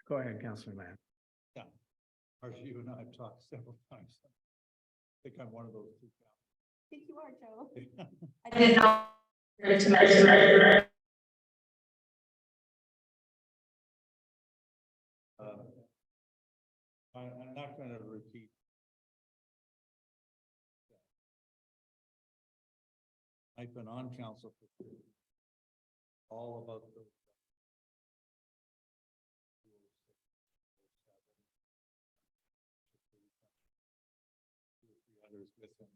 Go ahead, Councilor Mann. Yeah, Marcia, you and I have talked several times. I think I'm one of those two. I think you are, Joe. I did not. I'm not going to repeat. I've been on council for all about the others with him.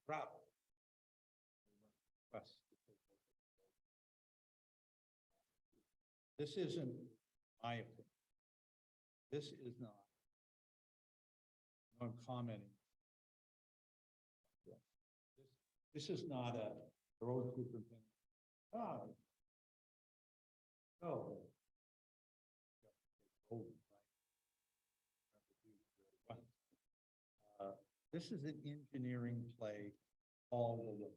Proud. This isn't my opinion. This is not. I'm commenting. This is not a road superintendent. Oh. Oh. This is an engineering play all the way.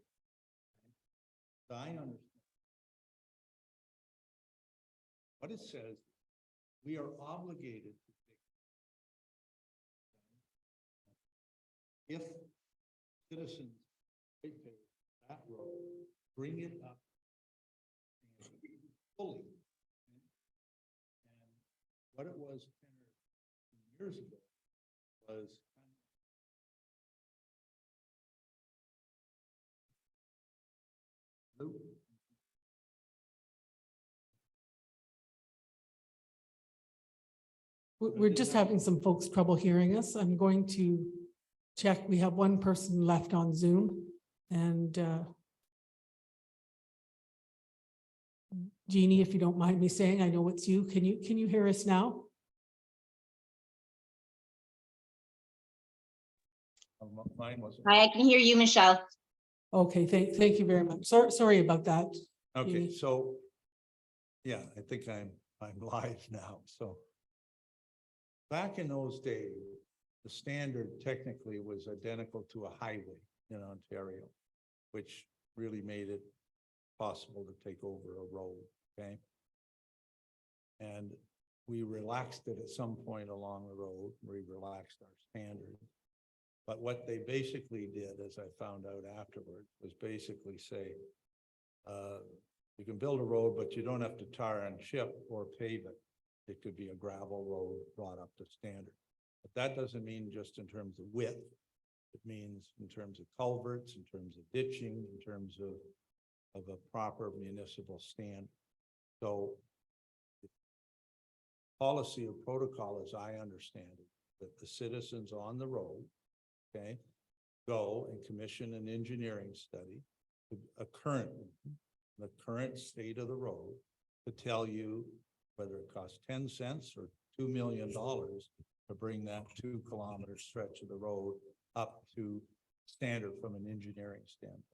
So I understand. What it says, we are obligated to take. If citizens pay that road, bring it up fully. And what it was 10 years ago was We're just having some folks trouble hearing us. I'm going to check. We have one person left on Zoom and Jeannie, if you don't mind me saying, I know it's you. Can you hear us now? mine wasn't. Hi, I can hear you, Michelle. Okay, thank you very much. Sorry about that. Okay, Jeannie. so, yeah, I think I'm live now, so. Back in those days, the standard technically was identical to a highway in Ontario, which really made it possible to take over a road, okay? And we relaxed it at some point along the road, we relaxed our standards. But what they basically did, as I found out afterwards, was basically say, you can build a road, but you don't have to tar and chip or pave it. It could be a gravel road brought up to standard. But that doesn't mean just in terms of width. It means in terms of culverts, in terms of ditching, in terms of a proper municipal standard. So the policy or protocol, as I understand it, that the citizens on the road, okay, go and commission an engineering study, the current state of the road, to tell you whether it costs 10 cents or $2 million to bring that 2-kilometer stretch of the road up to standard from an engineering standpoint.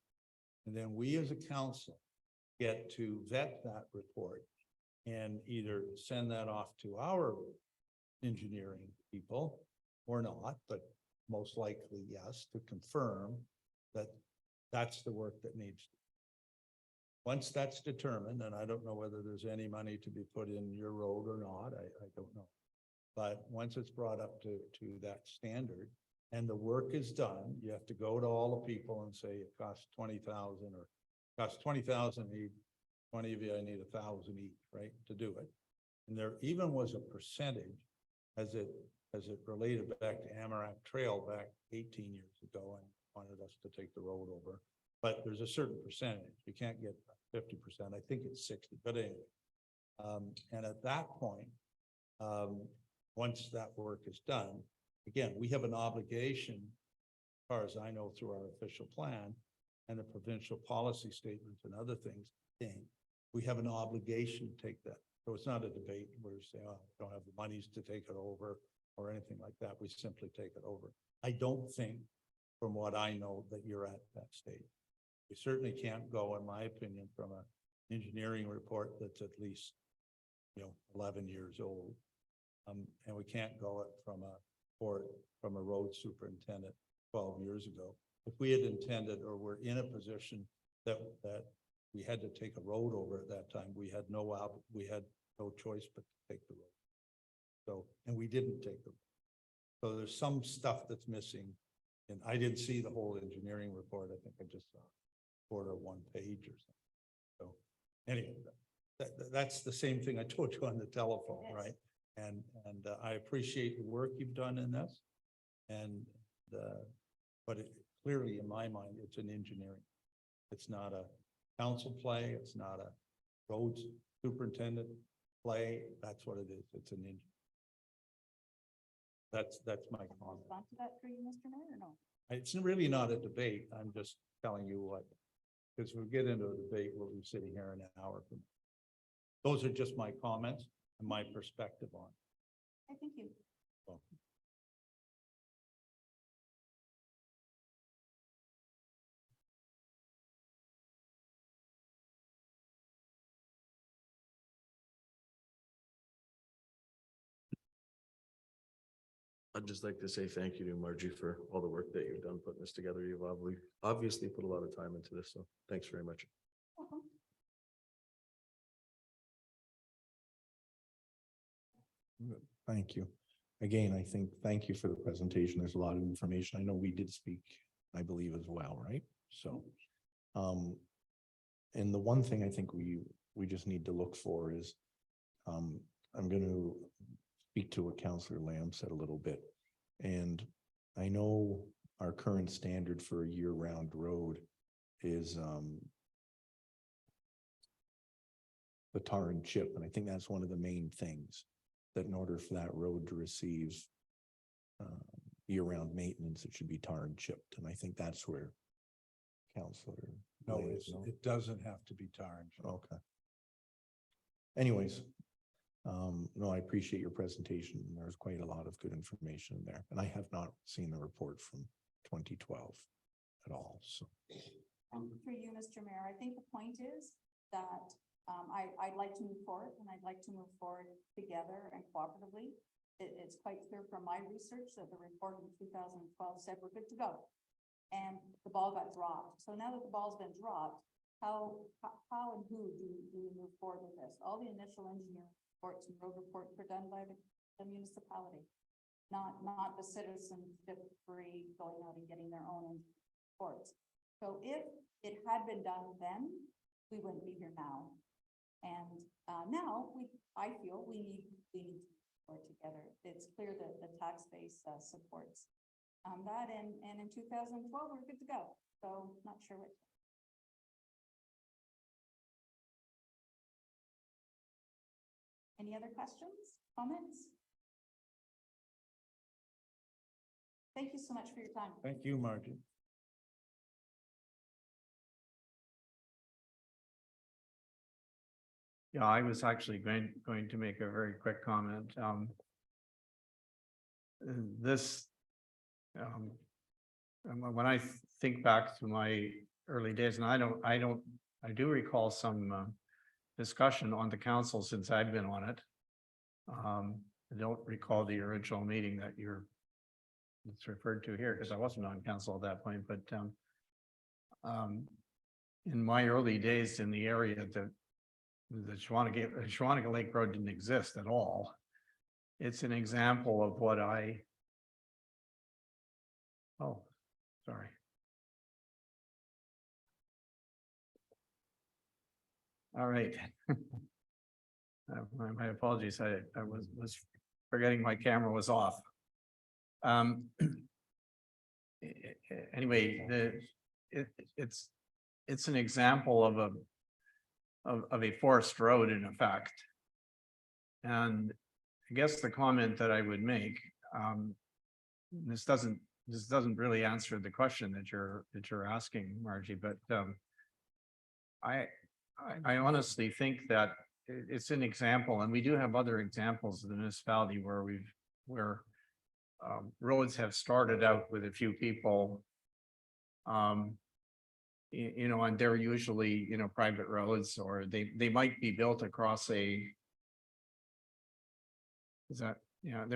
And then we as a council get to vet that report and either send that off to our engineering people or not, but most likely yes, to confirm that that's the work that needs to. Once that's determined, and I don't know whether there's any money to be put in your road or not, I don't know. But once it's brought up to that standard and the work is done, you have to go to all the people and say it costs 20,000 or costs 20,000 each. 20 of you, I need 1,000 each, right, to do it. And there even was a percentage as it related back to Amarak Trail back 18 years ago and wanted us to take the road over. But there's a certain percentage. You can't get 50%. I think it's 60, but anyway. And at that point, once that work is done, again, we have an obligation, as far as I know, through our official plan and the provincial policy statements and other things, we have an obligation to take that. So it's not a debate where we say, oh, we don't have the monies to take it over or anything like that. We simply take it over. I don't think, from what I know, that you're at that stage. We certainly can't go, in my opinion, from an engineering report that's at least, 11 years old. And we can't go it from a road superintendent 12 years ago. if we had intended or were in a position that we had to take a road over at that time, we had no choice but to take the road. So, and we didn't take the road. So there's some stuff that's missing. And I didn't see the whole engineering report. I think I just saw a quarter of one page or something. So anyway, that's the same thing I told you on the telephone, Yes. right? And I appreciate the work you've done in this. And, but it clearly in my mind, it's an engineering. It's not a council play. It's not a roads superintendent play. That's what it is. It's an engineering. That's my comment. Respond to that for you, Mr. Mayor, or no? It's really not a debate. I'm just telling you what, because we get into a debate, we'll be sitting here an hour from. Those are just my comments and my perspective on it. I thank you. So, I'd just like to say thank you to Margie for all the work that you've done putting this together. You've obviously put a lot of time into this, so thanks very much. Welcome. Thank you. Again, I think, thank you for the presentation. There's a lot of information. I know we did speak, I believe as well, right? So, and the one thing I think we just need to look for is, I'm going to speak to what Councillor Lamb said a little bit. And I know our current standard for a year-round road is, the tar and chip. And I think that's one of the main things, that in order for that road to receive year-round maintenance, it should be tar and chipped. And I think that's where Councillor. No, Lamb- it doesn't have to be tar and chip. Okay. Anyways, no, I appreciate your presentation. There's quite a lot of good information in there, and I have not seen the report from 2012 at all, so. Through you, Mr. Mayor, I think the point is that I'd like to move forward, and I'd like to move forward together and cooperatively. It's quite clear from my research that the report in 2012 said we're good to go. And the ball got dropped. So now that the ball's been dropped, how and who do we move forward with this? All the initial engineering reports and road reports were done by the municipality, not the citizens free going out and getting their own reports. So if it had been done then, we wouldn't be here now. And now I feel we need to work together. It's clear that the tax base supports that, and in 2012 we're good to go. So not sure what. Any other questions, comments? Thank you so much for your time. Thank you, Margie. Yeah, I was actually going to make a very quick comment. This, when I think back to my early days, and I do recall some discussion on the council since I've been on it. I don't recall the original meeting that it's referred to here, because I wasn't on council at that point, but in my early days in the area, the Schwanega Lake Road didn't exist at all. It's an example of what sorry. All right. My apologies. I was forgetting my camera was off. Anyway, it's an example of a forest road in effect. And I guess the comment that I would make, this doesn't really answer the question that you're asking, Margie, but I honestly think that it's an example, and we do have other examples of the municipality where roads have started out with a few people, and they're usually, private roads, or they might be built across they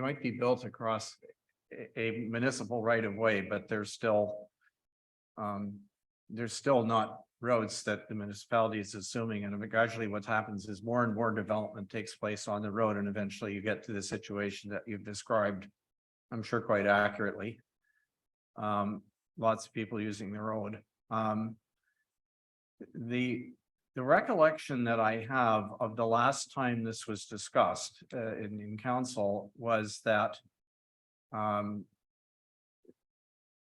might be built across a municipal right of way, but they're still there's still not roads that the municipality is assuming, and gradually what happens is more and more development takes place on the road, and eventually you get to the situation that you've described, I'm sure quite accurately. Lots of people using the road. The recollection that I have of the last time this was discussed in council was that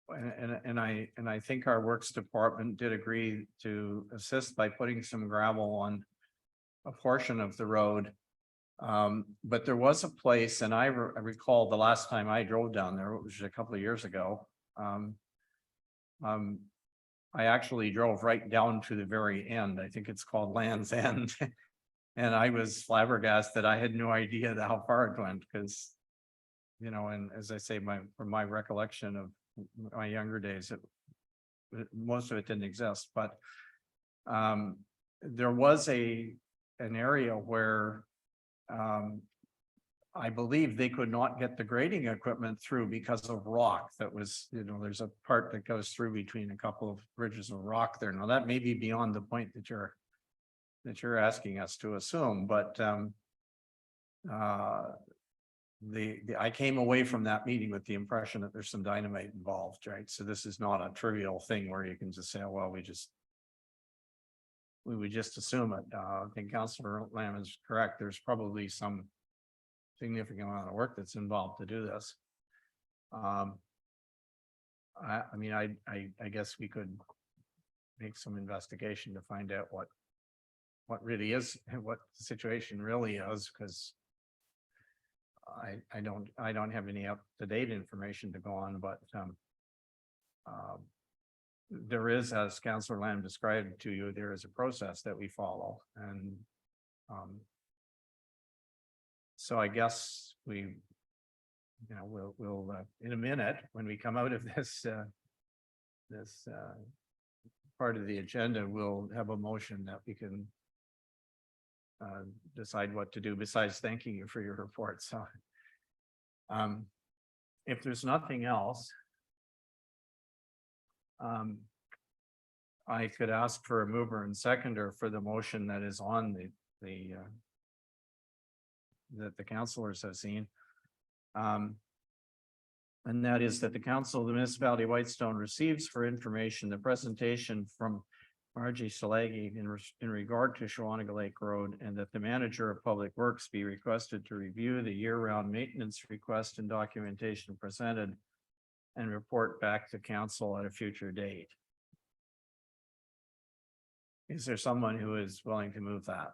and I think our works department did agree to assist by putting some gravel on a portion of the road. But there was a place, and I recall the last time I drove down there, which was a couple of years ago. I actually drove right down to the very end. I think it's called Land's End. And I was flabbergasted. I had no idea how far it went because, you know, and as I say, from my recollection of my younger days, most of it didn't exist, but there was an area where I believe they could not get the grading equipment through because of rock that was, you know, there's a part that goes through between a couple of bridges of rock there. Now that may be beyond the point that you're asking us to assume, but I came away from that meeting with the impression that there's some dynamite involved, right? So this is not a trivial thing where you can just say, oh, well, we would just assume it. I think Councillor Lamb is correct. There's probably some significant amount of work that's involved to do this. I mean, I guess we could make some investigation to find out what really is, what the situation really is, because I don't have any up-to-date information to go on, but there is, as Councillor Lamb described to you, there is a process that we follow, and so I guess we'll in a minute, when we come out of this part of the agenda, we'll have a motion that we can decide what to do besides thanking you for your report. So if there's nothing else, I could ask for a mover and seconder for the motion that is on that the councillors have seen. And that is that the council of the municipality of Whitestone receives for information the presentation from Margie Salagi in regard to Shawanega Lake Road, and that the manager of public works be requested to review the year-round maintenance request and documentation presented and report back to council at a future date. Is there someone who is willing to move that?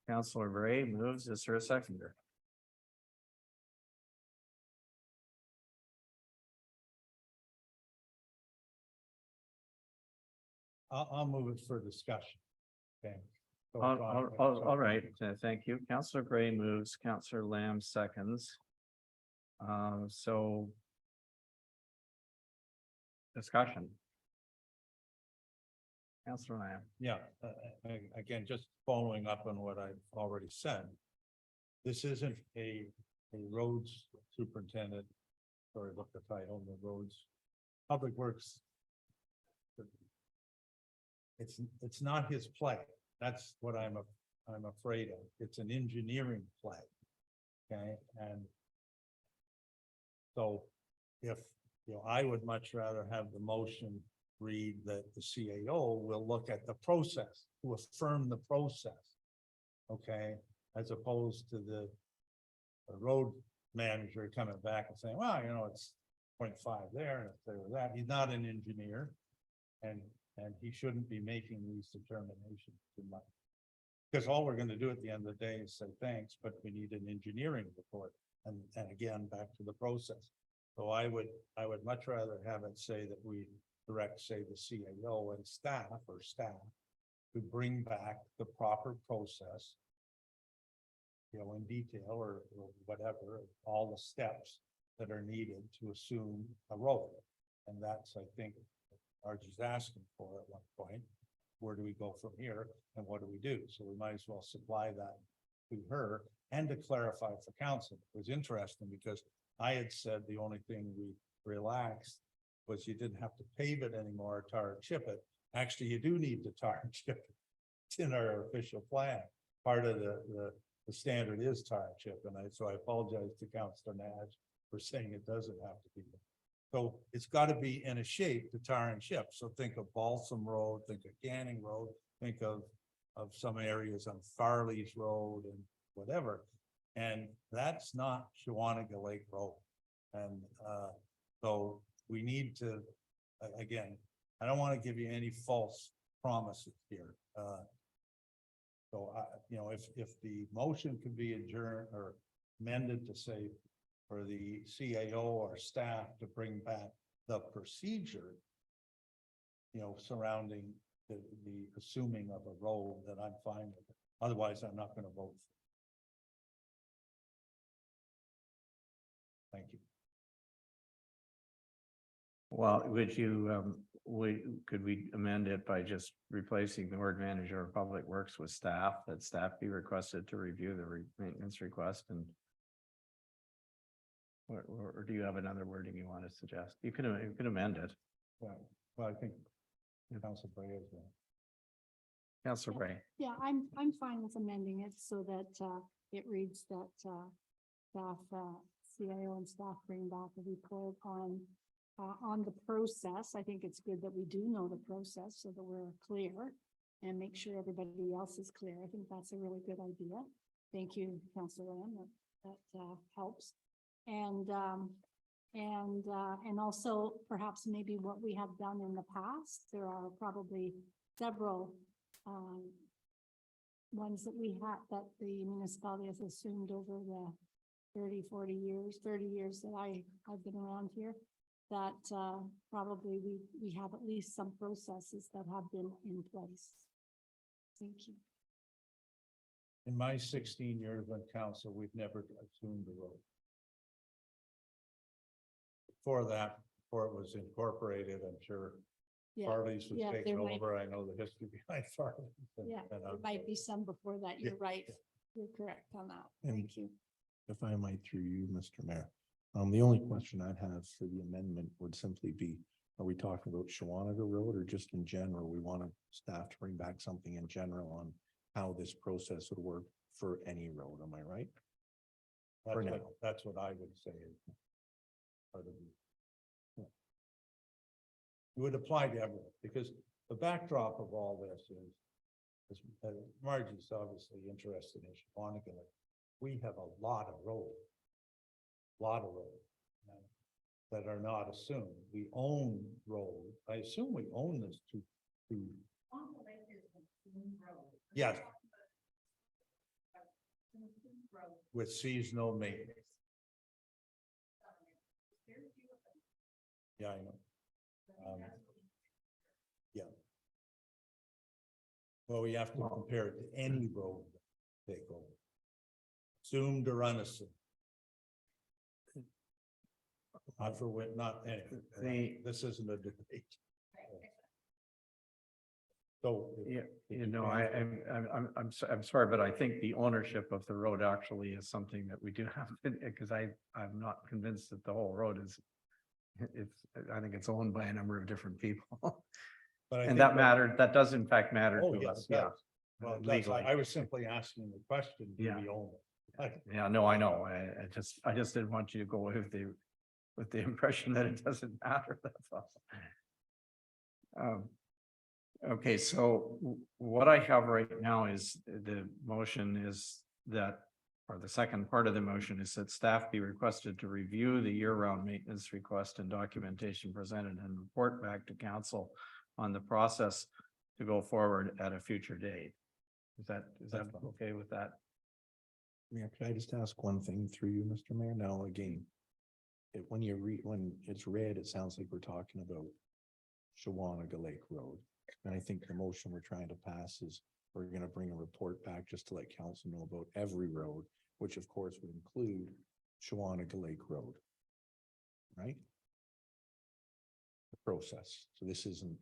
Councillor Bray moves. Is there a seconder? I'll move it for discussion. Okay. So All right, thank you. Councillor Gray moves, Councillor Lamb seconds. So discussion. Councillor Lamb. Yeah, again, just following up on what I've already said. This isn't a roads superintendent, sorry, look the title, the roads, public works. It's not his play. That's what I'm afraid of. It's an engineering play. Okay, and so if, I would much rather have the motion read that the CAO will look at the process, to affirm the process. Okay, as opposed to the road manager coming back and saying, well, it's 0.5 there, and if there was that. He's not an engineer, and he shouldn't be making these determinations too much. Because all we're gonna do at the end of the day is say thanks, but we need an engineering report, and again, back to the process. So I would much rather have it say that we direct, say, the CAO and staff to bring back the proper process, in detail or whatever, all the steps that are needed to assume a role. And that's, I think, Archie's asking for at one point. Where do we go from here and what do we do? So we might as well supply that to her and to clarify for council. It was interesting because I had said the only thing we relaxed was you didn't have to pave it anymore, tar and chip it. Actually, you do need to tar and chip it. It's in our official plan. Part of the standard is tar and chip, and so I apologize to Councillor Nash for saying it doesn't have to be. So it's got to be in a shape to tar and chip. So think of Balsam Road, think of Canning Road, think of some areas on Farley's Road and whatever. And that's not Shawanaga Lake Road. And so we need to, again, I don't want to give you any false promises here. So if the motion could be adjourned or amended to say for the CAO or staff to bring back the procedure, surrounding the assuming of a road, that I'm fine with it. Otherwise, I'm not going to vote. Thank you. Well, could we amend it by just replacing the word manager of public works with staff, that staff be requested to review the maintenance request and or do you have another wording you want to suggest? You can amend it. Well, I think Council Bray is well. Councillor Bray. Yeah, I'm fine with amending it so that it reads that staff, CIO and staff bring back a report on the process. I think it's good that we do know the process so that we're clear and make sure everybody else is clear. I think that's a really good idea. Thank you, Councillor Lamb, that helps. And also perhaps maybe what we have done in the past. There are probably several ones that we had that the municipality has assumed over the 30 years that I've been around here, that probably we have at least some processes that have been in place. Thank you. In my 16 years on council, we've never assumed the road. Before it was incorporated, I'm sure Yeah, Farley's was yeah, taken there might- over. I know the history behind Farley's. yeah, there might be some before that. You're right. You're correct on that. And- Thank you. If I might through you, Mr. Mayor. The only question I'd have for the amendment would simply be, are we talking about Shawanaga Road or just in general? We want staff to bring back something in general on how this process would work for any road. Am I right? For now. That's what I would say. Part of it. It would apply to everyone, because the backdrop of all this is Margie's obviously interested in Shawanaga. We have a lot of roads. That are not assumed. We own roads. I assume we own this to. Yes. With seasonal maintenance. Yeah, I know. Yeah. Well, we have to compare it to any road they go. Assumed or unassumed. Not for what, not anyway. This isn't a debate. So. I'm sorry, but I think the ownership of the road actually is something that we do have, because I'm not convinced that the whole road is. I think it's owned by a number of different people. But And that does in fact matter Oh, to yes, us, it yeah. does. Well, Legally. I was simply asking the question, do Yeah. we own it? Yeah, no, I know. I just didn't want you to go away with the impression that it doesn't matter. That's all. Okay, so what I have right now is the motion is that, or the second part of the motion is that staff be requested to review the year-round maintenance request and documentation presented and report back to council on the process to go forward at a future date. Is that okay with that? Yeah, could I just ask one thing through you, Mr. Mayor? Now, again, when it's read, it sounds like we're talking about Shawanaga Lake Road. And I think the motion we're trying to pass is we're going to bring a report back just to let council know about every road, which of course would include Shawanaga Lake Road. Right? The process. So this isn't,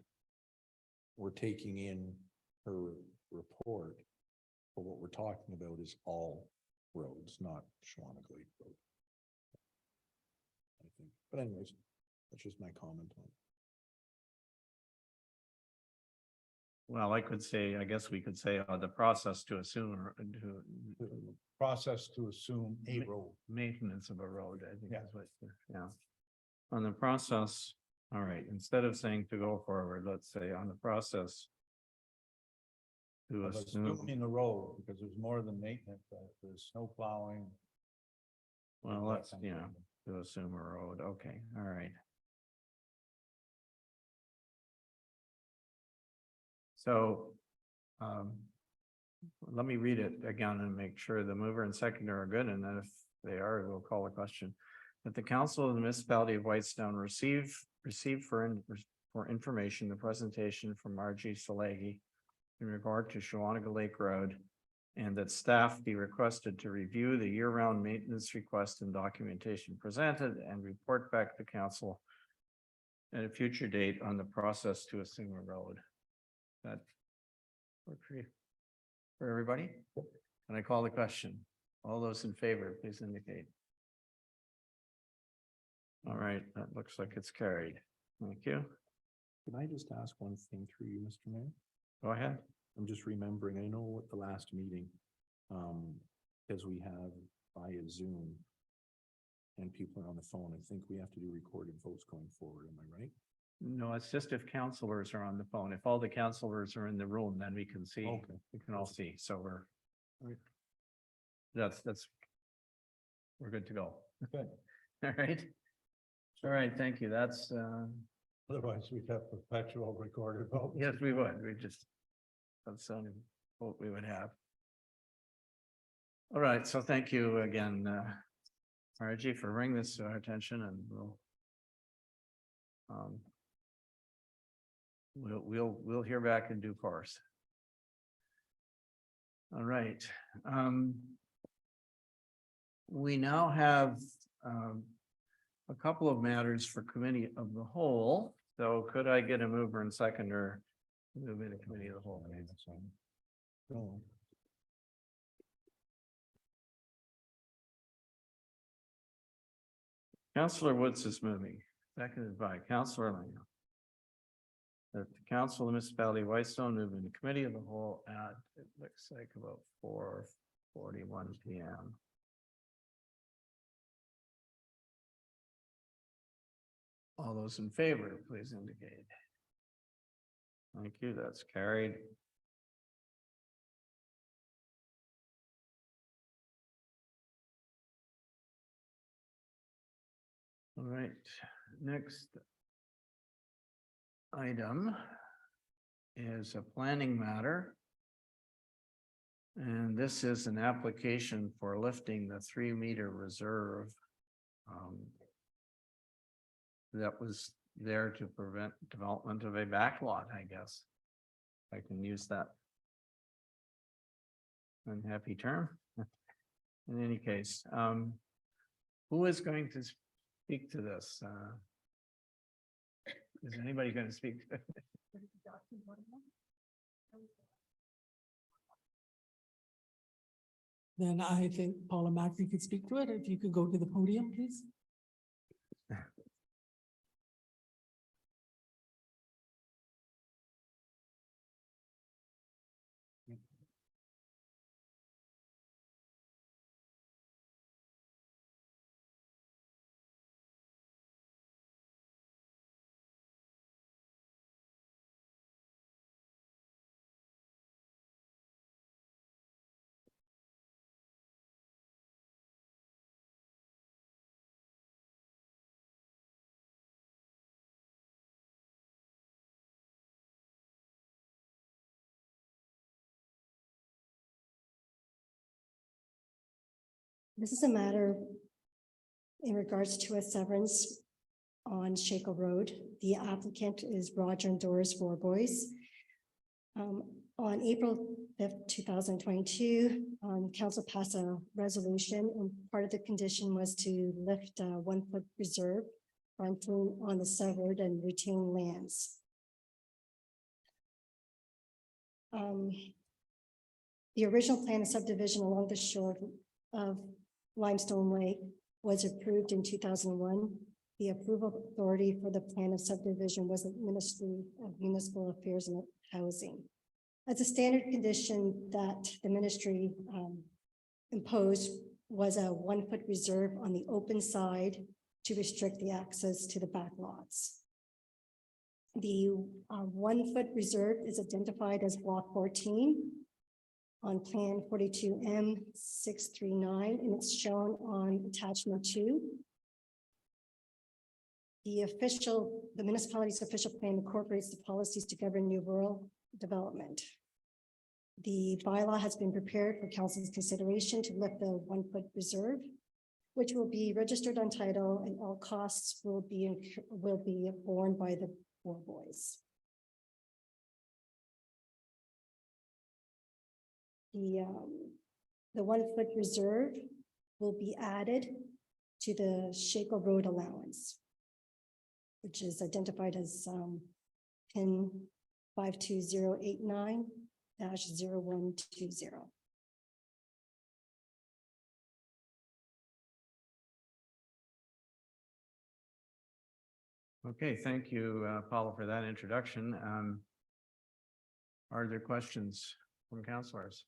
we're taking in her report but what we're talking about is all roads, not Schwannick Lake Road. I think, but anyways, that's just my comment on it. Well, I could say, I guess we could say, the process to assume or to Process to assume a road. maintenance of a road, I think Yeah. is what, yeah. On the process, all right, instead of saying to go forward, let's say on the process. To Of assume, assuming a road, because there's more than maintenance, there's snow plowing. well, that let's, kind of yeah, thing. to assume a road, okay, all right. So, let me read it again and make sure the mover and seconder are good, and then if they are, we'll call a question. That the council of the municipality of Whitestone receive for information, the presentation from Margie Salegi in regard to Shawanaga Lake Road, and that staff be requested to review the year-round maintenance request and documentation presented and report back to council at a future date on the process to assume a road. That work for you? For everybody? Can I call the question? All those in favor, please indicate. All right, that looks like it's carried. Thank you. Can I just ask one thing through you, Mr. Mayor? Go ahead. I'm just remembering, I know at the last meeting, because we have via Zoom and people are on the phone, I think we have to do recorded votes going forward, am I right? No, it's just if counselors are on the phone. If all the counselors are in the room, then we can see, Okay. we can all see. So that's, we're good to go. Good. All right. All right, thank you. That's, Otherwise, we'd have perpetual recorded vote. yes, we would. We just, that's the only vote we would have. All right, so thank you again, Margie, for bringing this to our attention, and we'll hear back in due course. All right. We now have a couple of matters for committee of the whole. So could I get a mover and seconder to move into committee of the whole? No. Councillor Woods is moving, seconded by Councillor Lamb. That the council of the municipality of Whitestone move into committee of the whole at, it looks like about 4:41 p.m. All those in favor, please indicate. Thank you, that's carried. All right, next item is a planning matter. And this is an application for lifting the 3-meter reserve. That was there to prevent development of a backlot, I guess. I can use that unhappy term. In any case, who is going to speak to this? Is anybody going to speak? Then I think Paula Macri could speak to it. If you could go to the podium, please. This is a matter in regards to a severance on Shaker Road. The applicant is Roger and Doris Warboys. On April 5th, 2022, council passed a resolution, and part of the condition was to lift a 1-foot reserve on the severed and retained lands. The original plan of subdivision along the shore of Limestone Lake was approved in 2001. The approval authority for the plan of subdivision was the Ministry of Municipal Affairs and Housing. As a standard condition that the ministry imposed was a 1-foot reserve on the open side to restrict the access to the back lots. The 1-foot reserve is identified as block 14 on plan 42M639, and it's shown on attachment 2. The municipality's official plan incorporates the policies to govern new rural development. The bylaw has been prepared for council's consideration to lift the 1-foot reserve, which will be registered on title, and all costs will be borne by the 4 boys. The 1-foot reserve will be added to the Shaker Road allowance, which is identified as PIN 52089-0120. Okay, thank you, Paula, for that introduction. Are there questions from councilors?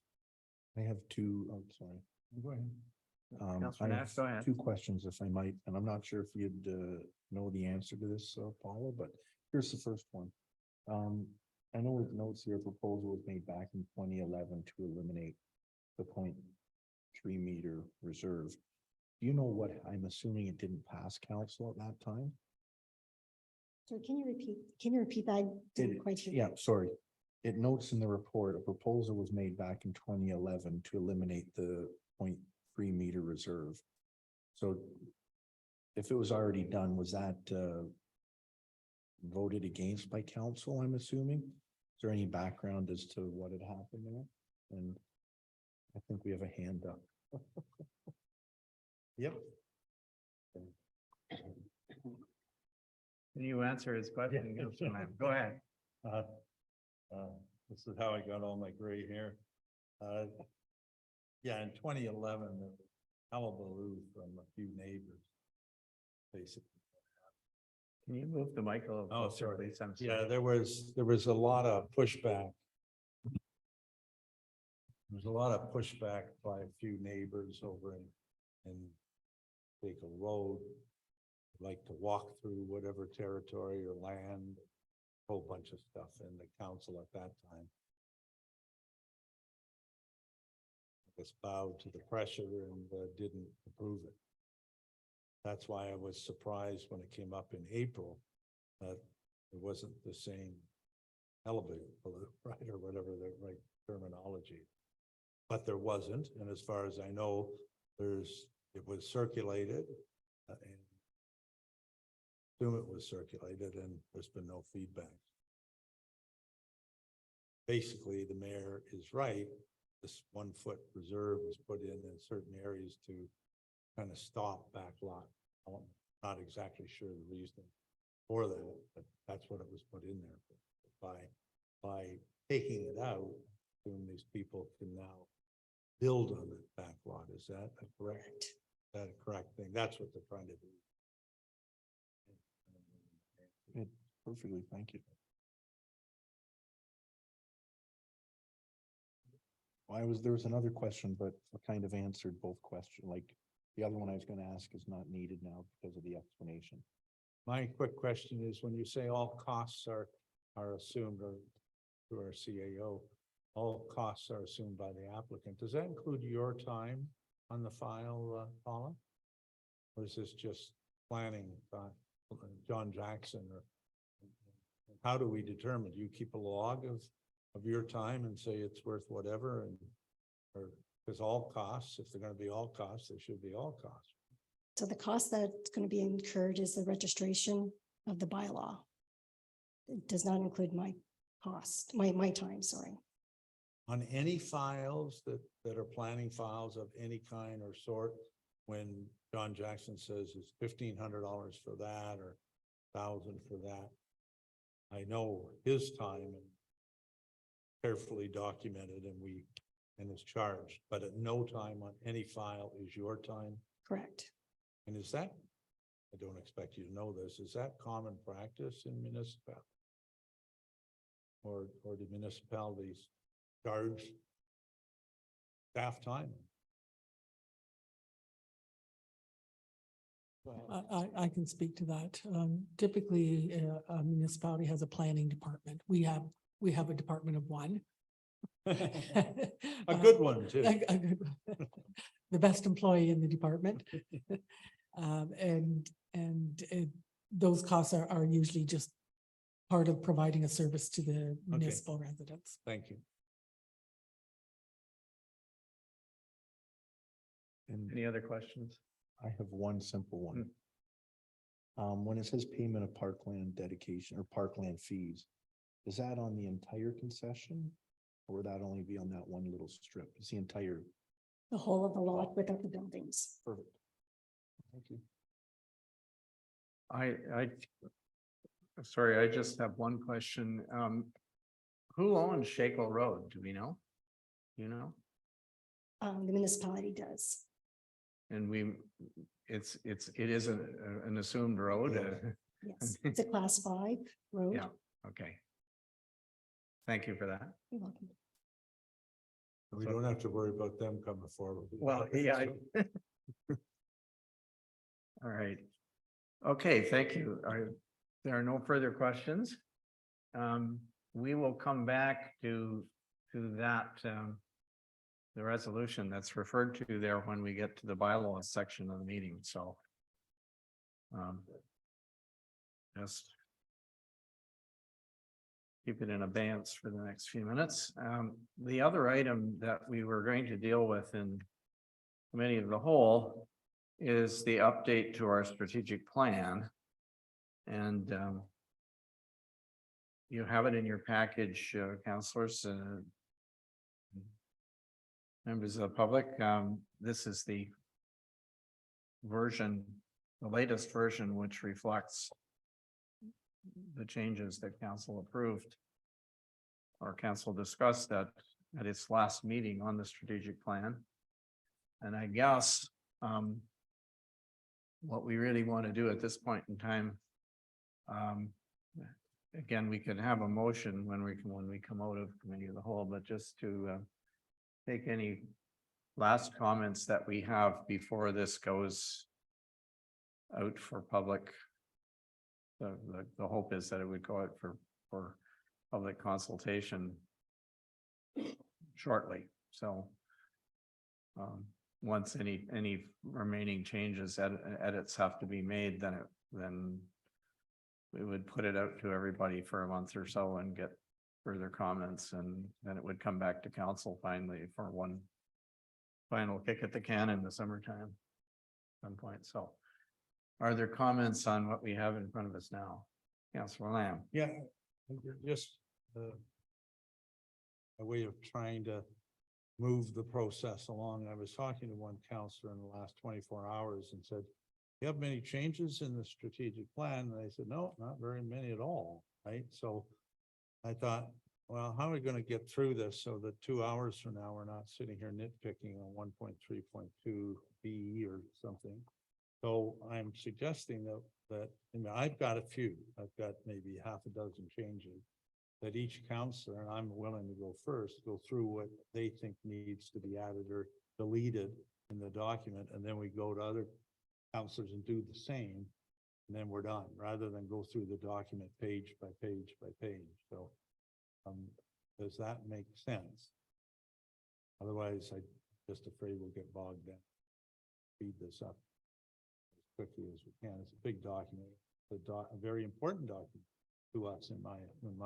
I have two, oh, sorry. Go ahead. Councilor I Nash, have go ahead. 2 questions if I might, and I'm not sure if you'd know the answer to this, Paula, but here's the first one. I know it notes your proposal was made back in 2011 to eliminate the 0.3 meter reserve. Do you know what, I'm assuming it didn't pass council at that time? So can you repeat that? I didn't quite hear. Yeah, sorry. It notes in the report, a proposal was made back in 2011 to eliminate the 0.3 meter reserve. So if it was already done, was that voted against by council, I'm assuming? Is there any background as to what had happened there? And I think we have a hand up. Yep. Can you answer his question? Councilor Lamb? Go ahead. This is how I got all my gray hair. Yeah, in 2011, there was hullabaloo from a few neighbors. Basically. Can you move the mic a little Oh, closer, sorry. please? I'm sorry. Yeah, there was a lot of pushback. There's a lot of pushback by a few neighbors over in Baker Road. Like to walk through whatever territory or land, a whole bunch of stuff in the council at that time. I guess bowed to the pressure and didn't approve it. That's why I was surprised when it came up in April that it wasn't the same elevator, right, or whatever the right terminology. But there wasn't, and as far as I know, it was circulated and assume it was circulated and there's been no feedback. Basically, the mayor is right. This 1-foot reserve was put in certain areas to kind of stop backlot. I'm not exactly sure the reason for that, but that's what it was put in there. By taking it out, assume these people can now build on that backlot. Is that correct? Is that a correct thing? That's what they're trying to do. Perfectly, thank you. There was another question, but I kind of answered both questions. Like the other one I was going to ask is not needed now because of the explanation. My quick question is, when you say all costs are assumed or through our CAO, all costs are assumed by the applicant. Does that include your time on the file, Paula? Or is this just planning by John Jackson? Or how do we determine? Do you keep a log of your time and say it's worth whatever? And or because all costs, if they're going to be all costs, they should be all costs. So the cost that's going to be incurred is the registration of the bylaw. It does not include my cost, my time, sorry. On any files that are planning files of any kind or sort, when John Jackson says it's $1,500 for that or $1,000 for that, I know his time and carefully documented, and is charged, but at no time on any file is your time. Correct. And is that, I don't expect you to know this, is that common practice in municipal? Or do municipalities charge staff time? I can speak to that. Typically, a municipality has a planning department. We have a department of one. A good one, too. A good one. The best employee in the department. Those costs are usually just part of providing a service to the municipal residents. Thank you. And Any other questions? I have one simple one. When it says payment of parkland dedication or parkland fees, is that on the entire concession? Or would that only be on that one little strip? It's the entire. The whole of the lot without the buildings. Perfect. Thank you. Sorry, I just have one question. Who owns Shakel Road? Do we know? You know? The municipality does. And it is an assumed road. Yes, it's a class 5 road. Yeah, okay. Thank you for that. You're welcome. We don't have to worry about them coming forward. Well, yeah. All right. Okay, thank you. There are no further questions. We will come back to that, the resolution that's referred to there when we get to the bylaws section of the meeting, so. Just keep it in abeyance for the next few minutes. The other item that we were going to deal with in committee of the whole is the update to our strategic plan. And you have it in your package, councillors, members of the public. This is the version, the latest version, which reflects the changes that council approved or council discussed at its last meeting on the strategic plan. And I guess what we really want to do at this point in time, again, we can have a motion when we come out of committee of the whole, but just to take any last comments that we have before this goes out for public. The hope is that it would go out for public consultation shortly. So once any remaining changes, edits have to be made, then we would put it out to everybody for a month or so and get further comments, and then it would come back to council finally for one final kick at the can in the summertime at some point. So are there comments on what we have in front of us now? Councillor Lamb. Yeah, just a way of trying to move the process along. I was talking to one counselor in the last 24 hours and said, you have many changes in the strategic plan? And I said, no, not very many at all, right? So I thought, well, how are we going to get through this so that 2 hours from now, we're not sitting here nitpicking on 1.3.2 B or something. So I'm suggesting that I mean, I've got a few, I've got maybe half a dozen changes that each counselor, and I'm willing to go first, go through what they think needs to be added or deleted in the document. And then we go to other counselors and do the same. And then we're done, rather than go through the document page by page by page. So does that make sense? Otherwise, I'm just afraid we'll get bogged down. Speed this up as quickly as we can. It's a big document, a very important document to us in my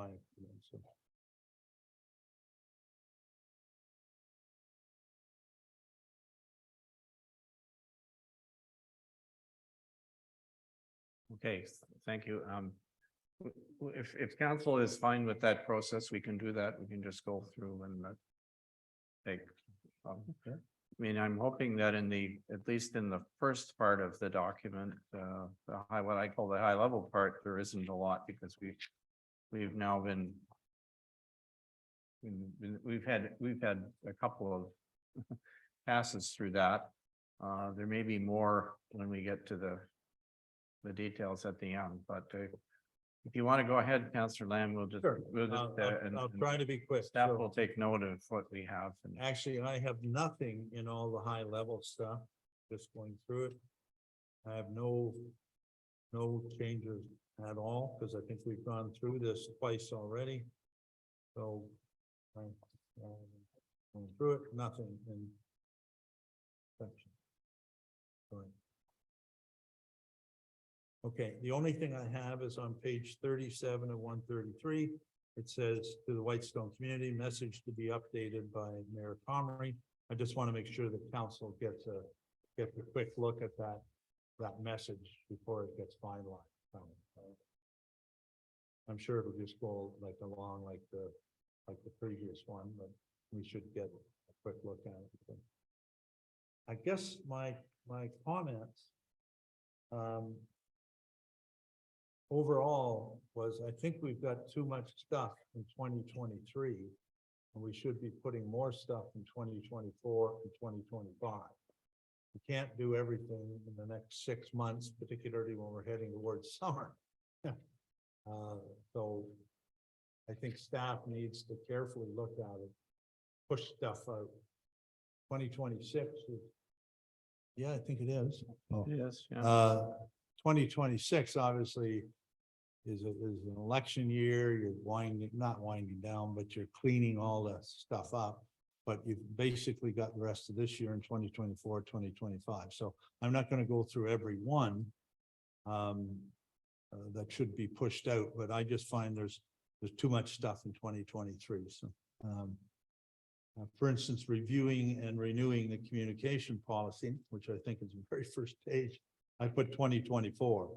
opinion. So. Okay, thank you. If council is fine with that process, we can do that. We can just go through and take. I mean, I'm hoping that at least in the first part of the document, what I call the high level part, there isn't a lot because we've now been we've had a couple of passes through that. There may be more when we get to the details at the end, but if you want to go ahead, Councillor Lamb, we'll just. Sure. We'll just, I'll try to be quick. Staff So- will take note of what we have. And Actually, I have nothing in all the high level stuff, just going through it. I have no changes at all, because I think we've gone through this twice already. So, going through it, nothing in section. Right. Okay, the only thing I have is on page 37 of 133. It says to the Whitestone community, message to be updated by Mayor Comrie. I just want to make sure the council gets a quick look at that message before it gets finalized. I'm sure it'll just go along like the previous one, but we should get a quick look at it. I guess my comments overall was, I think we've got too much stuff in 2023, and we should be putting more stuff in 2024 and 2025. We can't do everything in the next 6 months, particularly when we're heading towards summer. So I think staff needs to carefully look at it, push stuff out. 2026 is, yeah, I think it is. yes, yeah. 2026 obviously is an election year. You're not winding down, but you're cleaning all that stuff up. But you've basically got the rest of this year in 2024, 2025. So I'm not going to go through every one that should be pushed out, but I just find there's too much stuff in 2023. So for instance, reviewing and renewing the communication policy, which I think is the very first page, I put 2024,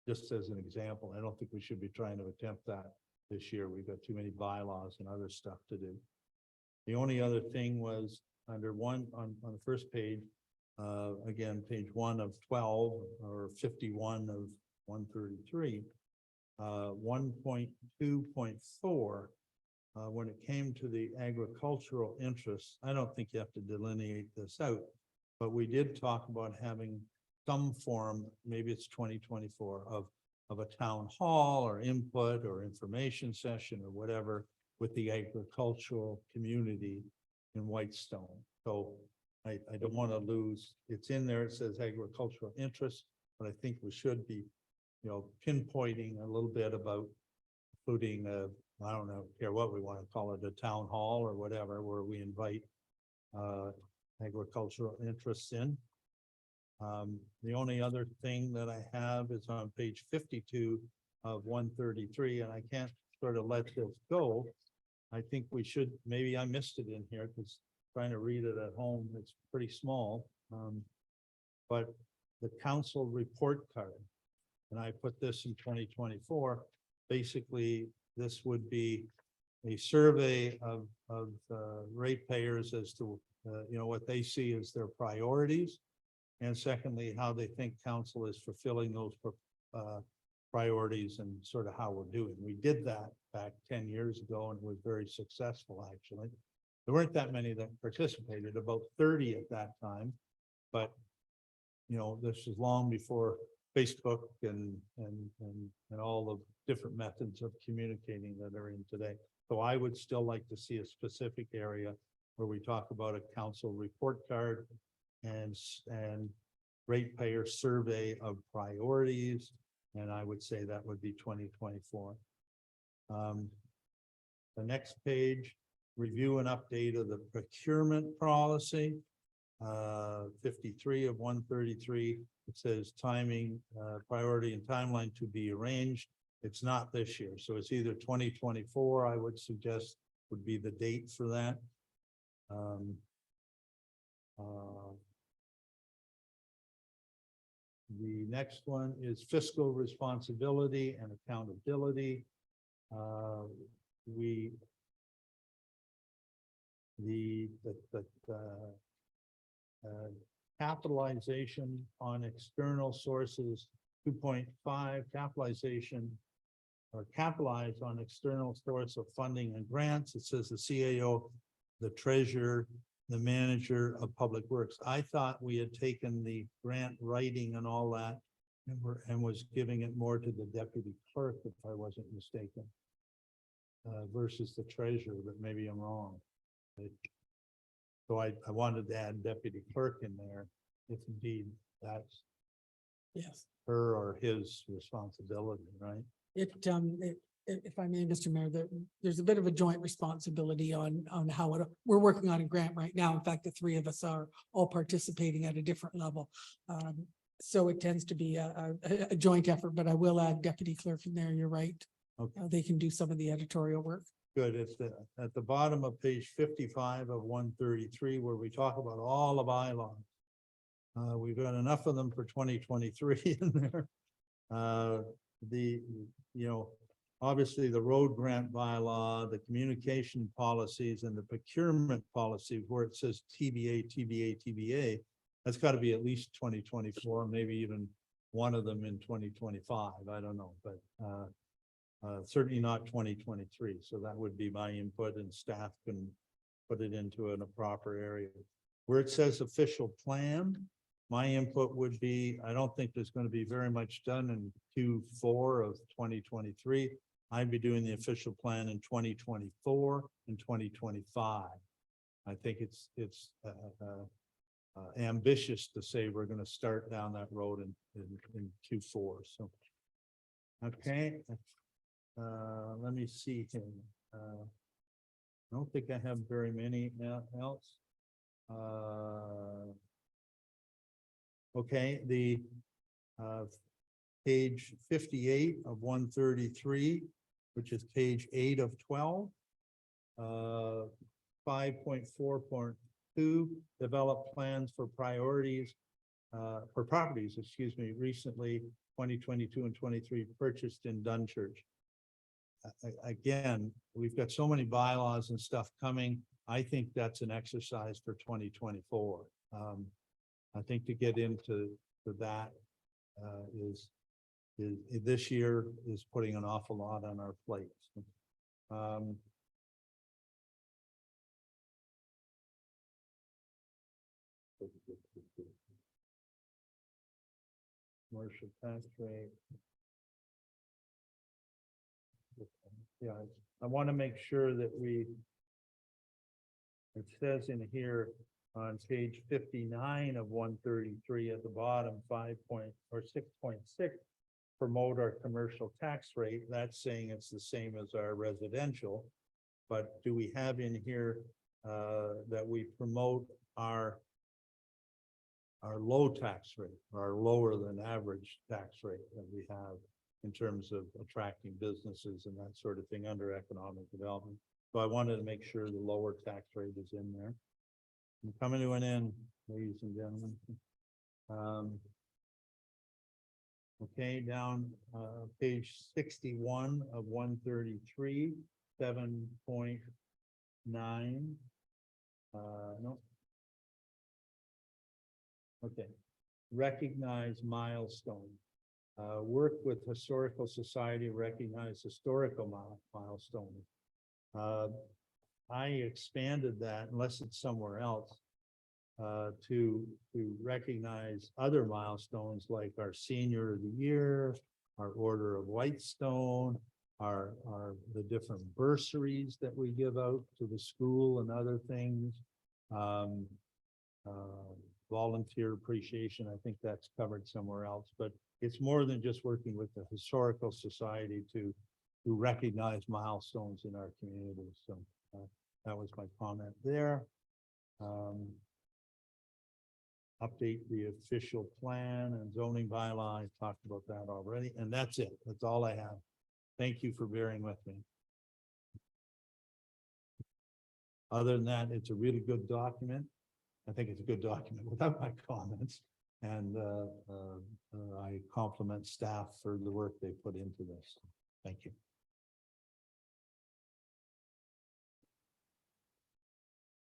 just as an example. I don't think we should be trying to attempt that this year. We've got too many bylaws and other stuff to do. The only other thing was under one, on the first page, again, page 1 of 12 or 51 of 133, 1.2.4, when it came to the agricultural interests, I don't think you have to delineate this out, but we did talk about having some form, maybe it's 2024, of a town hall or input or information session or whatever with the agricultural community in Whitestone. So I don't want to lose, it's in there, it says agricultural interests, but I think we should be, pinpointing a little bit about including, I don't know, care what we want to call it, a town hall or whatever, where we invite agricultural interests in. The only other thing that I have is on page 52 of 133, and I can't sort of let this go. I think we should, maybe I missed it in here because trying to read it at home, it's pretty small. But the council report card, and I put this in 2024, basically this would be a survey of ratepayers as to, what they see as their priorities. And secondly, how they think council is fulfilling those priorities and sort of how we're doing. We did that back 10 years ago and it was very successful, actually. There weren't that many that participated, about 30 at that time. But, this is long before Facebook and all the different methods of communicating that are in today. So I would still like to see a specific area where we talk about a council report card and ratepayer survey of priorities. And I would say that would be 2024. The next page, review and update of the procurement policy. 53 of 133, it says timing, priority and timeline to be arranged. It's not this year, so it's either 2024, I would suggest would be the date for that. The next one is fiscal responsibility and accountability. Capitalization on external sources, 2.5 capitalization or capitalize on external source of funding and grants. It says the CAO, the treasurer, the manager of public works. I thought we had taken the grant writing and all that and was giving it more to the deputy clerk, if I wasn't mistaken. Versus the treasurer, but maybe I'm wrong. So I wanted to add deputy clerk in there, if indeed that's Yes. her or his responsibility, right? If I may, Mr. Mayor, there's a bit of a joint responsibility on how we're working on a grant right now. In fact, the three of us are all participating at a different level. So it tends to be a joint effort, but I will add deputy clerk in there. You're right. Okay. They can do some of the editorial work. Good, it's at the bottom of page 55 of 133, where we talk about all the bylaws. We've got enough of them for 2023 in there. Obviously the road grant bylaw, the communication policies and the procurement policy where it says TBA, that's got to be at least 2024, maybe even one of them in 2025. I don't know, but certainly not 2023. So that would be my input, and staff can put it into a proper area. Where it says official plan, my input would be, I don't think there's going to be very much done in Q4 of 2023. I'd be doing the official plan in 2024 and 2025. I think it's ambitious to say we're going to start down that road in Q4. So, okay. Let me see here. I don't think I have very many else. Okay, the page 58 of 133, which is page 8 of 12. 5.4.2, develop plans for priorities for properties, recently 2022 and 23 purchased in Dunchurch. Again, we've got so many bylaws and stuff coming. I think that's an exercise for 2024. I think to get into that is this year is putting an awful lot on our plates. Commercial tax rate. Yeah, I want to make sure that it says in here on page 59 of 133 at the bottom, 6.6, promote our commercial tax rate. That's saying it's the same as our residential. But do we have in here that we promote our low tax rate, our lower than average tax rate that we have in terms of attracting businesses and that sort of thing under economic development? So I wanted to make sure the lower tax rate is in there. I'm coming to an end, ladies and gentlemen. Okay, down page 61 of 133, 7.9. No. Okay, recognize milestone. Work with Historical Society, recognize historical milestones. I expanded that, unless it's somewhere else, to recognize other milestones like our Senior of the Year, our Order of Whitestone, the different bursaries that we give out to the school and other things. Volunteer appreciation, I think that's covered somewhere else, but it's more than just working with the Historical Society to recognize milestones in our community. So that was my comment there. Update the official plan and zoning bylaw. I talked about that already, and that's it. That's all I have. Thank you for bearing with me. Other than that, it's a really good document. I think it's a good document without my comments. And I compliment staff for the work they put into this. Thank you.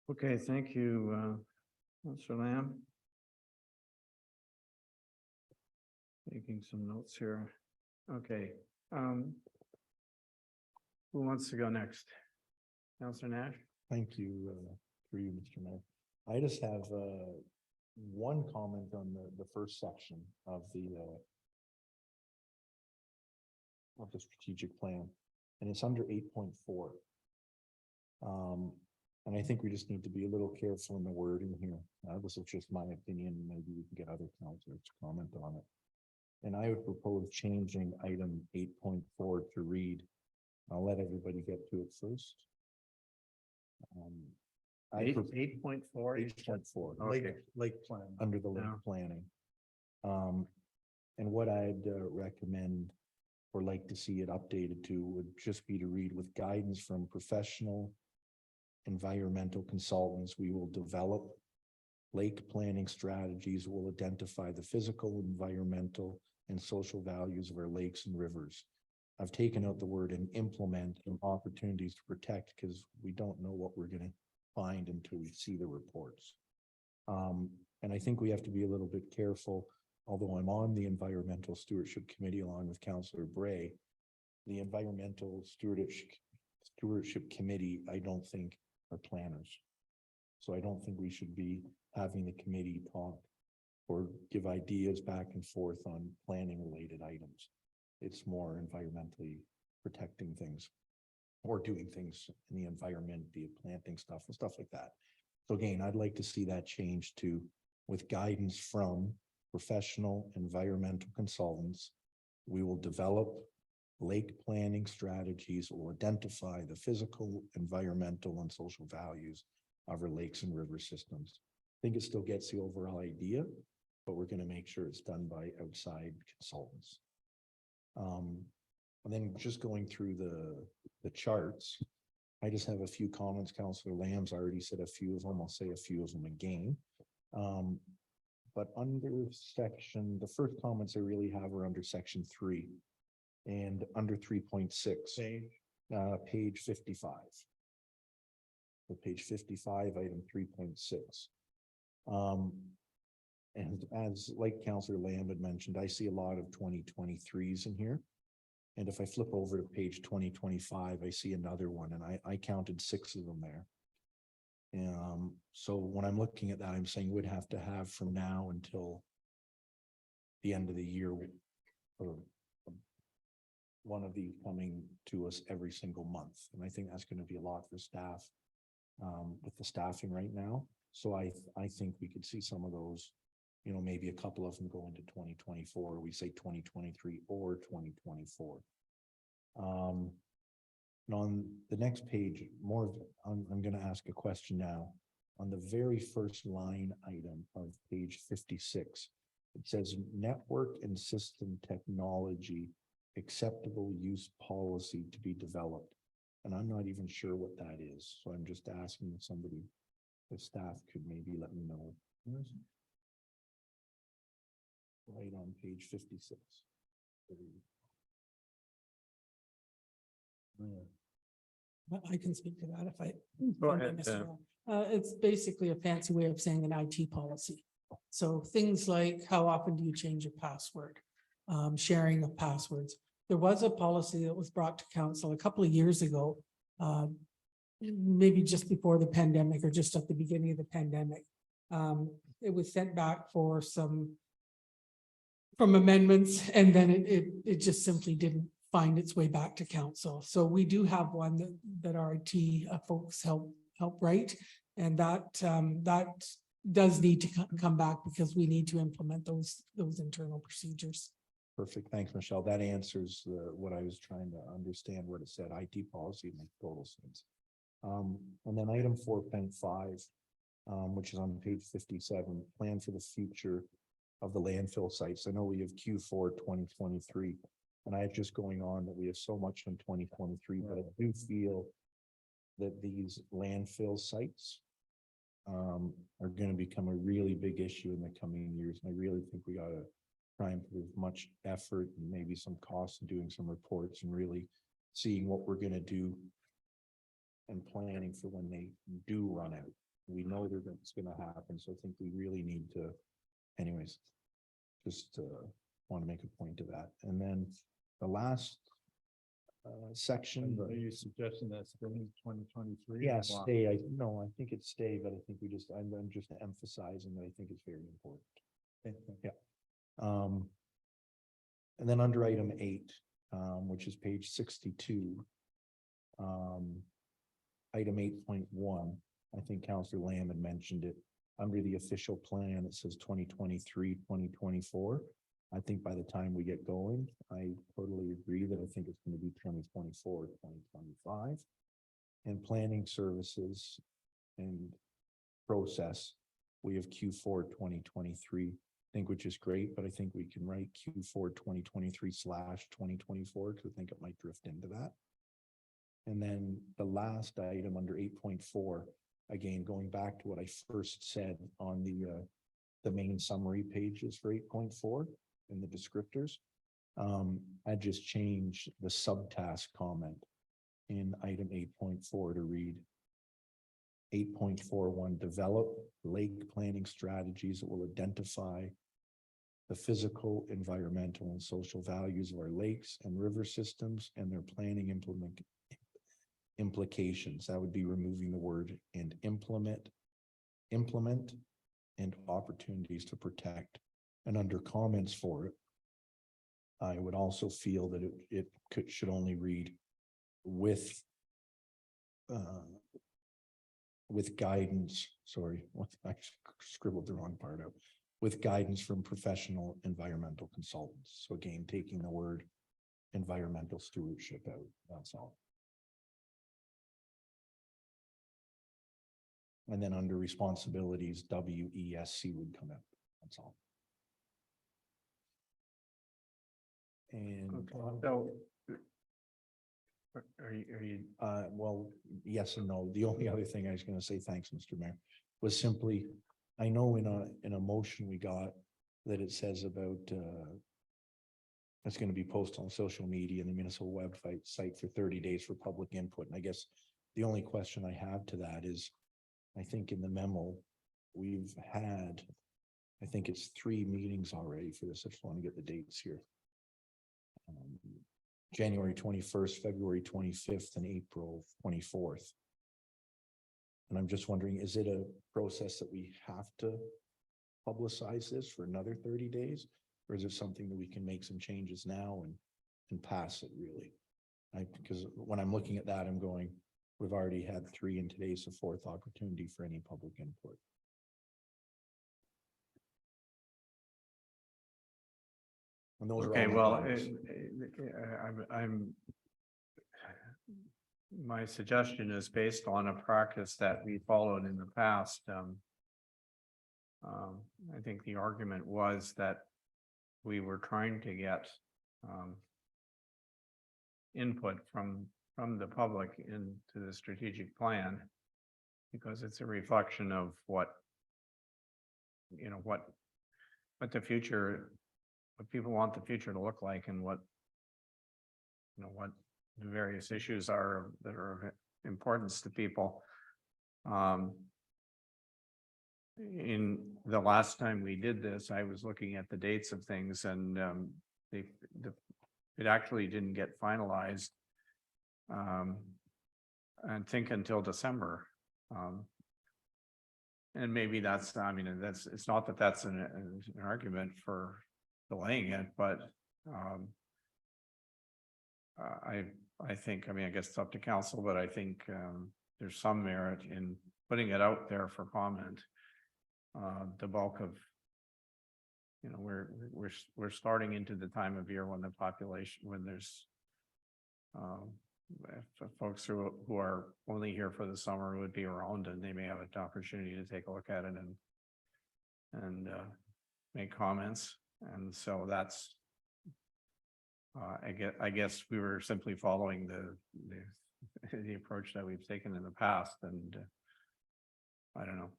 Okay, thank you, Mr. Lamb. Making some notes here. Okay. Who wants to go next? Counselor Nash? Thank you, for you, Mr. Mayor. I just have, one comment on the first section of the strategic plan, and it's under 8.4. And I think we just need to be a little careful in the wording here. This is just my opinion. Maybe we can get other councilors to comment on it. And I would propose changing item 8.4 to read. I'll let everybody get to it first. I Eight, prop- 8.4. 8.4. Okay. Lake plan. Under the lake Yeah. planning. And what I'd recommend or like to see it updated to would just be to read with guidance from professional environmental consultants, we will develop lake planning strategies, will identify the physical, environmental, and social values of our lakes and rivers. I've taken out the word and implement and opportunities to protect because we don't know what we're gonna find until we see the reports. And I think we have to be a little bit careful, although I'm on the Environmental Stewardship Committee along with Councillor Bray. The Environmental Stewardship Committee, I don't think are planners. So I don't think we should be having the committee talk or give ideas back and forth on planning related items. It's more environmentally protecting things or doing things in the environment, be it planting stuff and stuff like that. So again, I'd like to see that change to with guidance from professional environmental consultants. We will develop lake planning strategies, will identify the physical, environmental, and social values of our lakes and river systems. I think it still gets the overall idea, but we're going to make sure it's done by outside consultants. And then just going through the charts, I just have a few comments. Councillor Lamb's already said a few of them. I'll say a few of them again. But under section, the first comments I really have are under section 3 and under 3.6, page 55. So page 55, item 3.6. And as like Councillor Lamb had mentioned, I see a lot of 2023s in here. And if I flip over to page 2025, I see another one, and I counted 6 of them there. So when I'm looking at that, I'm saying we'd have to have from now until the end of the year, or one of these coming to us every single month. And I think that's going to be a lot for staff with the staffing right now. So I think we could see some of those, you know, maybe a couple of them go into 2024, we say 2023 or 2024. And on the next page, I'm going to ask a question now. On the very first line item of page 56, it says network and system technology acceptable use policy to be developed. And I'm not even sure what that is. So I'm just asking if somebody, if staff could maybe let me know. Right on page 56. I can speak to that if I. Go if I may, ahead, Mr. Mayor. It's basically a fancy way of saying an IT policy. So things like how often do you change your password? Sharing of passwords. There was a policy that was brought to council a couple of years ago, maybe just before the pandemic or just at the beginning of the pandemic. It was sent back for some amendments, and then it just simply didn't find its way back to council. So we do have one that our IT folks help write, and that does need to come back because we need to implement those internal procedures. Perfect. Thanks, Michelle. That answers what I was trying to understand, what it said. IT policy makes total sense. And then item 4.5, which is on page 57, plan for the future of the landfill sites. I know we have Q4 2023, and I have just going on that we have so much in 2023, but I do feel that these landfill sites are going to become a really big issue in the coming years. And I really think we ought to try and put as much effort and maybe some cost in doing some reports and really seeing what we're going to do and planning for when they do run out. We know that it's going to happen. So I think we really need to, anyways, just want to make a point of that. And then the last section. Are you suggesting that's in 2023? Yeah, stay, no, I think it's stay, but I think I'm just emphasizing that I think it's very important. Yeah. And then under item 8, which is page 62. Item 8.1, I think Counselor Lamb had mentioned it. Under the official plan, it says 2023, 2024. I think by the time we get going, I totally agree that I think it's going to be 2024, 2025. And planning services and process, we have Q4 2023, I think, which is great, but I think we can write Q4 2023/2024 because I think it might drift into that. And then the last item under 8.4, again, going back to what I first said on the main summary pages for 8.4 and the descriptors. I just changed the subtask comment in item 8.4 to read 8.41, develop lake planning strategies that will identify the physical, environmental, and social values of our lakes and river systems and their planning implications. That would be removing the word and implement, and opportunities to protect. And under comments for it, I would also feel that should only read with guidance, sorry, I scribbled the wrong part out, with guidance from professional environmental consultants. So again, taking the word environmental stewardship out, that's all. And then under responsibilities, WESC would come out, that's all. And So. Are you, well, yes and no. The only other thing I was gonna say, thanks, Mr. Mayor, was simply, I know in a motion we got that it says about it's gonna be posted on social media and the municipal website site for 30 days for public input. And I guess the only question I have to that is, I think in the memo, we've had, I think it's 3 meetings already for this. I just want to get the dates here. January 21st, February 25th, and April 24th. And I'm just wondering, is it a process that we have to publicize this for another 30 days? Or is it something that we can make some changes now and pass it really? Because when I'm looking at that, I'm going, we've already had 3 and today's the 4th opportunity for any public input. And those are okay, all my well, comments. my suggestion is based on a practice that we followed in the past. I think the argument was that we were trying to get input from the public into the strategic plan, because it's a reflection of what the future, what people want the future to look like, and what the various issues are that are of importance to people. In the last time we did this, I was looking at the dates of things, and it actually didn't get finalized. I think until December. And maybe that's, it's not that that's an argument for delaying it, but I think, I guess it's up to council, but I think there's some merit in putting it out there for comment. The bulk of, we're starting into the time of year when the population, when there's folks who are only here for the summer would be around, and they may have an opportunity to take a look at it and make comments. And so that's, I guess we were simply following the approach that we've taken in the past, and I don't know.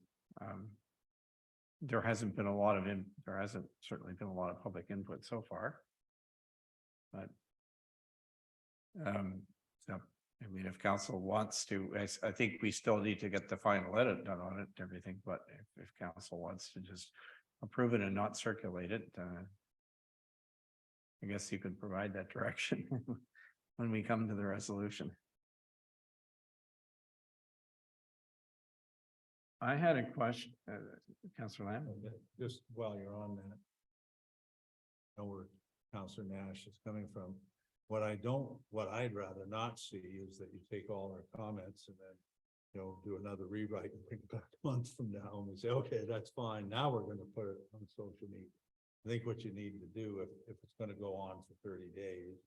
There hasn't certainly been a lot of public input so far, but so, if council wants to, I think we still need to get the final edit done on it and everything, but if council wants to just approve it and not circulate it, I guess you could provide that direction. when we come to the resolution. I had a question, Councillor Lamb. Just while you're on that. I know where Counselor Nash is coming from. What I'd rather not see is that you take all our comments and then, you know, do another rewrite and bring it back a month from now and we say, okay, that's fine. Now we're gonna put it on social media. I think what you need to do if it's gonna go on for 30 days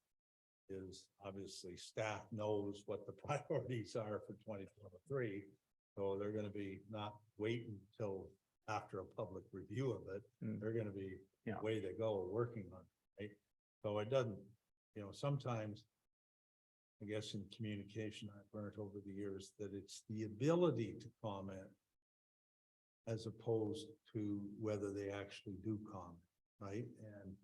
is obviously staff knows what the priorities are for 2023. So they're gonna be not waiting until after a public review of it. Mm. They're gonna be Yeah. way they go working on it, right? So it doesn't, you know, sometimes I guess in communication, I've learned over the years that it's the ability to comment as opposed to whether they actually do comment, right? And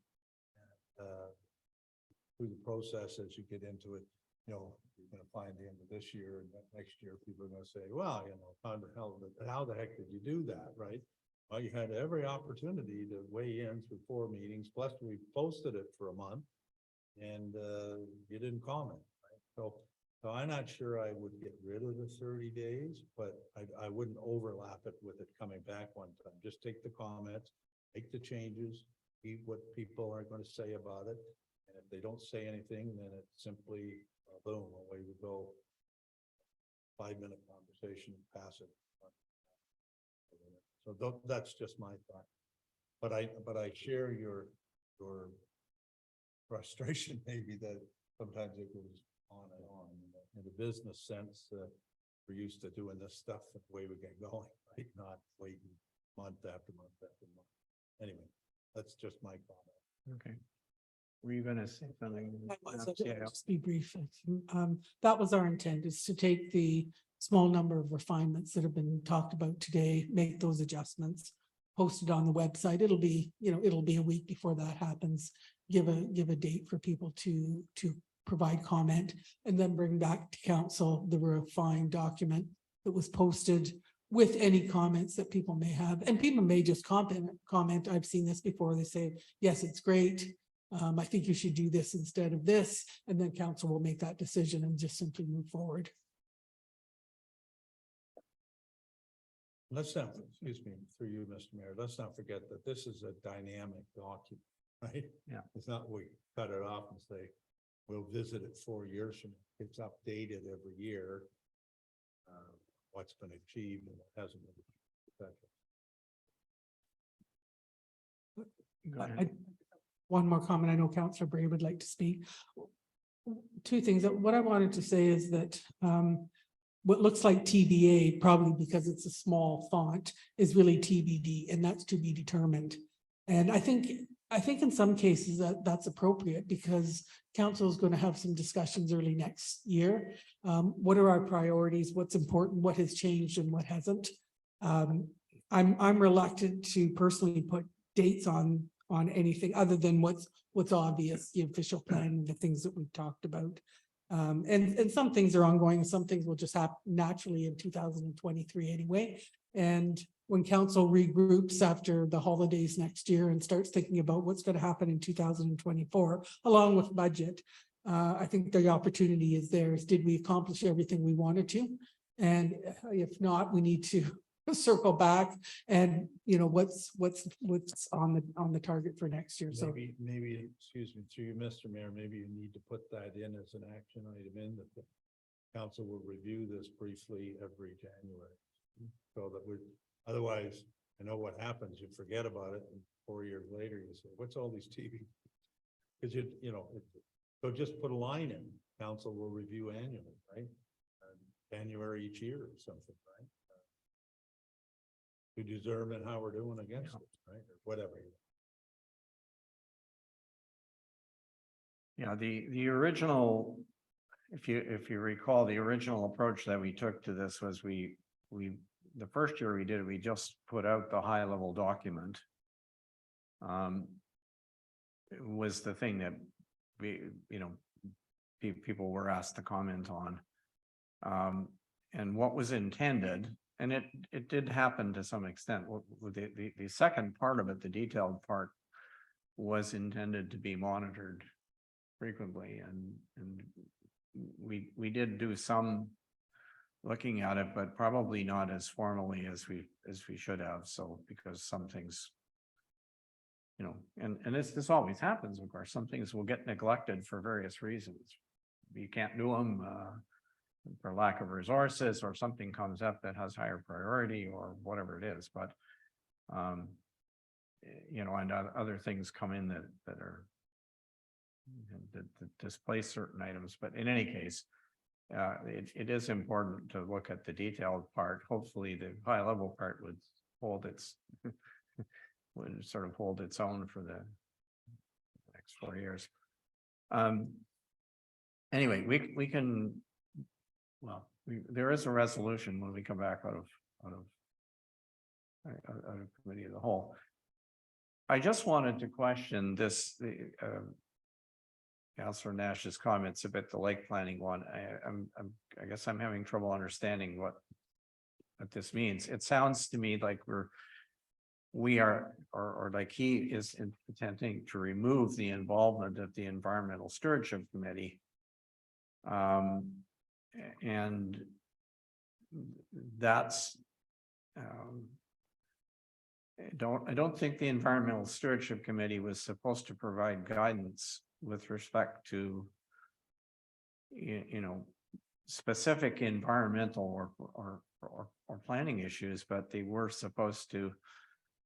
through the process, as you get into it, you know, you're gonna find the end of this year and then next year, people are gonna say, well, you know, how the heck did you do that, right? Well, you had every opportunity to weigh in through 4 meetings, plus we posted it for a month. And you didn't comment, right? So I'm not sure I would get rid of the 30 days, but I wouldn't overlap it with it coming back one time. Just take the comments, make the changes, see what people are going to say about it. And if they don't say anything, then it's simply boom, away we go. 5-minute conversation, pass it. So that's just my thought. But I share your frustration maybe that sometimes it goes on and on. In the business sense, we're used to doing this stuff the way we get going, right? Not waiting month after month after month. Anyway, that's just my comment. Okay. Were you gonna say something? I'll just be brief. That was our intent, is to take the small number of refinements that have been talked about today, make those adjustments, post it on the website. It'll be, you know, it'll be a week before that happens. Give a date for people to provide comment and then bring back to council the refined document that was posted with any comments that people may have. And people may just comment. I've seen this before. They say, yes, it's great. I think you should do this instead of this. And then council will make that decision and just simply move forward. Let's not, excuse me, through you, Mr. Mayor, let's not forget that this is a dynamic document, right? Yeah. It's not we cut it off and say, we'll visit it 4 years from now. It's updated every year. What's been achieved and what hasn't been achieved. Go ahead. One more comment. I know Councillor Bray would like to speak. 2 things. What I wanted to say is that what looks like TBA, probably because it's a small font, is really TBD, and that's to be determined. And I think in some cases that's appropriate because council is going to have some discussions early next year. What are our priorities? What's important? What has changed and what hasn't? I'm reluctant to personally put dates on anything other than what's obvious, the official plan, the things that we've talked about. And some things are ongoing, some things will just happen naturally in 2023 anyway. And when council regroups after the holidays next year and starts thinking about what's going to happen in 2024, along with budget, I think the opportunity is there. Did we accomplish everything we wanted to? And if not, we need to circle back and, you know, what's on the target for next year. So Maybe, excuse me, through you, Mr. Mayor, maybe you need to put that in as an action item in that the council will review this briefly every January. So that otherwise, I know what happens, you forget about it and 4 years later you say, what's all these TV? Because you know, so just put a line in, council will review annually, right? January each year or something, right? To determine how we're doing against it, right? Or whatever. Yeah, the original, if you recall, the original approach that we took to this was the first year we did it, we just put out the high level document. It was the thing that people were asked to comment on. And what was intended, and it did happen to some extent. The second part of it, the detailed part, was intended to be monitored frequently and we did do some looking at it, but probably not as formally as we should have. So because some things, you know, and this always happens, of course, some things will get neglected for various reasons. You can't do them, for lack of resources, or something comes up that has higher priority or whatever it is, but, you know, and other things come in that are that displace certain items, but in any case, it is important to look at the detailed part. Hopefully the high level part would hold its would sort of hold its own for the next 4 years. Anyway, we can, well, there is a resolution when we come back out of committee of the whole. I just wanted to question this, Councillor Nash's comments about the lake planning one. I guess I'm having trouble understanding what this means. It sounds to me like we are, or like he is intending to remove the involvement of the Environmental Stewardship Committee. And that's, I don't think the Environmental Stewardship Committee was supposed to provide guidance with respect to, you know, specific environmental or planning issues, but they were supposed to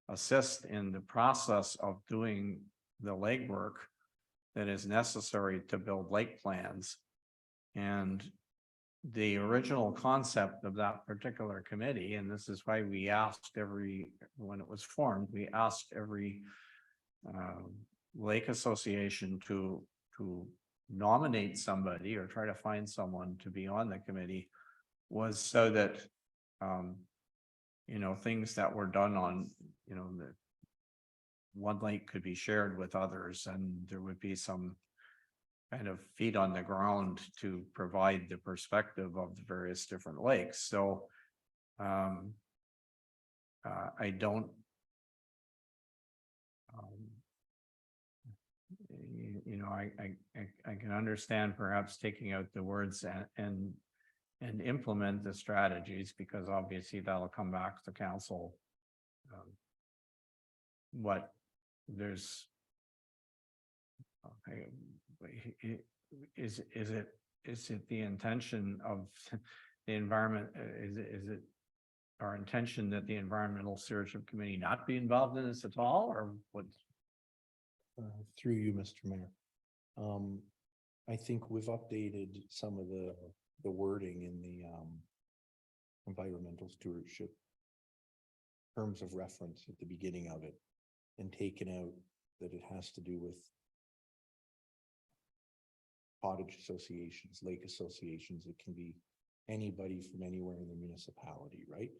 assist in the process of doing the legwork that is necessary to build lake plans. And the original concept of that particular committee, and this is why we asked when it was formed, we asked every lake association to nominate somebody or try to find someone to be on the committee, was so that you know, things that were done on, you know, the one lake could be shared with others, and there would be some kind of feet on the ground to provide the perspective of the various different lakes. So I don't you know, I can understand perhaps taking out the words and implement the strategies, because obviously that'll come back to council. But there's, okay, is it the intention of the environment? Is it our intention that the Environmental Stewardship Committee not be involved in this at all, or what? Through you, Mr. Mayor. I think we've updated some of the wording in the environmental stewardship terms of reference at the beginning of it, and taken out that it has to do with cottage associations, lake associations. It can be anybody from anywhere in the municipality, right?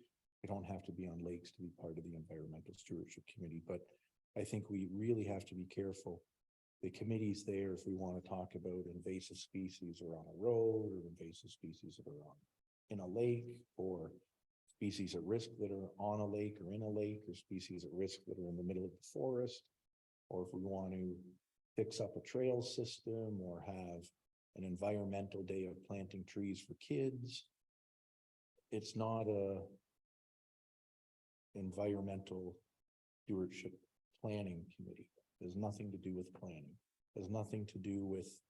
They don't have to be on lakes to be part of the Environmental Stewardship Committee, but I think we really have to be careful. The committee's there if we want to talk about invasive species that are on a road, or invasive species that are in a lake, or species at risk that are on a lake or in a lake, or species at risk that are in the middle of the forest, or if we want to fix up a trail system or have an environmental day of planting trees for kids. It's not a environmental stewardship planning committee. There's nothing to do with planning. There's nothing to do with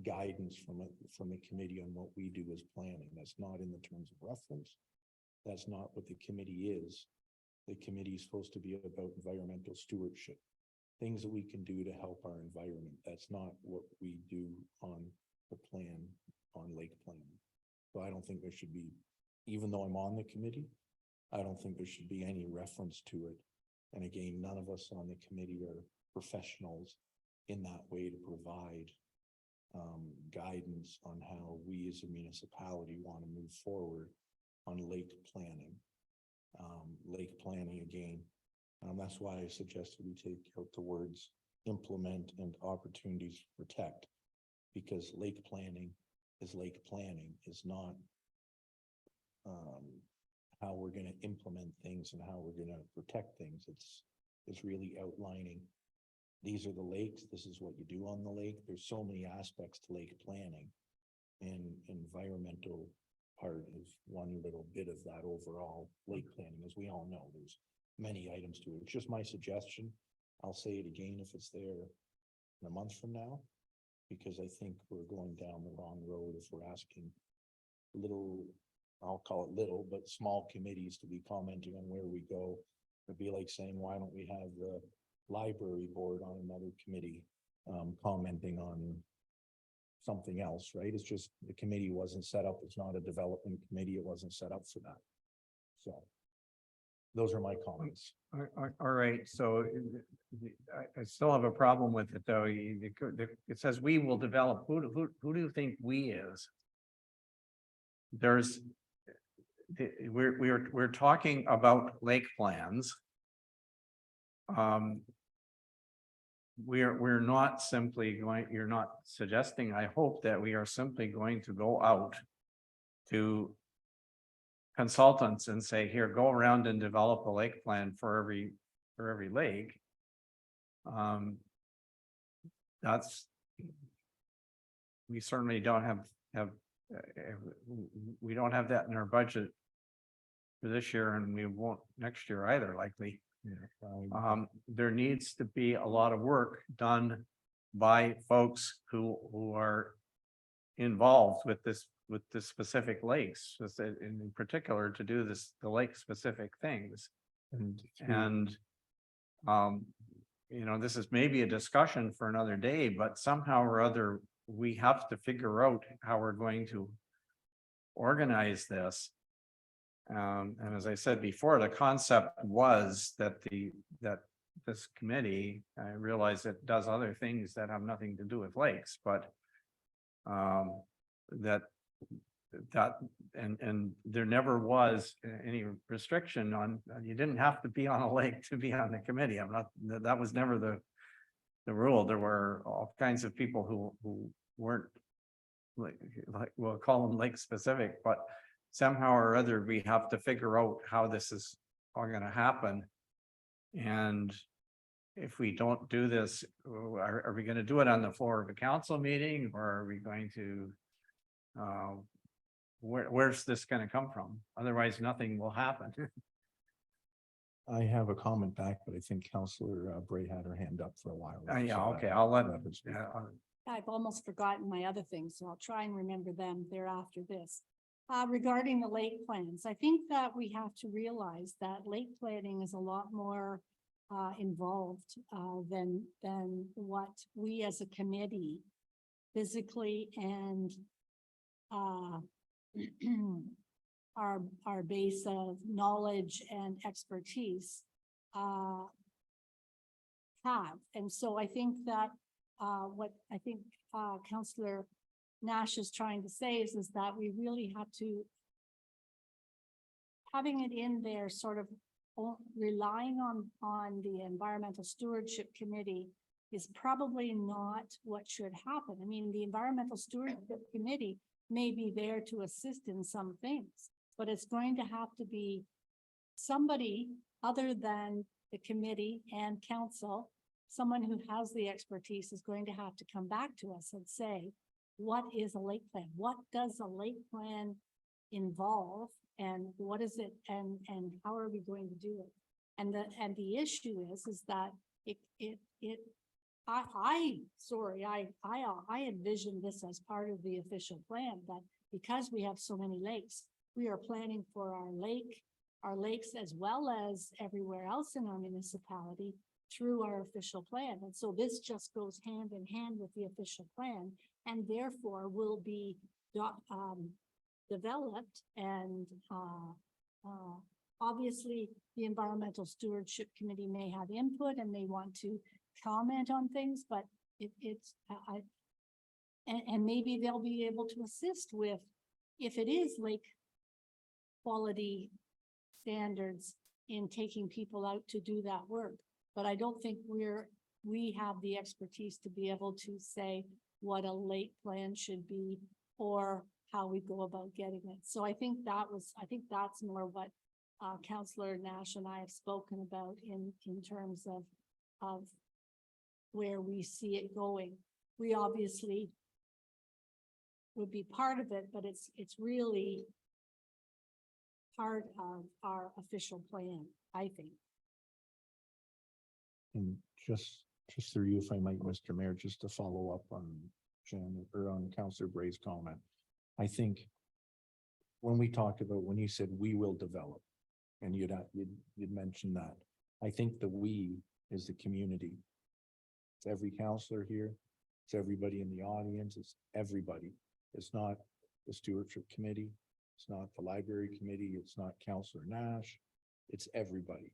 guidance from a committee on what we do as planning. That's not in the terms of reference. That's not what the committee is. The committee is supposed to be about environmental stewardship, things that we can do to help our environment. That's not what we do on the plan on lake planning. So I don't think there should be, even though I'm on the committee, I don't think there should be any reference to it. And again, none of us on the committee are professionals in that way to provide guidance on how we as a municipality want to move forward on lake planning. Lake planning again, that's why I suggested we take out the words implement and opportunities to protect, because lake planning is not how we're going to implement things and how we're going to protect things. It's really outlining, these are the lakes, this is what you do on the lake. There's so many aspects to lake planning, and environmental part is one little bit of that overall lake planning, as we all know, there's many items to it. It's just my suggestion. I'll say it again if it's there in a month from now, because I think we're going down the wrong road if we're asking little, I'll call it little, but small committees to be commenting on where we go. It'd be like saying, why don't we have the library board on another committee, commenting on something else, right? It's just the committee wasn't set up. It's not a development committee. It wasn't set up for that. So those are my comments. All right, so I still have a problem with it, though. It says we will develop. Who do you think we is? There's, we're talking about lake plans. We're not simply going, you're not suggesting, I hope, that we are simply going to go out to consultants and say, here, go around and develop a lake plan for every lake. That's, we certainly don't have we don't have that in our budget for this year, and we won't next year either, likely. There needs to be a lot of work done by folks who are involved with the specific lakes, in particular, to do the lake specific things. And you know, this is maybe a discussion for another day, but somehow or other, we have to figure out how we're going to organize this. And as I said before, the concept was that this committee, I realize it does other things that have nothing to do with lakes, but that there never was any restriction on, you didn't have to be on a lake to be on the committee. That was never the rule. There were all kinds of people who weren't like we'll call them lake specific, but somehow or other, we have to figure out how this is all going to happen. And if we don't do this, are we going to do it on the floor of a council meeting, or are we going to, where's this going to come from? Otherwise, nothing will happen. I have a comment back, but I think Councillor Bray had her hand up for a while. Yeah, So okay, that- I'll let, that was- I've almost forgotten my other things, so I'll try and remember them thereafter this. Regarding the lake plans, I think that we have to realize that lake planning is a lot more involved than what we as a committee physically and our base of knowledge and expertise have. And so I think that what I think Councillor Nash is trying to say is that we really have to, having it in there, sort of relying on the Environmental Stewardship Committee is probably not what should happen. I mean, the Environmental Stewardship Committee may be there to assist in some things, but it's going to have to be somebody other than the committee and council. Someone who has the expertise is going to have to come back to us and say, what is a lake plan? What does a lake plan involve? And what is it? And how are we going to do it? And the issue is that I envision this as part of the official plan, that because we have so many lakes, we are planning for our lakes as well as everywhere else in our municipality through our official plan. And so this just goes hand in hand with the official plan, and therefore will be developed. And obviously the Environmental Stewardship Committee may have input and may want to comment on things, but and maybe they'll be able to assist with, if it is lake quality standards, in taking people out to do that work. But I don't think we have the expertise to be able to say what a lake plan should be or how we go about getting it. So I think that's more what Councillor Nash and I have spoken about in terms of where we see it going. We obviously would be part of it, but it's really part of our official plan, I think. And just through you, if I might, Mr. Mayor, just to follow up on Jan or on Councillor Bray's comment. I think when we talked about, when you said we will develop, and you'd mentioned that, I think the we is the community. It's every counselor here, it's everybody in the audience, it's everybody. It's not the stewardship committee, it's not the library committee, it's not Councillor Nash, it's everybody.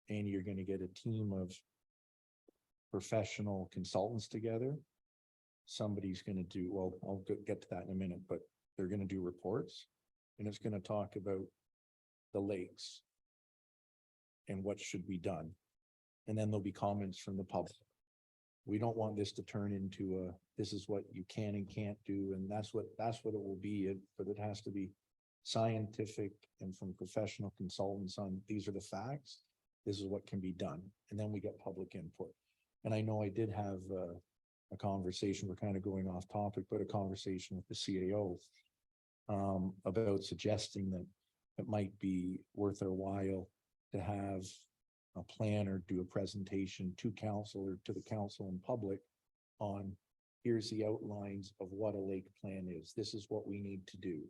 And you're gonna get a team of professional consultants together. Somebody's gonna do, well, I'll get to that in a minute, but they're gonna do reports. And it's gonna talk about the lakes and what should be done. And then there'll be comments from the public. We don't want this to turn into a, this is what you can and can't do, and that's what it will be, but it has to be scientific and from professional consultants on, these are the facts, this is what can be done, and then we get public input. And I know I did have a conversation, we're kind of going off topic, but a conversation with the CAO about suggesting that it might be worth our while to have a plan or do a presentation to council or to the council and public on, here's the outlines of what a lake plan is. This is what we need to do.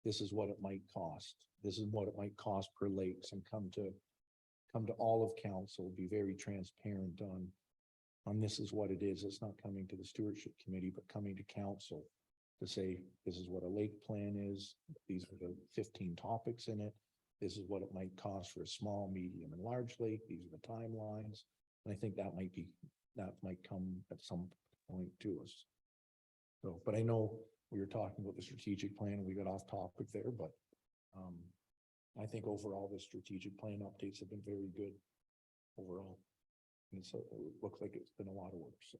This is what it might cost. This is what it might cost per lakes, and come to all of council, be very transparent on this is what it is. It's not coming to the stewardship committee, but coming to council to say, this is what a lake plan is. These are the 15 topics in it. This is what it might cost for a small, medium, and large lake. These are the timelines. And I think that might come at some point to us. So, but I know we were talking about the strategic plan and we got off topic there, but I think overall the strategic plan updates have been very good overall. And so it looks like it's been a lot of work. So.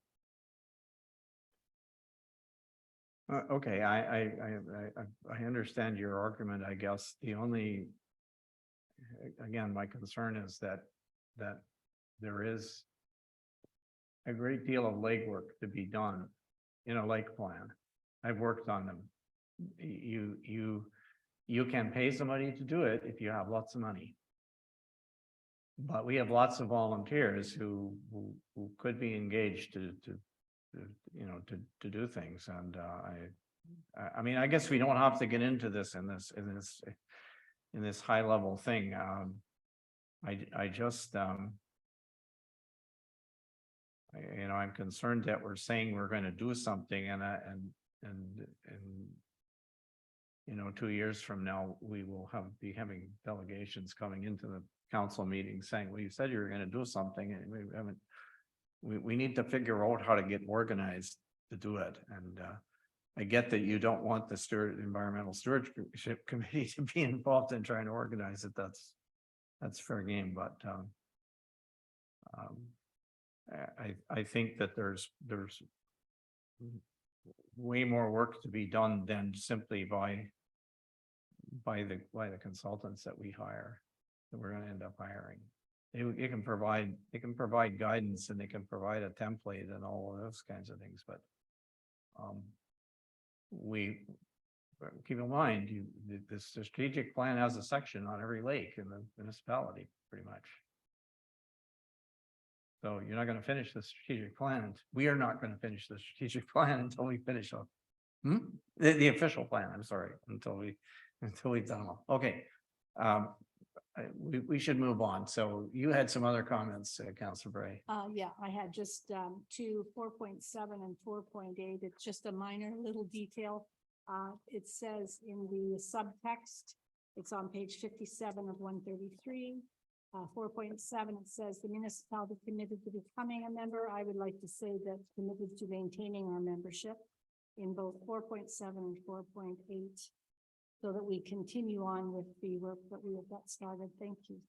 Okay, I understand your argument, I guess. The only, again, my concern is that there is a great deal of legwork to be done in a lake plan. I've worked on them. You can pay somebody to do it if you have lots of money. But we have lots of volunteers who could be engaged to do things. And I mean, I guess we don't have to get into this in this high level thing. I just I'm concerned that we're saying we're going to do something and 2 years from now, we will be having delegations coming into the council meeting saying, well, you said you were going to do something, and we haven't. We need to figure out how to get organized to do it. And I get that you don't want the environmental stewardship committee to be involved in trying to organize it. That's fair game, but I think that there's way more work to be done than simply by the consultants that we hire, that we're going to end up hiring. It can provide guidance, and they can provide a template and all of those kinds of things, but we keep in mind the strategic plan has a section on every lake in the municipality, pretty much. So you're not going to finish the strategic plan. We are not going to finish the strategic plan until we finish up the official plan. I'm sorry, until we've done them all. Okay. We should move on. So you had some other comments, Councillor Bray. Yeah, I had just to 4.7 and 4.8. It's just a minor little detail. It says in the subtext, it's on page 57 of 133. 4.7, it says the municipality committed to becoming a member. I would like to say that committed to maintaining our membership in both 4.7 and 4.8. So that we continue on with the work that we have got started. Thank you.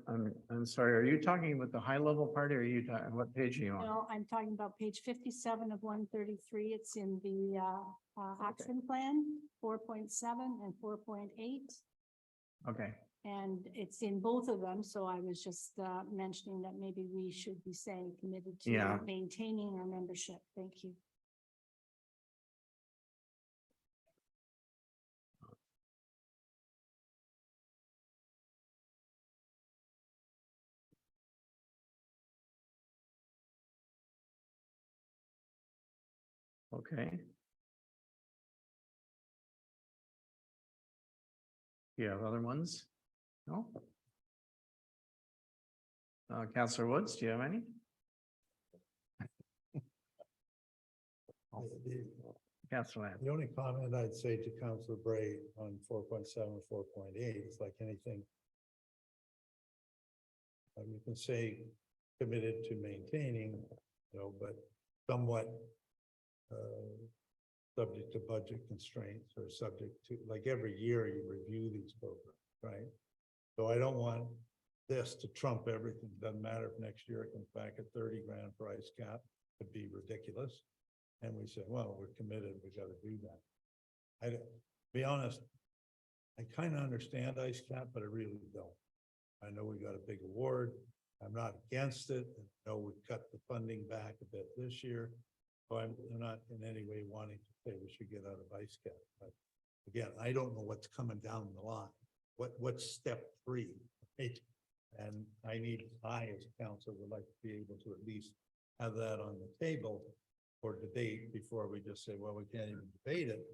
I'm sorry, are you talking about the high level part, or are you talking, what page are you on? No, I'm talking about page 57 of 133. It's in the action plan, 4.7 and 4.8. Okay. And it's in both of them, so I was just mentioning that maybe we should be saying committed to Yeah. maintaining our membership. Thank you. Okay. Do you have other ones? No? Councillor Woods, do you have any? Councillor Lamb. The only comment I'd say to Councillor Bray on 4.7, 4.8 is like anything. You can say committed to maintaining, but somewhat subject to budget constraints or subject to, like every year you review these programs, right? So I don't want this to trump everything. Doesn't matter if next year it comes back at 30 grand price cap, could be ridiculous. And we say, well, we're committed, we gotta do that. Be honest, I kind of understand ice cap, but I really don't. I know we got a big award. I'm not against it. I know we cut the funding back a bit this year. So I'm not in any way wanting to say we should get out of ice cap. But again, I don't know what's coming down the line. What's step 3, right? And I as a council would like to be able to at least have that on the table for debate before we just say, well, we can't even debate it.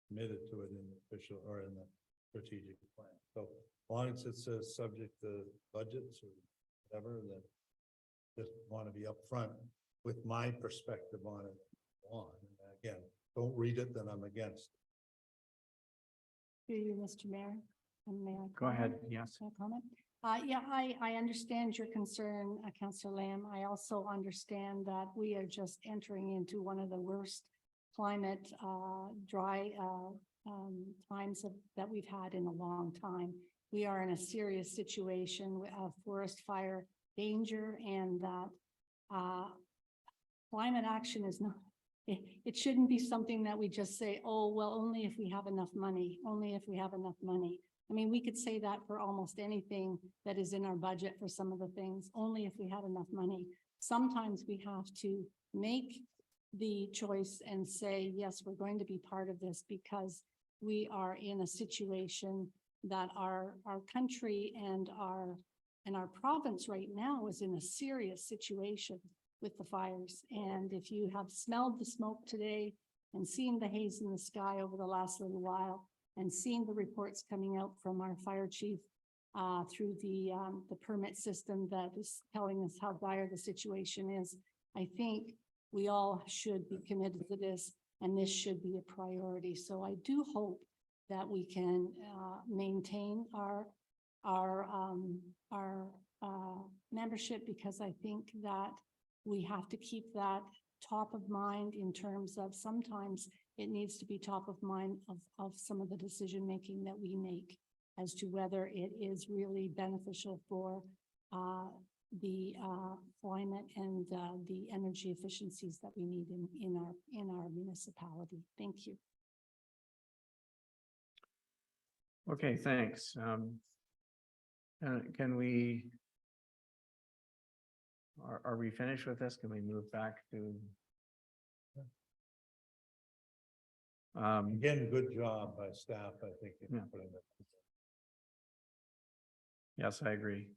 Committed to it in the official or in the strategic plan. So as long as it says subject to budgets or whatever, then just want to be upfront with my perspective on it. And again, don't read it, then I'm against. Do you, Mr. Mayor? And may I Go ahead, comment? yes. Can I comment? Yeah, I understand your concern, Councillor Lamb. I also understand that we are just entering into one of the worst climate dry times that we've had in a long time. We are in a serious situation of forest fire danger, and that climate action is not, it shouldn't be something that we just say, oh, well, only if we have enough money, only if we have enough money. I mean, we could say that for almost anything that is in our budget for some of the things, only if we had enough money. Sometimes we have to make the choice and say, yes, we're going to be part of this because we are in a situation that our country and our province right now is in a serious situation with the fires. And if you have smelled the smoke today and seen the haze in the sky over the last little while, and seeing the reports coming out from our fire chief through the permit system that is telling us how dire the situation is, I think we all should be committed to this, and this should be a priority. So I do hope that we can maintain our membership, because I think that we have to keep that top of mind in terms of sometimes it needs to be top of mind of some of the decision making that we make as to whether it is really beneficial for the climate and the energy efficiencies that we need in our municipality. Thank you. Okay, thanks. Can we? Are we finished with this? Can we move back to? Again, good job by staff, I think. In Yeah. putting that. Yes, I agree.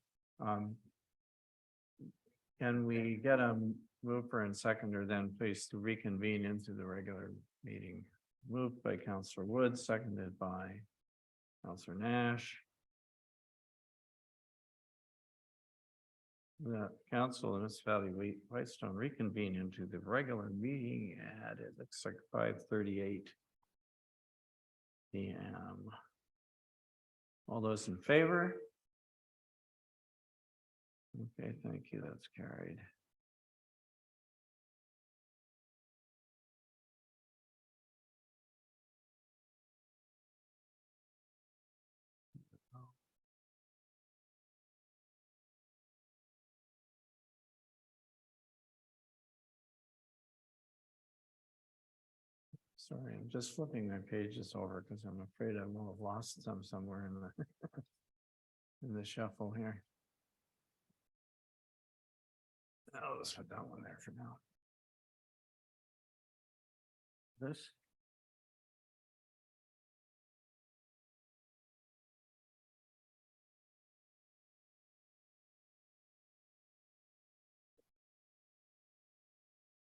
Can we get a mover and seconder then, please, to reconvene into the regular meeting? Moved by Councillor Wood, seconded by Councillor Nash. The council of Municipality Whitestone reconvene into the regular meeting at, it looks like 5:38 p.m. All those in favor? Okay, thank you. That's carried. Sorry, I'm just flipping my pages over because I'm afraid I will have lost some somewhere in the in the shuffle here. I'll just put that one there for now. This.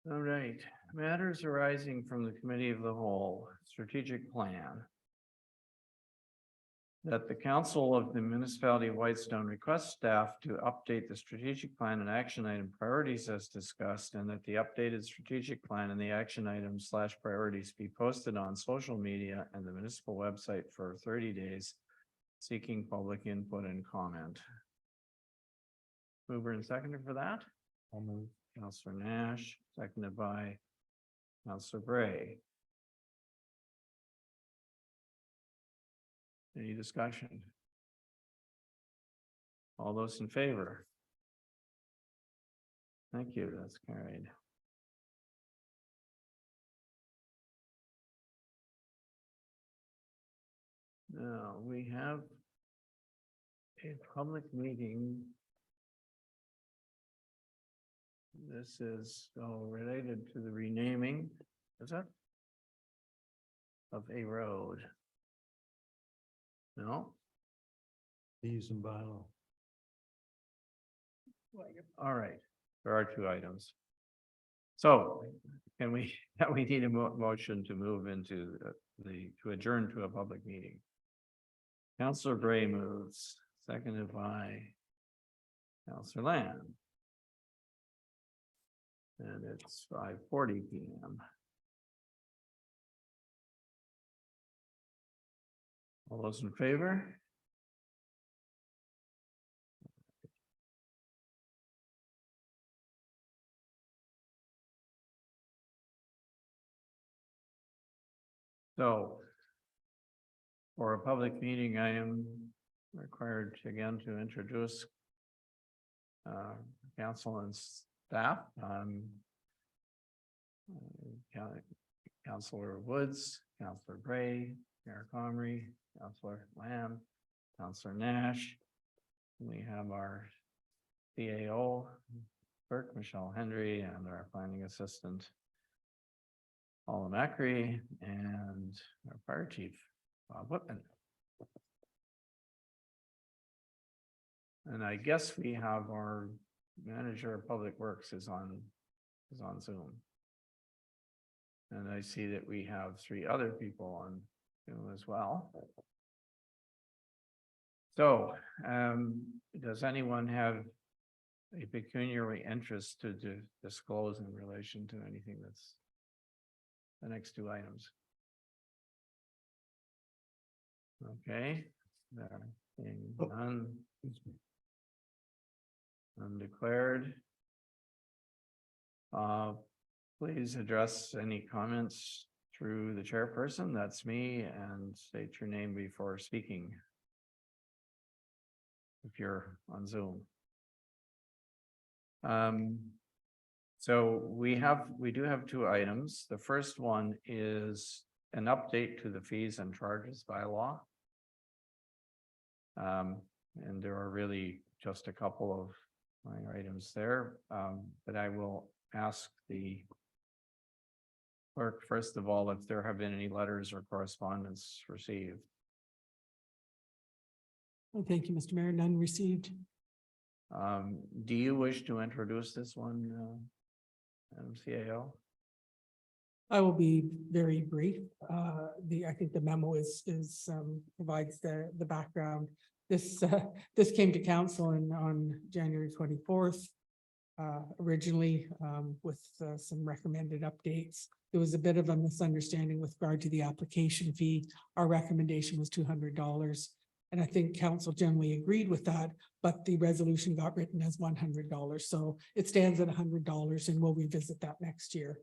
All right, matters arising from the committee of the whole, strategic plan. That the council of the municipality of Whitestone requests staff to update the strategic plan and action item priorities as discussed, and that the updated strategic plan and the action items / priorities be posted on social media and the municipal website for 30 days, seeking public input and comment. Mover and seconder for that? I'll move. Counselor Nash, seconded by Counselor Bray. Any discussion? All those in favor? Thank you, that's carried. Now, we have a public meeting. This is related to the renaming, is it? Of a road. No? Fees and bylaw. All right, there are two items. So can we need a motion to move into to adjourn to a public meeting? Counselor Bray moves, seconded by Counselor Lamb. And it's 5:40 p.m. All those in favor? So for a public meeting, I am required again to introduce council and staff. Councilor Woods, Counselor Bray, Mayor Comrie, Counselor Lamb, Counselor Nash. We have our CAO, clerk Michelle Hendry, and our planning assistant, Paula Macri, and our fire chief, Bob Whitman. And I guess we have our manager of public works is on Zoom. And I see that we have 3 other people on Zoom as well. So, does anyone have a pecuniary interest to disclose in relation to anything that's the next 2 items? Okay, there being none. Undeclared. Please address any comments through the chairperson, that's me, and state your name before speaking. If you're on Zoom. So we do have 2 items. The first one is an update to the fees and charges bylaw. And there are really just a couple of minor items there, but I will ask the clerk, first of all, if there have been any letters or correspondence received. Oh, thank you, Mr. Mayor. None received. Do you wish to introduce this one, CAO? I will be very brief. I think the memo provides the background. This came to council on January 24th. Originally, with some recommended updates. There was a bit of a misunderstanding with regard to the application fee. Our recommendation was $200. And I think council generally agreed with that, but the resolution got written as $100. So it stands at $100 and we'll revisit that next year.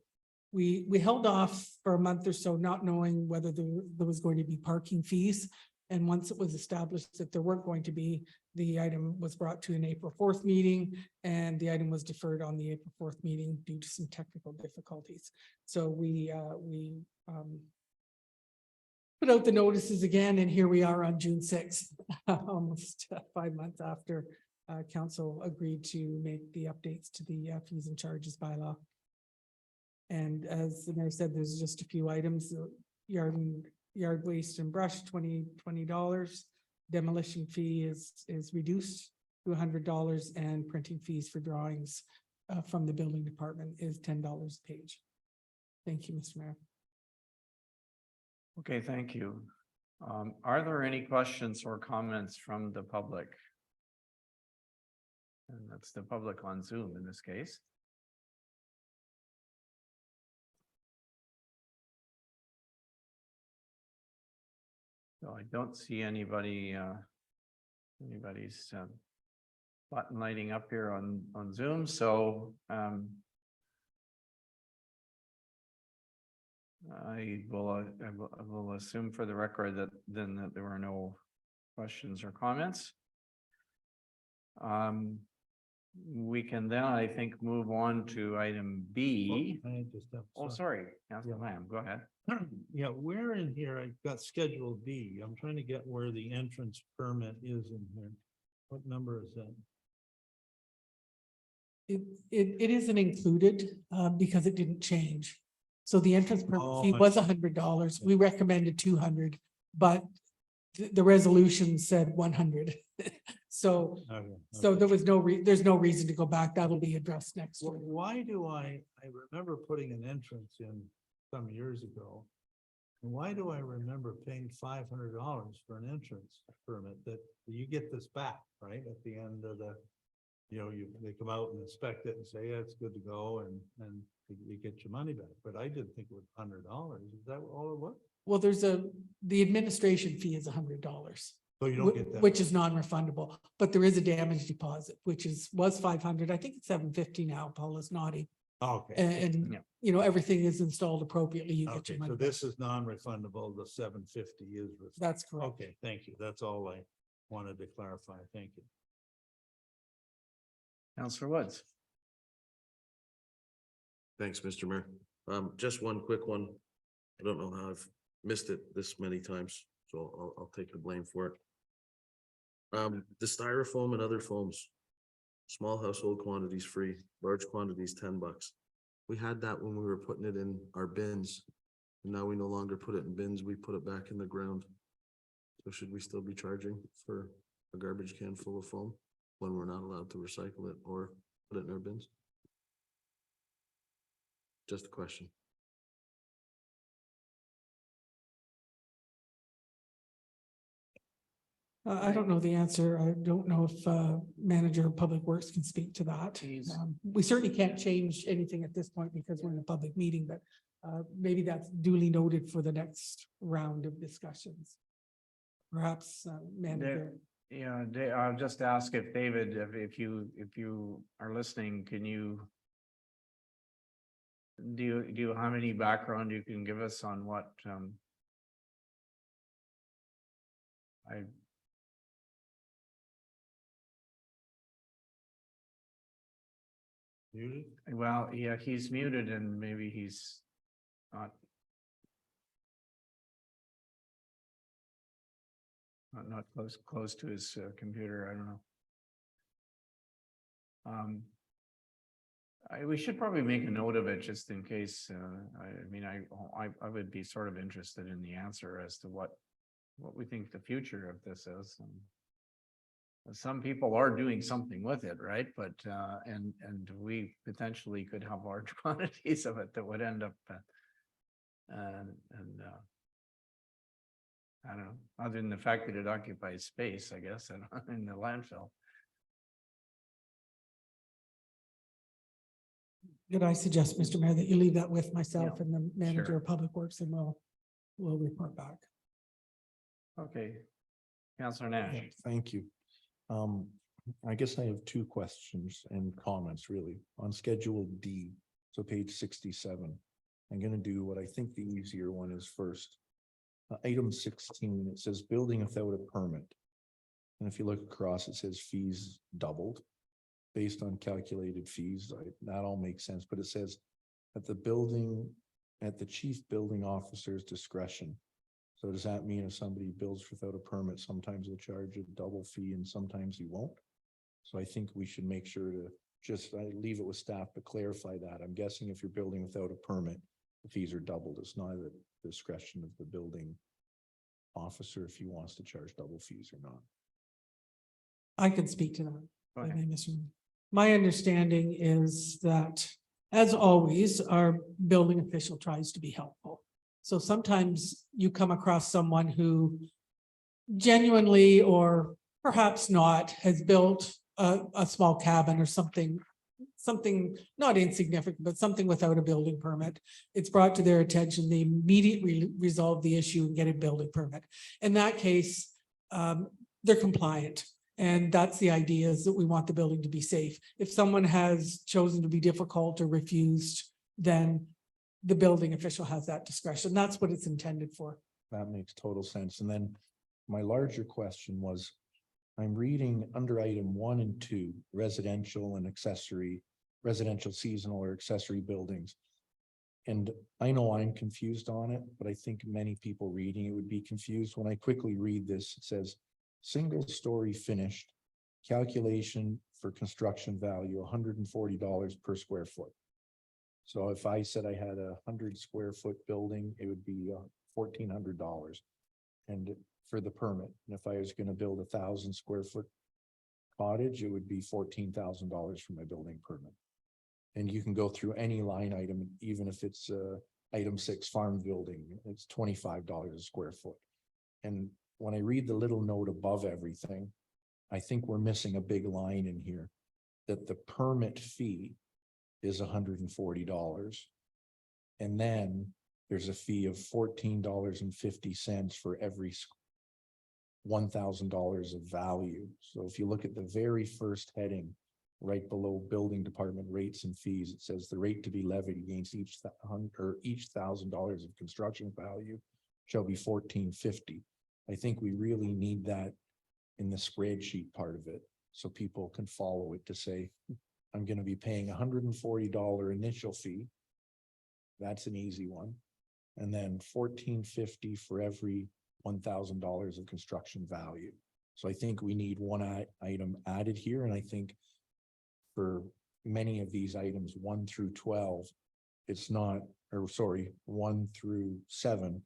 We held off for a month or so, not knowing whether there was going to be parking fees. And once it was established that there weren't going to be, the item was brought to an April 4th meeting, and the item was deferred on the April 4th meeting due to some technical difficulties. So we put out the notices again, and here we are on June sixth, almost 5 months after council agreed to make the updates to the fees and charges bylaw. And as the mayor said, there's just a few items, yard waste and brush, $20. Demolition fee is reduced to $100, and printing fees for drawings from the building department is $10 a page. Thank you, Mr. Mayor. Okay, thank you. Are there any questions or comments from the public? And that's the public on Zoom in this case. So I don't see anybody's button lighting up here on Zoom, so I will assume for the record that there were no questions or comments. We can then, I think, move on to item B. I just have. Oh, sorry, Councilor Lamb, go ahead. Yeah, where in here, I got Schedule D. I'm trying to get where the entrance permit is in here. What number is that? It isn't included because it didn't change. So the entrance permit Oh, fee I was see. $100. We recommended 200, but the resolution said 100. So Okay. there was there's no reason to go back. That'll be addressed next year. Why do I remember putting an entrance in some years ago. And why do I remember paying $500 for an entrance permit that you get this back, right? At the end of the, they come out and inspect it and say, yeah, it's good to go, and you get your money back. But I didn't think it was $100. Is that all it was? Well, the administration fee is $100. So you don't get that. Which is non-refundable, but there is a damage deposit, which was 500. I think it's 750 now. Paul is nodding. Okay. And, Yeah. everything is installed appropriately. You get Okay, your money so back. this is non-refundable, the $750 is. That's correct. Okay, thank you. That's all I wanted to clarify. Thank you. Councilor Woods. Thanks, Mr. Mayor. Just one quick one. I don't know how I've missed it this many times, so I'll take the blame for it. The styrofoam and other foams, small household quantities free, large quantities $10. We had that when we were putting it in our bins. And now we no longer put it in bins, we put it back in the ground. So should we still be charging for a garbage can full of foam when we're not allowed to recycle it or put it in our bins? Just a question. I don't know the answer. I don't know if manager of public works can speak to that. He's- We certainly can't change anything at this point because we're in a public meeting, but maybe that's duly noted for the next round of discussions. Perhaps manager. Yeah, I'll just ask if David, if you are listening, can you do you have any background you can give us on what I Muted? well, yeah, he's muted and maybe he's not close to his computer. I don't know. We should probably make a note of it just in case. I would be sort of interested in the answer as to what we think the future of this is. Some people are doing something with it, right? But and we potentially could have large quantities of it that would end up I don't know, other than the fact that it occupies space, I guess, in the landfill. Could I suggest, Mr. Mayor, that you leave that with myself Yeah, and the manager sure. of public works, and we'll report back. Okay. Councilor Nash. Yeah, thank you. I guess I have two questions and comments really on Schedule D. So page 67. I'm gonna do what I think the easier one is first. Item 16, it says building without a permit. And if you look across, it says fees doubled based on calculated fees. That all makes sense, but it says at the chief building officer's discretion. So does that mean if somebody builds without a permit, sometimes they'll charge a double fee and sometimes he won't? So I think we should make sure to just leave it with staff to clarify that. I'm guessing if you're building without a permit, the fees are doubled. It's not at the discretion of the building officer if he wants to charge double fees or not. I can speak to that. Go if I ahead. may, Mr. Mayor. My understanding is that, as always, our building official tries to be helpful. So sometimes you come across someone who genuinely, or perhaps not, has built a small cabin or something not insignificant, but something without a building permit. It's brought to their attention, they immediately resolve the issue and get a building permit. In that case, they're compliant. And that's the idea, is that we want the building to be safe. If someone has chosen to be difficult or refused, then the building official has that discretion. That's what it's intended for. That makes total sense. And then my larger question was, I'm reading under item 1 and 2, residential and accessory, residential seasonal or accessory buildings. And I know I'm confused on it, but I think many people reading it would be confused. When I quickly read this, it says, single story finished, calculation for construction value, $140 per square foot. So if I said I had a 100 square foot building, it would be $1,400. And for the permit, and if I was going to build 1,000 square foot cottage, it would be $14,000 for my building permit. And you can go through any line item, even if it's item 6 farm building, it's $25 a square foot. And when I read the little note above everything, I think we're missing a big line in here, that the permit fee is $140. And then there's a fee of $14.50 for every $1,000 of value. So if you look at the very first heading, right below building department rates and fees, it says the rate to be levied against each $1,000 of construction value shall be $14.50. I think we really need that in the spreadsheet part of it, so people can follow it to say, I'm going to be paying $140 initial fee. That's an easy one. And then $14.50 for every $1,000 of construction value. So I think we need one item added here. And I think for many of these items, 1 through 12, it's not, or sorry, 1 through 7,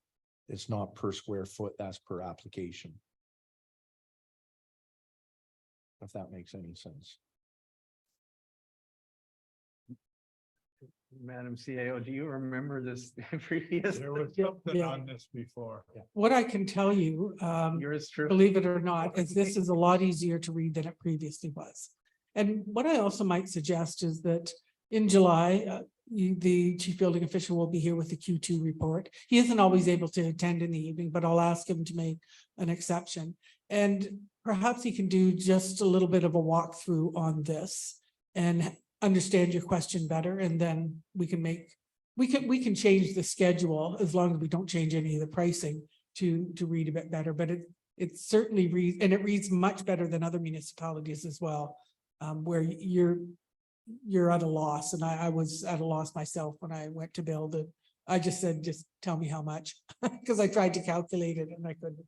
it's not per square foot, that's per application. If that makes any sense. Madam CAO, do you remember this previous? There was Yeah, something yeah. on this before. What I can tell you, Yours true. believe it or not, is this is a lot easier to read than it previously was. And what I also might suggest is that in July, the chief building official will be here with the Q2 report. He isn't always able to attend in the evening, but I'll ask him to make an exception. And perhaps he can do just a little bit of a walkthrough on this and understand your question better, and then we can we can change the schedule as long as we don't change any of the pricing to read a bit better. But it certainly reads, and it reads much better than other municipalities as well, where you're at a loss. And I was at a loss myself when I went to build it. I just said, just tell me how much, because I tried to calculate it and I couldn't.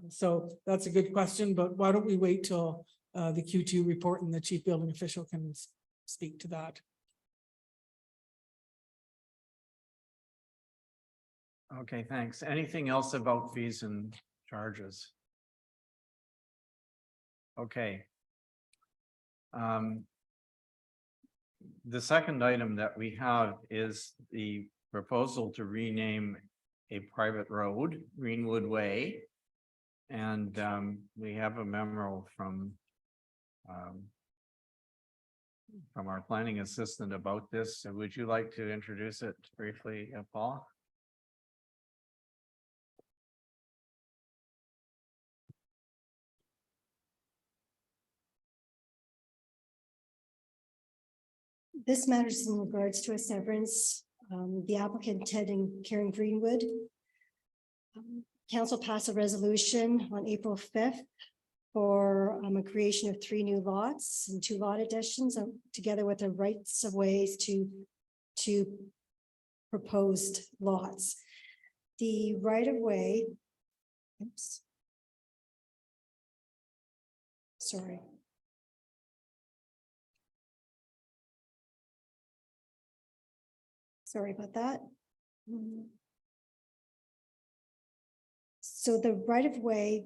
So that's a good question, but why don't we wait till the Q2 report and the chief building official can speak to that. Okay, thanks. Anything else about fees and charges? Okay. The second item that we have is the proposal to rename a private road, Greenwood Way. And we have a memo from our planning assistant about this. So would you like to introduce it briefly, Paul? This matters in regards to a severance. The applicant Ted and Karen Greenwood. Council passed a resolution on April 5th for a creation of 3 new lots and 2 lot additions, together with the rights of ways to proposed lots. The right of way Oops. Sorry. Sorry about that. So the right of way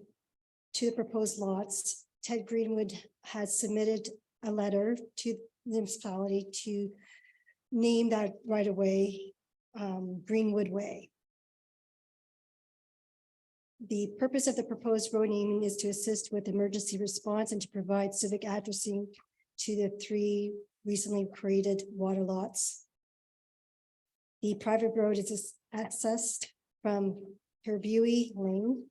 to the proposed lots, Ted Greenwood has submitted a letter to the municipality to name that right of way Greenwood Way. The purpose of the proposed road naming is to assist with emergency response and to provide civic addressing to the 3 recently created water lots. The private road is accessed from Hervey Lane.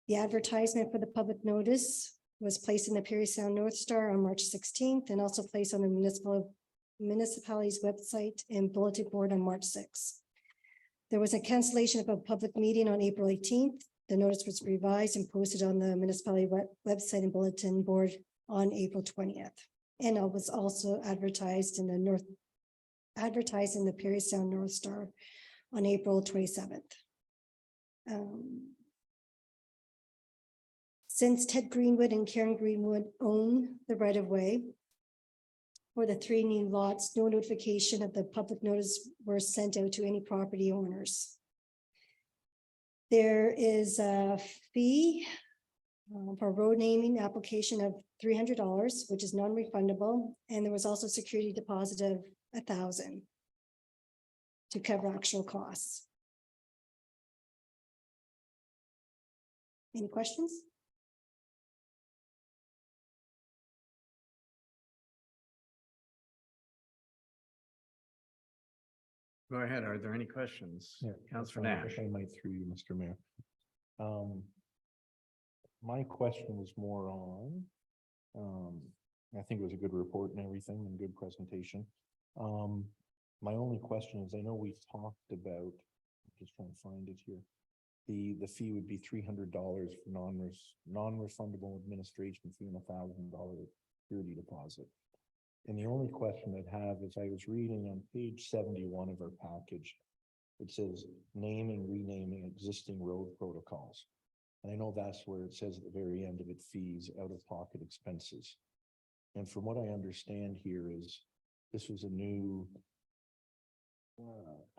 The advertisement for the public notice was placed in the Perry Sound North Star on March 16th and also placed on the municipality's website and bulletin board on March 6th. There was a cancellation of a public meeting on April 18th. The notice was revised and posted on the municipality website and bulletin board on April 20th. And it was also advertised in the Perry Sound North Star on April 27th. Since Ted Greenwood and Karen Greenwood own the right of way for the 3 new lots, no notification of the public notice were sent out to any property owners. There is a fee for road naming application of $300, which is non-refundable, and there was also security deposit of $1,000 to cover actual costs. Any questions? Go ahead. Are there any questions? Yeah, Councillor if I- Nash. If I might through you, Mr. Mayor. My question was more on, I think it was a good report and everything and good presentation. My only question is, I know we've talked about, I'm just trying to find it here. The fee would be $300 for non-refundable administration fee and $1,000 security deposit. And the only question I'd have is I was reading on page 71 of our package. It says naming, renaming existing road protocols. And I know that's where it says at the very end of it, fees, out-of-pocket expenses. And from what I understand here is this was a new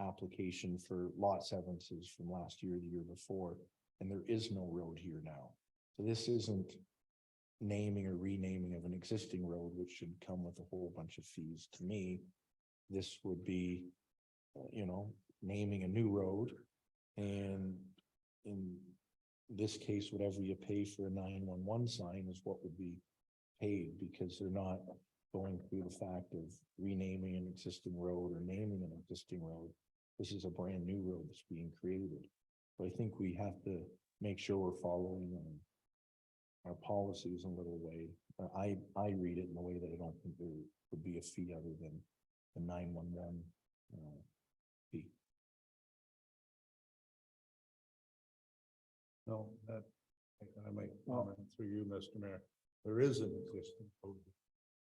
application for lot severances from last year, the year before, and there is no road here now. So this isn't naming or renaming of an existing road, which should come with a whole bunch of fees. To me, this would be, naming a new road. And in this case, whatever you pay for a 911 sign is what would be paid, because they're not going through the fact of renaming an existing road or naming an existing road. This is a brand new road that's being created. So I think we have to make sure we're following our policies in a little way. I read it in a way that I don't think there would be a fee other than the 911 fee. No, that, I might comment through you, Mr. Mayor. There is an existing code.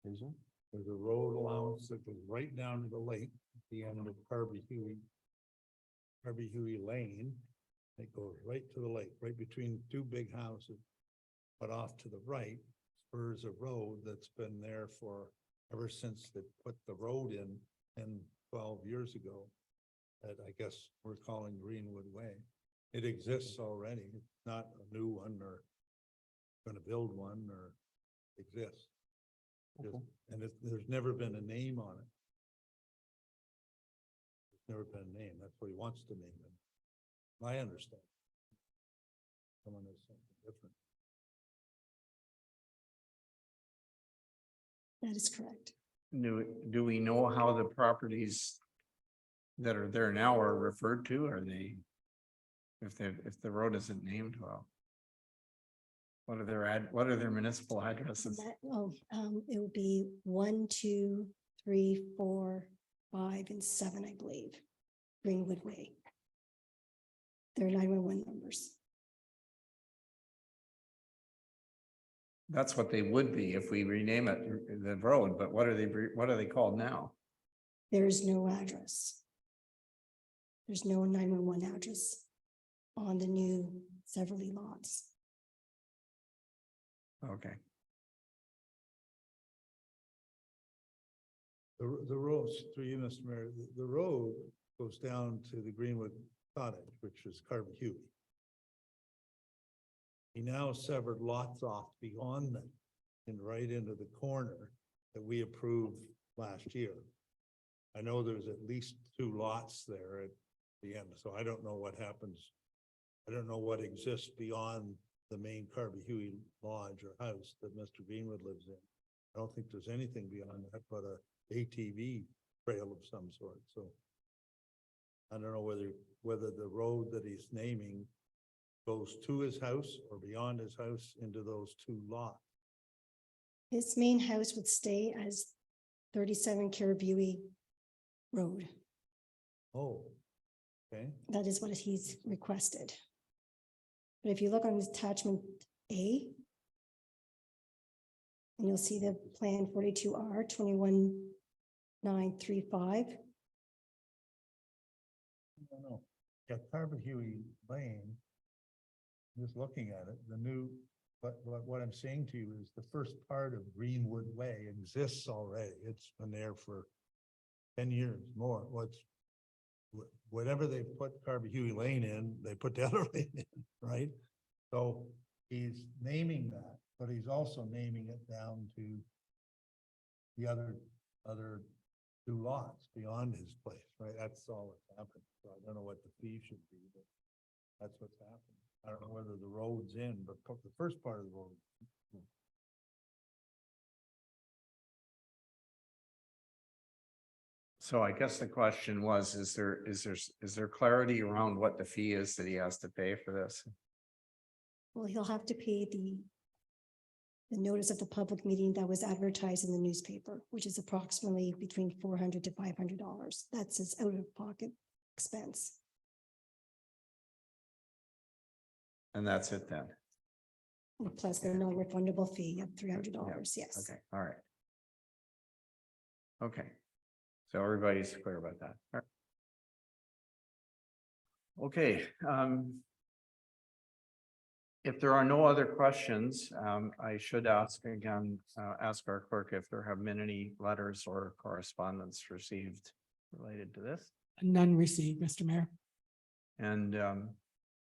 Is there? There's a road allowance that goes right down to the lake, at the end of Harvey Huey Lane. It goes right to the lake, right between 2 big houses. But off to the right, spurs a road that's been there for ever since they put the road in 12 years ago. That I guess we're calling Greenwood Way. It exists already. It's not a new one or gonna build one or exists. Okay. And there's never been a name on it. There's never been a name. That's what he wants to name it. My understanding. Someone has something different. That is correct. Do we know how the properties that are there now are referred to? Are they, if the road isn't named, well, what are their municipal addresses? It would be 1, 2, 3, 4, 5, and 7, I believe. Greenwood Way. They're 911 numbers. That's what they would be if we rename it the road, but what are they called now? There is no address. There's no 911 address. on the new Severly lots. Okay. The roads, through you, Mr. Mayor, the road goes down to the Greenwood Cottage, which is Carver Huey. He now severed lots off beyond them and right into the corner that we approved last year. I know there's at least 2 lots there at the end, so I don't know what happens. I don't know what exists beyond the main Carver Huey lodge or house that Mr. Greenwood lives in. I don't think there's anything beyond that but a ATV trail of some sort, so. I don't know whether the road that he's naming goes to his house or beyond his house into those 2 lots. His main house would stay as 37 Caribou Road. Oh, okay. That is what he's requested. But if you look on attachment A, and you'll see the plan 42R 21935. I don't know. Yeah, Carver Huey Lane. Just looking at it, the new, but what I'm saying to you is the first part of Greenwood Way exists already. It's been there for 10 years more. Whatever they put Carver Huey Lane in, they put the other lane in, right? So he's naming that, but he's also naming it down to the other 2 lots beyond his place, right? That's all that's happened. So I don't know what the fee should be, but that's what's happened. I don't know whether the road's in, but the first part of the road. So I guess the question was, is there clarity around what the fee is that he has to pay for this? Well, he'll have to pay the notice of the public meeting that was advertised in the newspaper, which is approximately between $400 to $500. That's his out-of-pocket expense. And that's it then? Plus the non-refundable fee of $300, yes. Okay, all right. Okay, so everybody's clear about that. All right. Okay, if there are no other questions, I should ask again, ask our clerk if there have been any letters or correspondence received related to this. None received, Mr. Mayor. And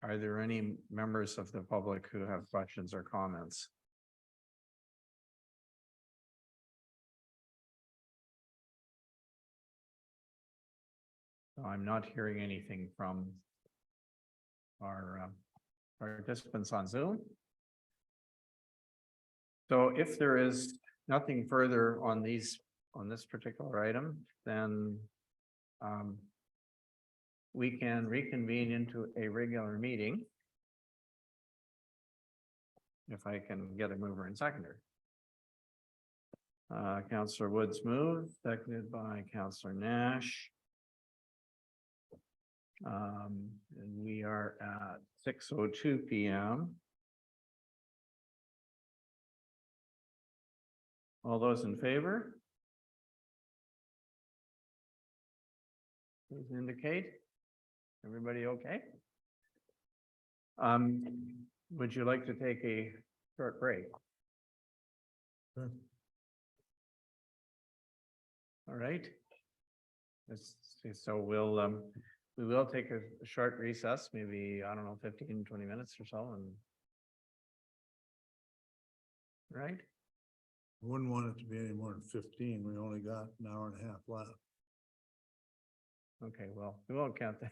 are there any members of the public who have questions or comments? I'm not hearing anything from our participants on Zoom. So if there is nothing further on this particular item, then we can reconvene into a regular meeting. If I can get a mover and seconder. Councillor Woods moved, seconded by Councillor Nash. And we are at 6:02 p.m. All those in favor? Please indicate. Everybody okay? Would you like to take a short break? Sure. All right. So we will take a short recess, maybe, I don't know, 15, 20 minutes or so, and right? Wouldn't want it to be any more than 15. We only got an hour and a half left. Okay, well, we won't count that.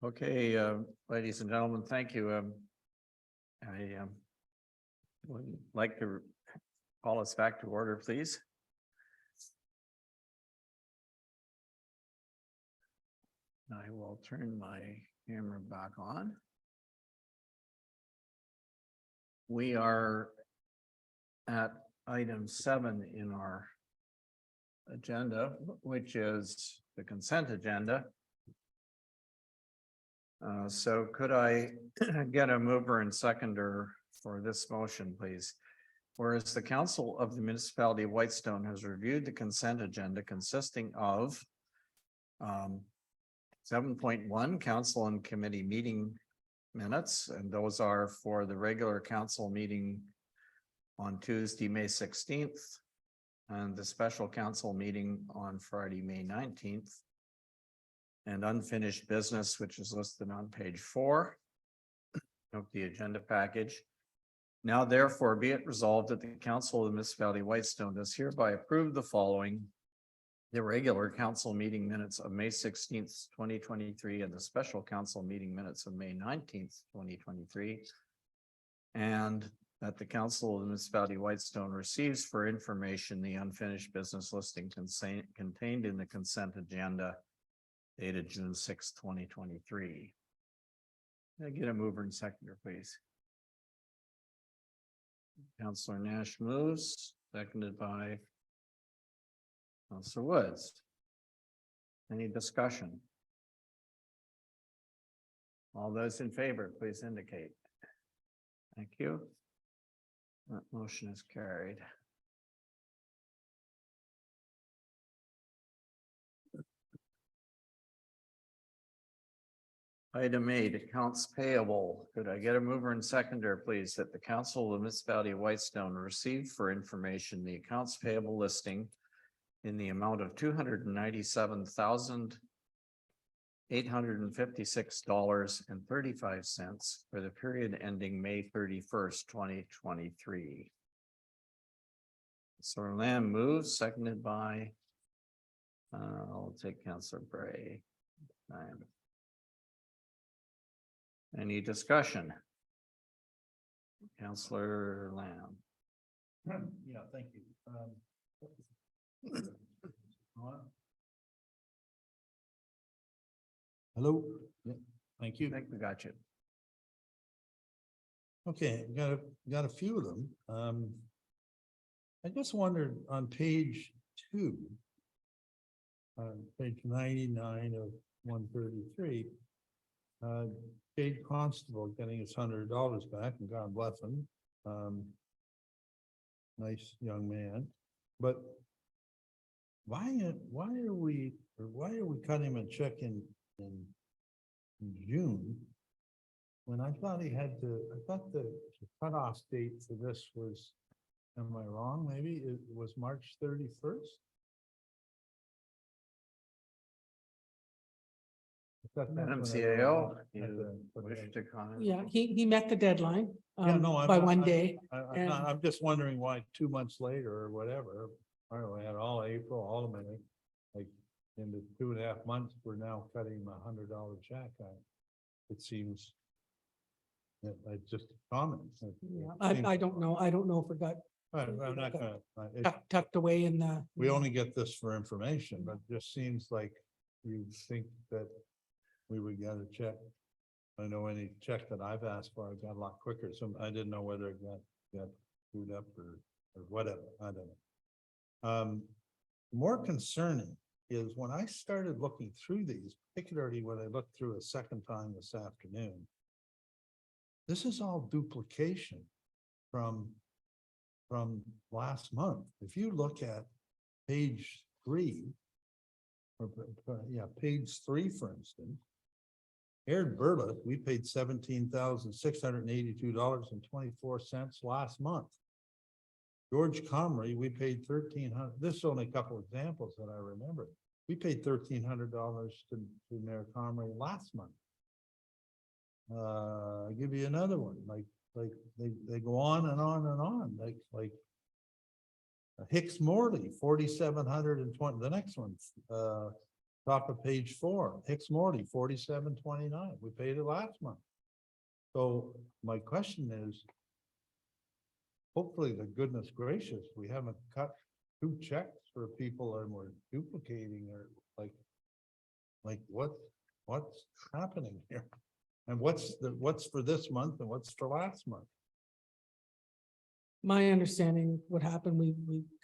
Okay, ladies and gentlemen, thank you. I would like to call us back to order, please. I will turn my camera back on. We are at item 7 in our agenda, which is the consent agenda. So could I get a mover and seconder for this motion, please? Whereas the Council of the Municipality of Whitestone has reviewed the consent agenda consisting of 7.1 council and committee meeting minutes, and those are for the regular council meeting on Tuesday, May 16th, and the special council meeting on Friday, May 19th. And unfinished business, which is listed on page 4 of the agenda package. Now therefore be it resolved that the Council of the Municipality of Whitestone does hereby approve the following. The regular council meeting minutes of May 16th, 2023, and the special council meeting minutes of May 19th, 2023. And that the Council of the Municipality of Whitestone receives for information the unfinished business listing contained in the consent agenda dated June 6th, 2023. Can I get a mover and seconder, please? Councillor Nash moves, seconded by Councillor Woods. Any discussion? All those in favor, please indicate. Thank you. That motion is carried. Item 8, accounts payable. Could I get a mover and seconder, please, that the Council of the Municipality of Whitestone receive for information the accounts payable listing in the amount of $297,856.35 for the period ending May 31st, 2023. So Lamb moves, seconded by I'll take Councillor Bray. Any discussion? Councillor Lamb. Yeah, thank you. Hello? Yeah, thank I you. think we got you. Okay, got a few of them. I just wondered on page 2. Page 99 of 133. Paid constable getting his $100 back, and God bless him. Nice young man, but why are we cutting him a check in June? When I thought I thought the cutoff date for this was, am I wrong? Maybe it was March 31st? Madam CAO, you wish to comment? Yeah, he met the deadline Yeah, no, I'm by not- one day. I'm just wondering why 2 months later or whatever, I don't know, we had all April, all of May, like in the 2.5 months, we're now cutting a $100 check. It seems. I just comment. Yeah, I don't know. I don't know if it got I'm not gonna, tucked away in the. we only get this for information, but it just seems like you think that we would get a check. I know any check that I've asked for, I got a lot quicker, so I didn't know whether it got screwed up or whatever, I don't know. More concerning is when I started looking through these, particularly when I looked through a second time this afternoon. This is all duplication from last month. If you look at page 3, page 3, for instance. Aaron Burlett, we paid $17,682.24 last month. George Comrie, we paid $1,300. This is only a couple examples that I remember. We paid $1,300 to Mayor Comrie last month. I'll give you another one, like they go on and on and on, like Hicks Morley, $4,720. The next one, top of page 4, Hicks Morley, $4,729. We paid it last month. So my question is, hopefully, the goodness gracious, we haven't cut 2 checks for people and we're duplicating, or like what's happening here? And what's for this month and what's for last month? My understanding, what happened, we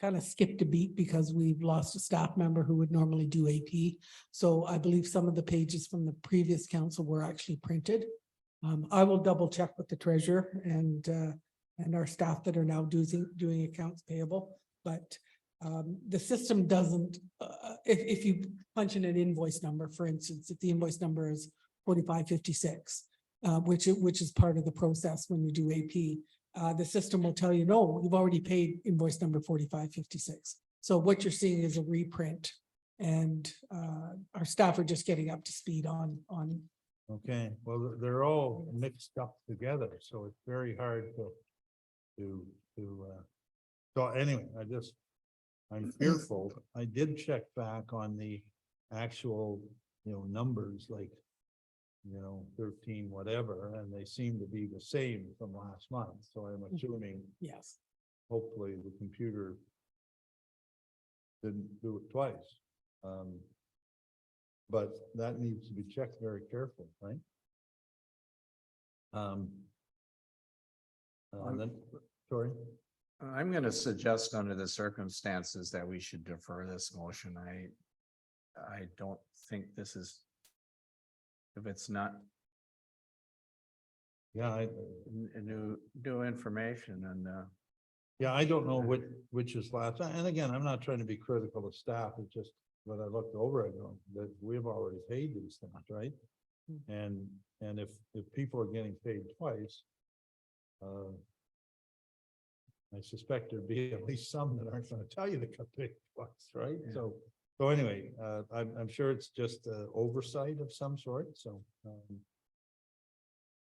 kind of skipped a beat because we've lost a staff member who would normally do AP. So I believe some of the pages from the previous council were actually printed. I will double check with the treasurer and our staff that are now doing accounts payable, but the system doesn't, if you punch in an invoice number, for instance, if the invoice number is 4556, which is part of the process when you do AP, the system will tell you, no, you've already paid invoice number 4556. So what you're seeing is a reprint, and our staff are just getting up to speed on. Okay, well, they're all mixed up together, so it's very hard so anyway, I'm fearful. I did check back on the actual, numbers like, 13, whatever, and they seem to be the same from last month. So I'm assuming, Yes. hopefully the computer didn't do it twice. But that needs to be checked very carefully, right? Then, sorry. I'm gonna suggest under the circumstances that we should defer this motion. I don't think this is. If it's not Yeah, new information and, yeah, I don't know which is last. And again, I'm not trying to be critical of staff. It's just when I looked over, I go, that we've already paid these things, right? And if people are getting paid twice, I suspect there'd be at least some that aren't gonna tell you they got paid twice, right? Yeah. So anyway, I'm sure it's just oversight of some sort, so.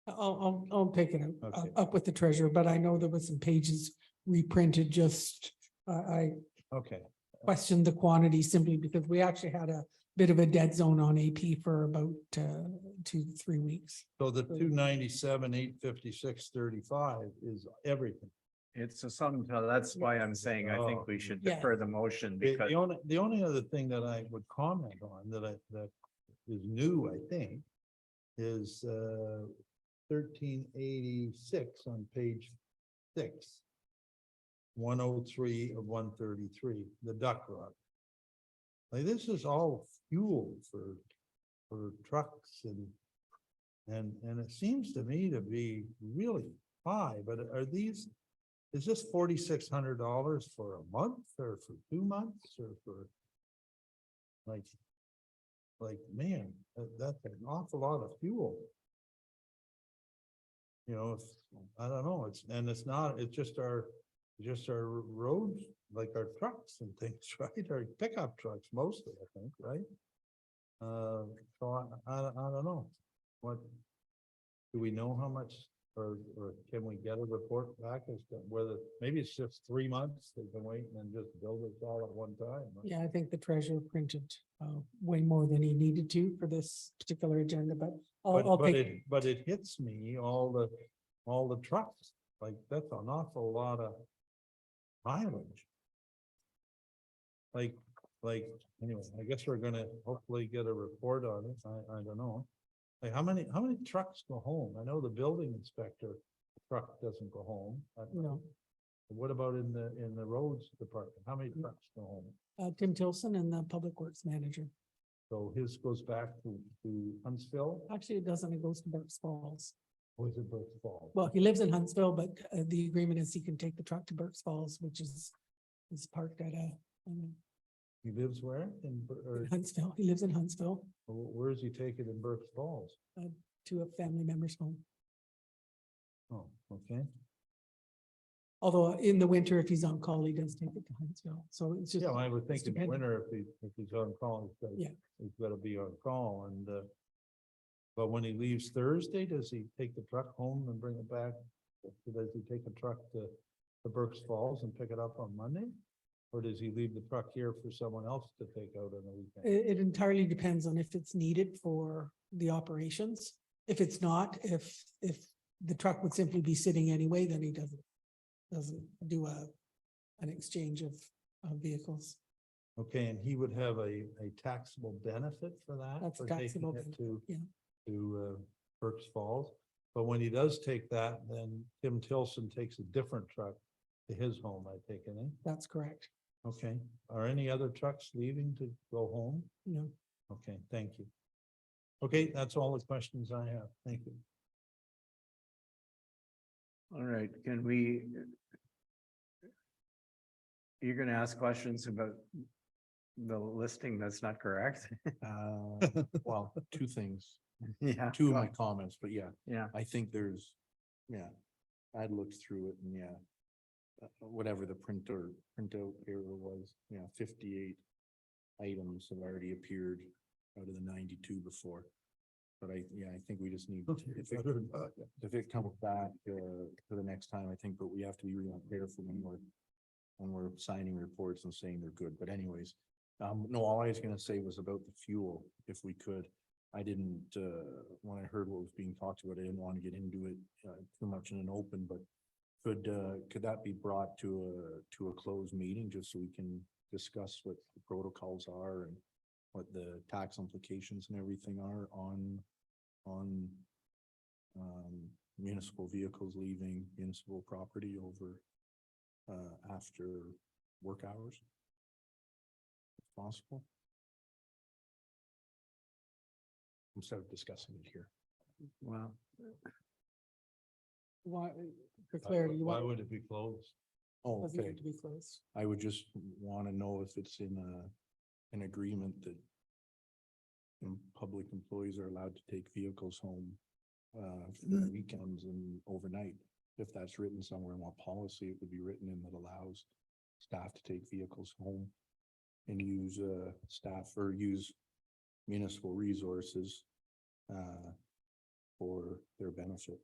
I'll take it Okay. up with the treasurer, but I know there was some pages reprinted, just, I Okay, questioned the quantity simply because we actually had a bit of a dead zone on AP for about 2 to 3 weeks. so the 297, 856, 35 is everything. it's a sum, so that's why I'm saying I think we should Yeah. defer the motion The because. the only other thing that I would comment on that is new, I think, is 1386 on page 6. 103 of 133, the duck rod. Like, this is all fuel for trucks and it seems to me to be really high, but is this $4,600 for a month or for 2 months or for? Like, man, that's an awful lot of fuel. I don't know, it's just our roads, like our trucks and things, right? Our pickup trucks mostly, I think, right? So I don't know. What, do we know how much, or can we get a report back as to whether, maybe it's just 3 months, they've been waiting and just build it all at one time? Yeah, I think the treasurer printed way more than he needed to for this particular agenda, but I'll take. But it hits me, all the trucks, like, that's an awful lot of mileage. Like, anyway, I guess we're gonna hopefully get a report on it, I don't know. Like, how many trucks go home? I know the building inspector truck doesn't go home. No. What about in the roads department? How many trucks go home? Tim Tilson and the Public Works Manager. So his goes back to Huntsville, Actually, it doesn't, it goes to Burks Falls. or is it Burke Falls? Well, he lives in Huntsville, but the agreement is he can take the truck to Burks Falls, which is parked at He lives where? Or Huntsville. He lives in Huntsville where is he taking in Burke Falls? to a family member's home. Oh, okay. Although in the winter, if he's on call, he does take it to Huntsville. So it's just. Yeah, I would think in the dependent. winter, if he's on call, Yeah. he's gotta be on call and, but when he leaves Thursday, does he take the truck home and bring it back? Does he take a truck to Burks Falls and pick it up on Monday? Or does he leave the truck here for someone else to take out on the weekend? It entirely depends on if it's needed for the operations. If it's not, if the truck would simply be sitting anyway, then he doesn't do an exchange of vehicles. Okay, and he would have a taxable benefit for that? That's a for taking taxable it benefit, yeah. To Burks Falls, but when he does take that, then Tim Tilson takes a different truck to his home, I take it, eh? That's correct. Okay, are any other trucks leaving to go home? No. Okay, thank you. Okay, that's all the questions I have. Thank you. All right, can we? You're gonna ask questions about the listing that's not correct? Well, two things, Yeah. two of go my on. comments, but yeah, Yeah, I think there's, yeah, I'd looked through it and yeah. Whatever the printout error was, yeah, 58 items have already appeared out of the 92 before. But I think we just need, if it comes back, for the next time, I think, but we have to be really careful when we're signing reports and saying they're good, but anyways. No, all I was gonna say was about the fuel, if we could. I didn't, when I heard what was being talked about, I didn't want to get into it, too much in an open, but could that be brought to a closed meeting, just so we can discuss what the protocols are and what the tax implications and everything are on municipal vehicles leaving municipal property over after work hours? If possible. Instead of discussing it here. well, Why, for clarity, Why why would it be closed? Oh, doesn't it okay. have to be closed? I would just want to know if it's in an agreement that public employees are allowed to take vehicles home for the weekends and overnight. If that's written somewhere in what policy, it would be written in that allows staff to take vehicles home and use staff or use municipal resources for their benefit.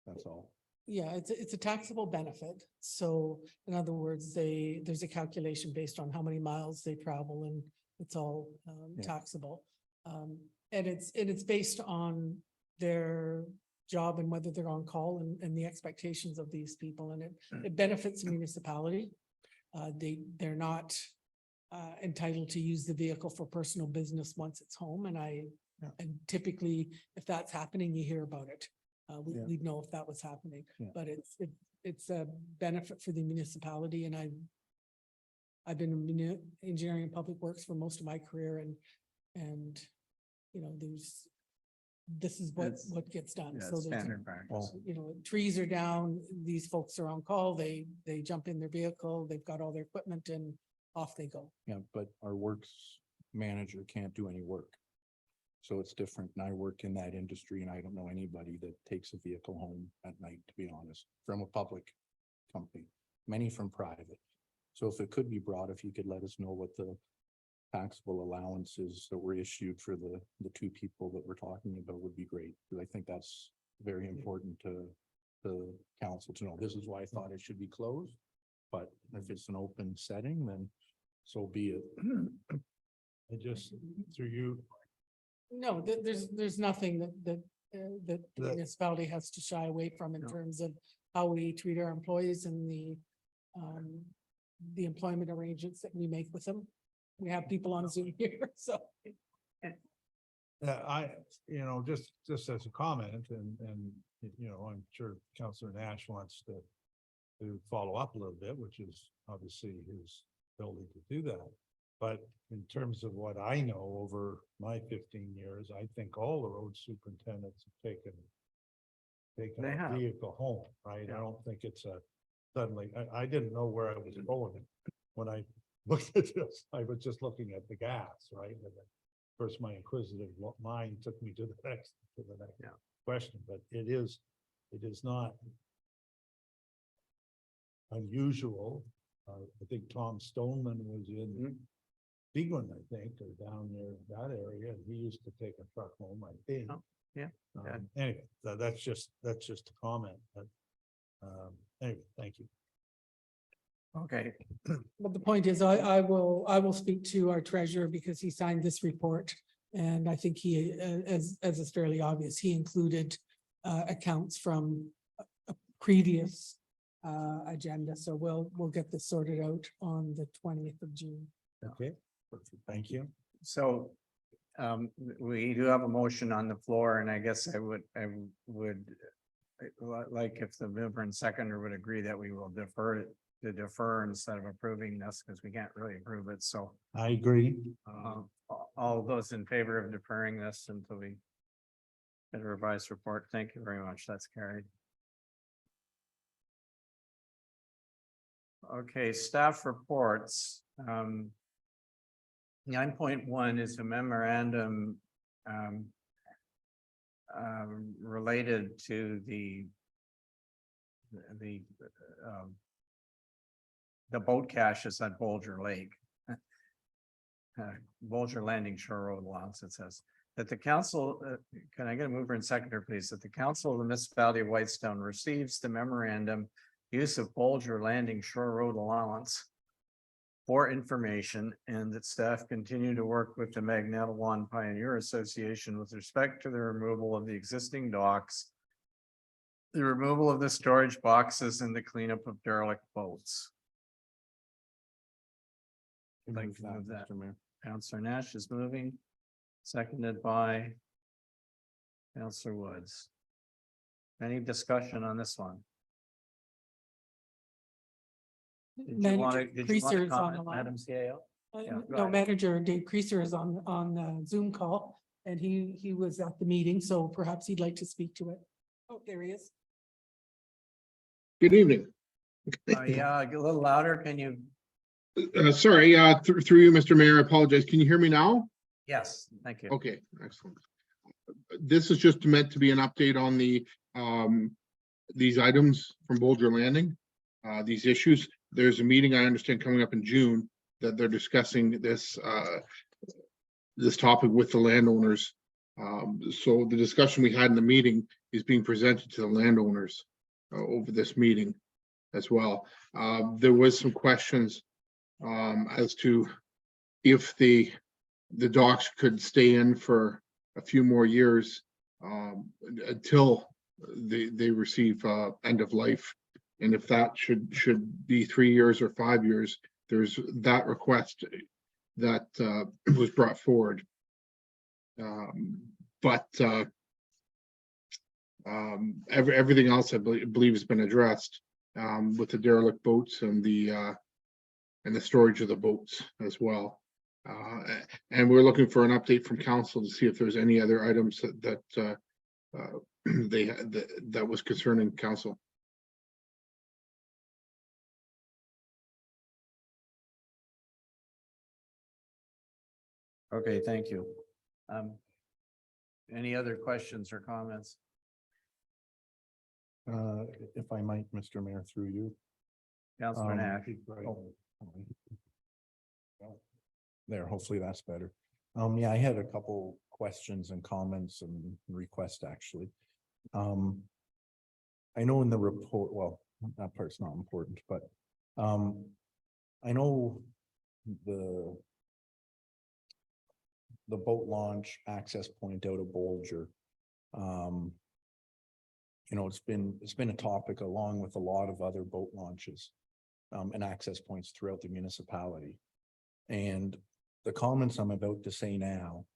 That's all. Yeah, it's a taxable benefit. So in other words, there's a calculation based on how many miles they travel and it's all Yeah. taxable. And it's based on their job and whether they're on call and the expectations of these people. And it benefits the municipality. They're not entitled to use the vehicle for personal business once it's home. And Yeah. and typically, if that's happening, you hear about it. Yeah. We'd know if that was happening, Yeah. but it's a benefit for the municipality and I've been in engineering and public works for most of my career and, you know, this is That's- what gets done. yeah, So there's, standard practice. Well, you know, trees are down, these folks are on call, they jump in their vehicle, they've got all their equipment and off they go. yeah, but our works manager can't do any work. So it's different. And I work in that industry and I don't know anybody that takes a vehicle home at night, to be honest, from a public company, many from private. So if it could be brought, if you could let us know what the taxable allowances that were issued for the two people that we're talking about would be great. Because I think that's very important to the council to know. This is why I thought it should be closed. But if it's an open setting, then so be it. I just, through you, No, there's nothing that the That- municipality has to shy away from in No. terms of how we treat our employees and the employment arrangements that we make with them. We have people on Zoom here, so. just as a comment and, you know, I'm sure Councillor Nash wants to follow up a little bit, which is obviously his ability to do that. But in terms of what I know over my 15 years, I think all the road superintendents have taken They a have. vehicle home, right? I Yeah. don't think it's suddenly, I didn't know where I was going when I looked at this. I was just looking at the gas, right? And then first, my inquisitive mind took me to the next Yeah. question, but it is not unusual. I think Tom Stoneman was in Mhm. Beaglin, I think, or down there, that area, and he used to take a truck home, I think. Oh, yeah, yeah. Anyway, that's just a comment, but, anyway, thank you. Okay, But the point is, I will speak to our treasurer because he signed this report. And I think he, as is fairly obvious, he included accounts from a previous agenda. So we'll get this sorted out on the 20th of June. Okay, thank you. so we do have a motion on the floor and I guess I would like if the mover and seconder would agree that we will defer it, to defer instead of approving this, because we can't really approve it, so. I agree. All those in favor of deferring this until we get a revised report, thank you very much, that's carried. Okay, staff reports. 9.1 is a memorandum related to the boat caches at Bolger Lake. Bolger Landing Shore Road Allowance, it says. That the council, can I get a mover and seconder, please? That the council of the municipality of Whitestone receives the memorandum use of Bolger Landing Shore Road Allowance for information, and that staff continue to work with the Magnetawan Pioneer Association with respect to the removal of the existing docks, the removal of the storage boxes, and the cleanup of derelict boats. Like to move that. Mr. Mayor. Counselor Nash is moving, seconded by Counselor Woods. Any discussion on this one? Did you want Manager to Creaser is on the comment, line. Madam CAO? Yeah, go No, ahead. Manager Dave Creaser is on the Zoom call, and he was at the meeting, so perhaps he'd like to speak to it. Oh, there he is. Good evening. Yeah, get a little louder, can you? Sorry, through you, Mr. Mayor, I apologize. Can you hear me now? Yes, thank you. Okay, excellent. This is just meant to be an update on these items from Bolger Landing, these issues. There's a meeting, I understand, coming up in June that they're discussing this topic with the landowners. So the discussion we had in the meeting is being presented to the landowners over this meeting as well. There was some questions as to if the docks could stay in for a few more years until they receive end of life, and if that should be 3 years or 5 years. There's that request that was brought forward, but everything else I believe has been addressed with the derelict boats and the storage of the boats as well. And we're looking for an update from council to see if there's any other items that was concerning council. Okay, thank you. Any other questions or comments? If I might, Mr. Mayor, through you. Counselor Nash? There, hopefully that's better. Yeah, I had a couple questions and comments and requests, actually. I know in the report, well, that part's not important, but I know the boat launch access point out of Bolger. You know, it's been a topic along with a lot of other boat launches and access points throughout the municipality. And the comments I'm about to say now,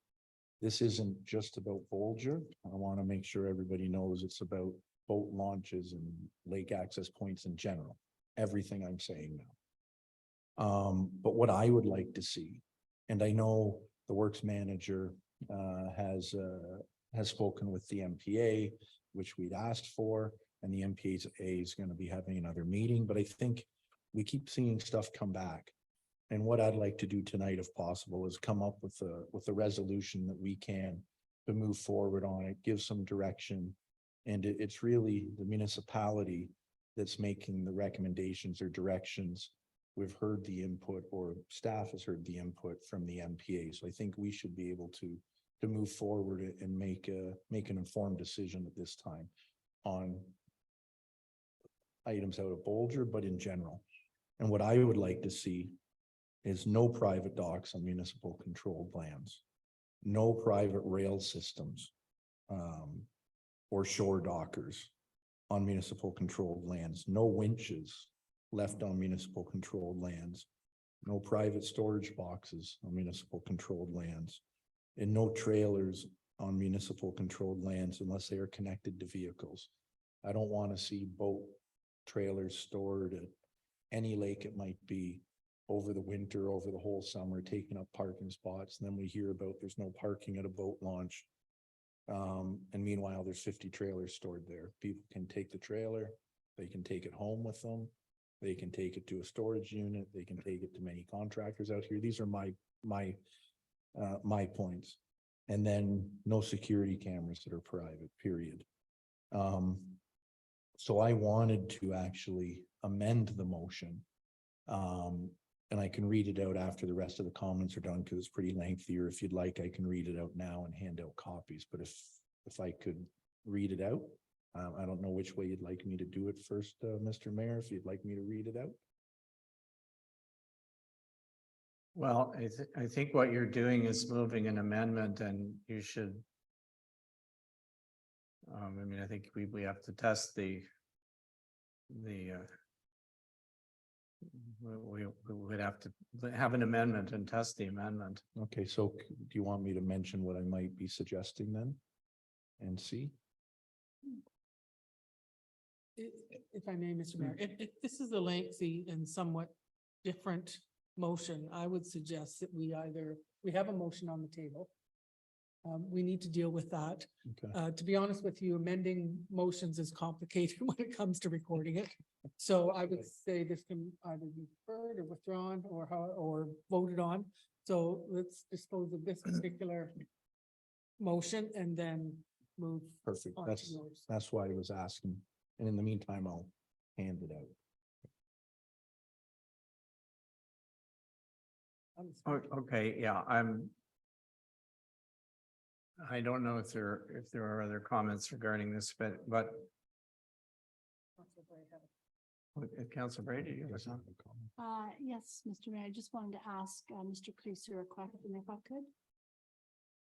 this isn't just about Bolger. I want to make sure everybody knows it's about boat launches and lake access points in general, everything I'm saying now. But what I would like to see, and I know the works manager has spoken with the MPA, which we'd asked for, and the MPA is going to be having another meeting, but I think we keep seeing stuff come back. And what I'd like to do tonight, if possible, is come up with a resolution that we can to move forward on it, give some direction. And it's really the municipality that's making the recommendations or directions. We've heard the input, or staff has heard the input from the MPA. So I think we should be able to move forward and make an informed decision at this time on items out of Bolger, but in general. And what I would like to see is no private docks on municipal controlled lands, no private rail systems or shore dockers on municipal controlled lands, no winches left on municipal controlled lands, no private storage boxes on municipal controlled lands, and no trailers on municipal controlled lands unless they are connected to vehicles. I don't want to see boat trailers stored at any lake it might be over the winter, over the whole summer, taking up parking spots. And then we hear about there's no parking at a boat launch. And meanwhile, there's 50 trailers stored there. People can take the trailer, they can take it home with them. They can take it to a storage unit. They can take it to many contractors out here. These are my points. And then no security cameras that are private, period. So I wanted to actually amend the motion. And I can read it out after the rest of the comments are done because it's pretty lengthy, or if you'd like, I can read it out now and hand out copies. But if I could read it out, I don't know which way you'd like me to do it first, Mr. Mayor, if you'd like me to read it out. Well, I think what you're doing is moving an amendment and you should. I mean, I think we have to test we would have to have an amendment and test the amendment. Okay, so do you want me to mention what I might be suggesting then? And see? If I may, Mr. Mayor, if this is a lengthy and somewhat different motion, I would suggest that we have a motion on the table. We need to deal with that. Okay. To be honest with you, amending motions is complicated when it comes to recording it. So I would say this can either be deferred or withdrawn or voted on. So let's dispose of this particular motion and then move. Perfect. on to yours. That's why I was asking. And in the meantime, I'll hand it out. Okay, yeah, I don't know if there are other comments regarding this, but Councilor Brady, you have something? Yes, Mr. Mayor, I just wanted to ask, Mr. Creaser a question if I could.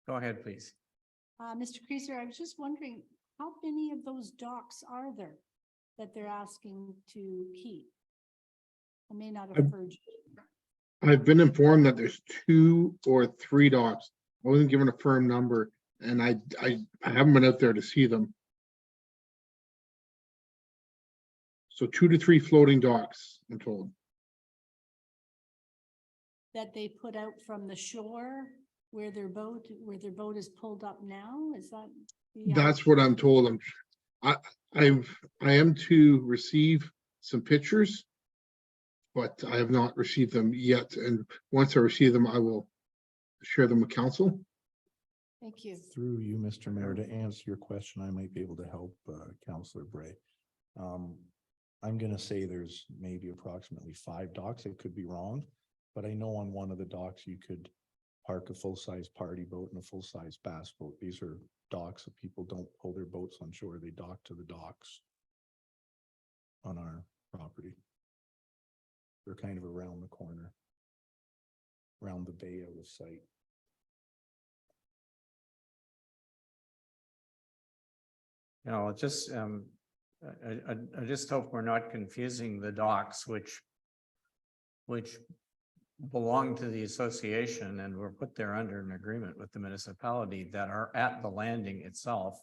Go ahead, please. Mr. Creaser, I was just wondering, how many of those docks are there that they're asking to keep? I may not have heard you. I've been informed that there's 2 or 3 docks. I wasn't given a firm number, and I haven't been out there to see them. So 2 to 3 floating docks, I'm told. That they put out from the shore where their boat is pulled up now, is that? That's what I'm told. I am to receive some pictures, but I have not received them yet. And once I receive them, I will share them with council. Thank you. Through you, Mr. Mayor, to answer your question, I might be able to help Councillor Bray. I'm gonna say there's maybe approximately 5 docks. I could be wrong, but I know on one of the docks you could park a full-size party boat and a full-size bass boat. These are docks that people don't pull their boats on shore. They dock to the docks on our property. They're kind of around the corner, around the bay out of sight. You know, it just, I just hope we're not confusing the docks, which belong to the association and were put there under an agreement with the municipality that are at the landing itself.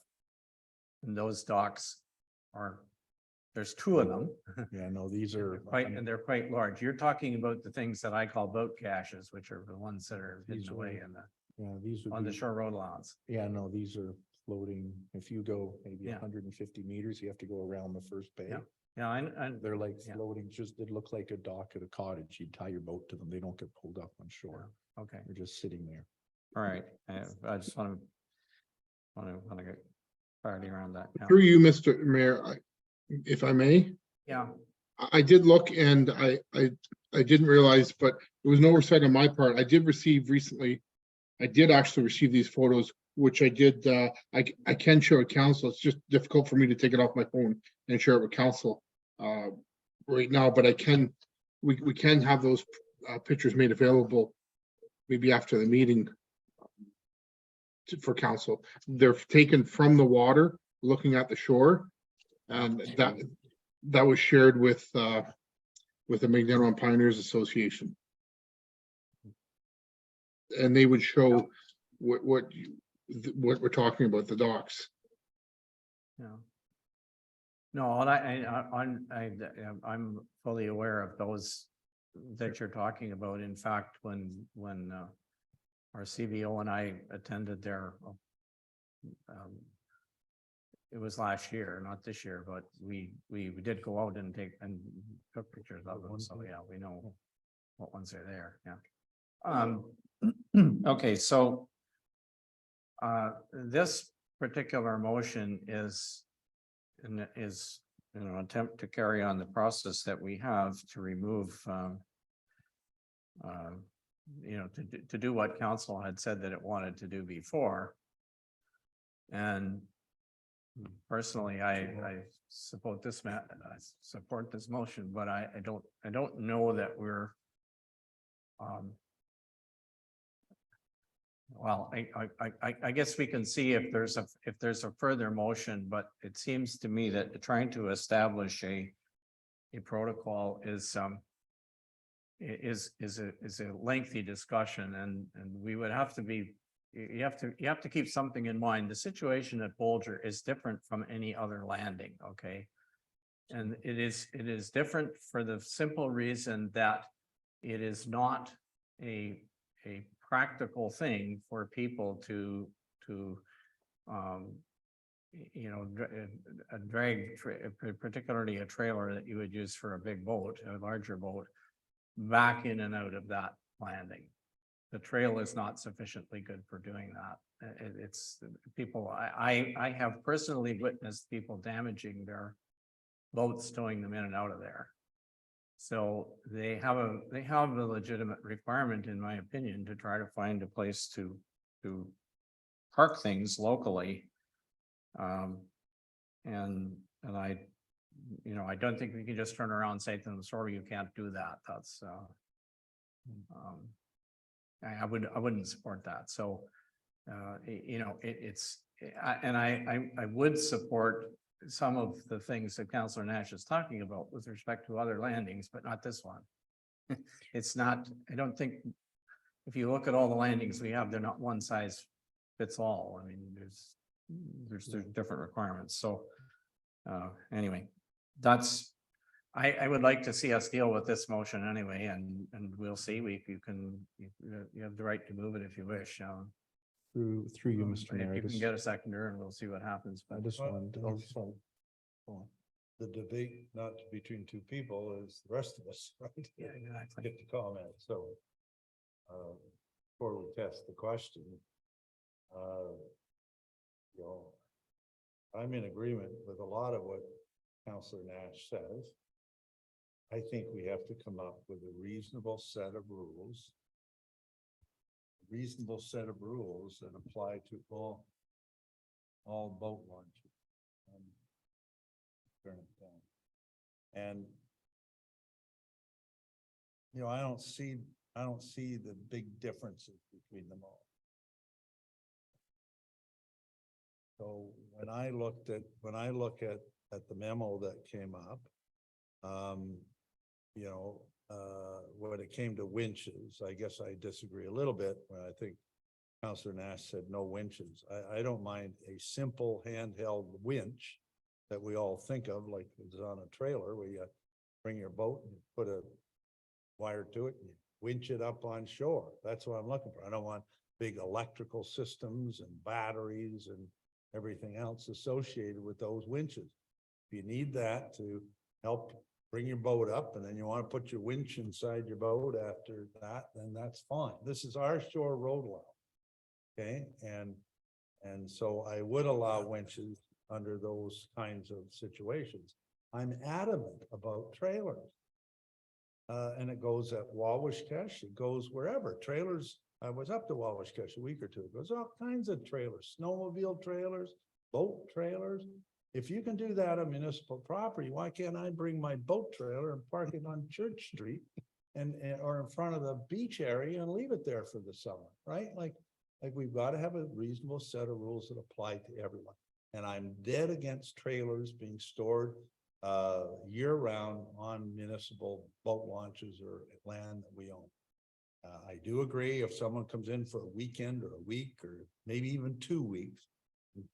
And those docks there's 2 of them. Yeah, no, these are. And they're quite large. You're talking about the things that I call boat caches, which are the ones that are hidden These away are- in Yeah, these would on the be- shore road allowance. Yeah, no, these are floating. If you go maybe Yeah. 150 meters, you have to go around the first bay. Yeah. Yeah, I They're like Yeah. floating, just, they look like a dock at a cottage. You tie your boat to them. They don't get pulled up on shore. okay, They're just sitting there. all right. I just want to get clarity around that. Yeah. Through you, Mr. Mayor, if I may, Yeah, I did look and I didn't realize, but there was no oversight on my part. I did receive recently. I did actually receive these photos, which I did, I can share with council. It's just difficult for me to take it off my phone and share it with council right now, but we can have those pictures made available maybe after the meeting for council. They're taken from the water, looking at the shore, and that was shared with the Magneto Pioneers Association. And they would show what we're talking about, the docks. yeah. No, and I'm fully aware of those that you're talking about. In fact, when our CBO and I attended their it was last year, not this year, but we did go out and took pictures of them. So yeah, we know what ones are there. Yeah. Okay, so this particular motion is an attempt to carry on the process that we have to remove to do what council had said that it wanted to do before. And personally, I support this support this motion, but I don't know that we're well, I guess we can see if there's a further motion, but it seems to me that trying to establish a protocol is a lengthy discussion, and we would have to be, you have to keep something in mind. The situation at Bolger is different from any other landing, okay? And it is different for the simple reason that it is not a practical thing for people to drag, particularly a trailer that you would use for a big boat, a larger boat, back in and out of that landing. The trail is not sufficiently good for doing that. It's people, I have personally witnessed people damaging their boats, towing them in and out of there. So they have a legitimate requirement, in my opinion, to try to find a place to park things locally. And I don't think we can just turn around and say to them, sorry, you can't do that. That's I wouldn't support that. So I would support some of the things that Councillor Nash is talking about with respect to other landings, but not this one. It's not, I don't think, if you look at all the landings we have, they're not one size fits all. I mean, there's different requirements. So anyway, I would like to see us deal with this motion anyway, and we'll see. You have the right to move it if you wish. Through you, Mr. Mayor. If you can get a seconder, and we'll see what happens. I But just wanted to. The debate not between two people is the rest of us, right? yeah, exactly. Get the comment, so. Before we test the question. I'm in agreement with a lot of what Councillor Nash says. I think we have to come up with a reasonable set of rules. Reasonable set of rules that apply to all boat launches. Turn it down. And I don't see the big differences between them all. So when I look at the memo that came up, when it came to winches, I guess I disagree a little bit when I think Councillor Nash said no winches. I don't mind a simple handheld winch that we all think of, like it's on a trailer where you bring your boat and put a wire to it and you winch it up on shore. That's what I'm looking for. I don't want big electrical systems and batteries and everything else associated with those winches. If you need that to help bring your boat up and then you want to put your winch inside your boat after that, then that's fine. This is our shore road law. Okay, and so I would allow winches under those kinds of situations. I'm adamant about trailers. And it goes at Wawashkesh, it goes wherever. Trailers, I was up to Wawashkesh a week or two ago. There's all kinds of trailers, snowmobile trailers, boat trailers. If you can do that on municipal property, why can't I bring my boat trailer and park it on Church Street or in front of the beach area and leave it there for the summer, right? Like we've got to have a reasonable set of rules that apply to everyone. And I'm dead against trailers being stored year round on municipal boat launches or land that we own. I do agree if someone comes in for a weekend or a week or maybe even 2 weeks,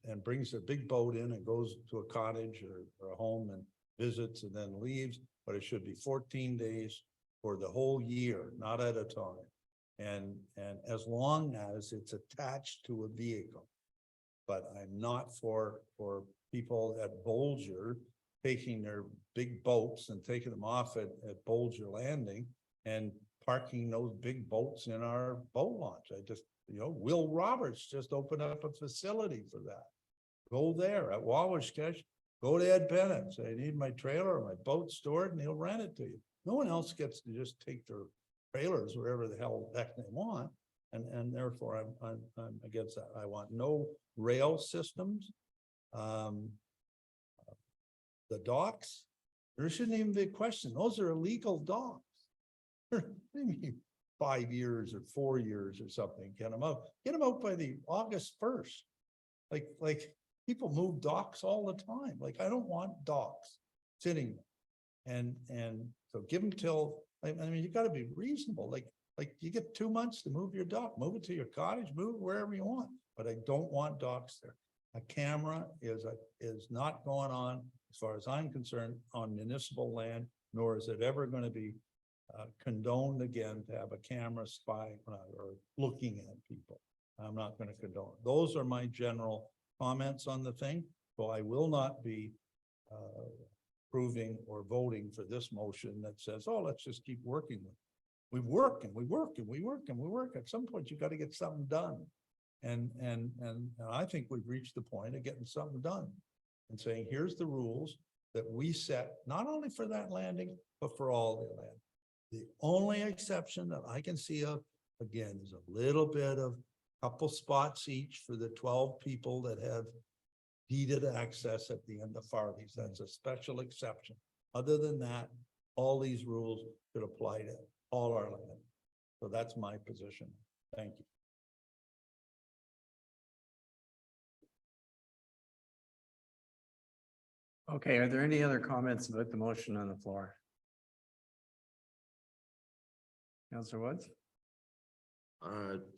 and brings a big boat in and goes to a cottage or a home and visits and then leaves, but it should be 14 days for the whole year, not at a time. And as long as it's attached to a vehicle. But I'm not for people at Bolger taking their big boats and taking them off at Bolger Landing and parking those big boats in our boat launch. I just, Will Roberts just opened up a facility for that. Go there at Wawashkesh, go to Ed Bennett, say, I need my trailer or my boat stored, and he'll rent it to you. No one else gets to just take their trailers wherever the hell the heck they want. And therefore I'm against that. I want no rail systems. The docks, there shouldn't even be a question. Those are illegal docks. Maybe 5 years or 4 years or something, get them out by the August 1st. Like people move docks all the time. Like, I don't want docks sitting. And so give them till, I mean, you gotta be reasonable. Like you get 2 months to move your dock, move it to your cottage, move it wherever you want, but I don't want docks there. A camera is not going on, as far as I'm concerned, on municipal land, nor is it ever going to be condoned again to have a camera spying or looking at people. I'm not going to condone it. Those are my general comments on the thing. So I will not be approving or voting for this motion that says, oh, let's just keep working with it. We work and we work and we work and we work. At some point, you got to get something done. And I think we've reached the point of getting something done and saying, here's the rules that we set, not only for that landing, but for all the land. The only exception that I can see of, again, is a little bit of couple spots each for the 12 people that have deeded access at the end of Farley's. That's a special exception. Other than that, all these rules should apply to all our land. So that's my position. Thank you. Okay, are there any other comments about the motion on the floor? Councillor Woods?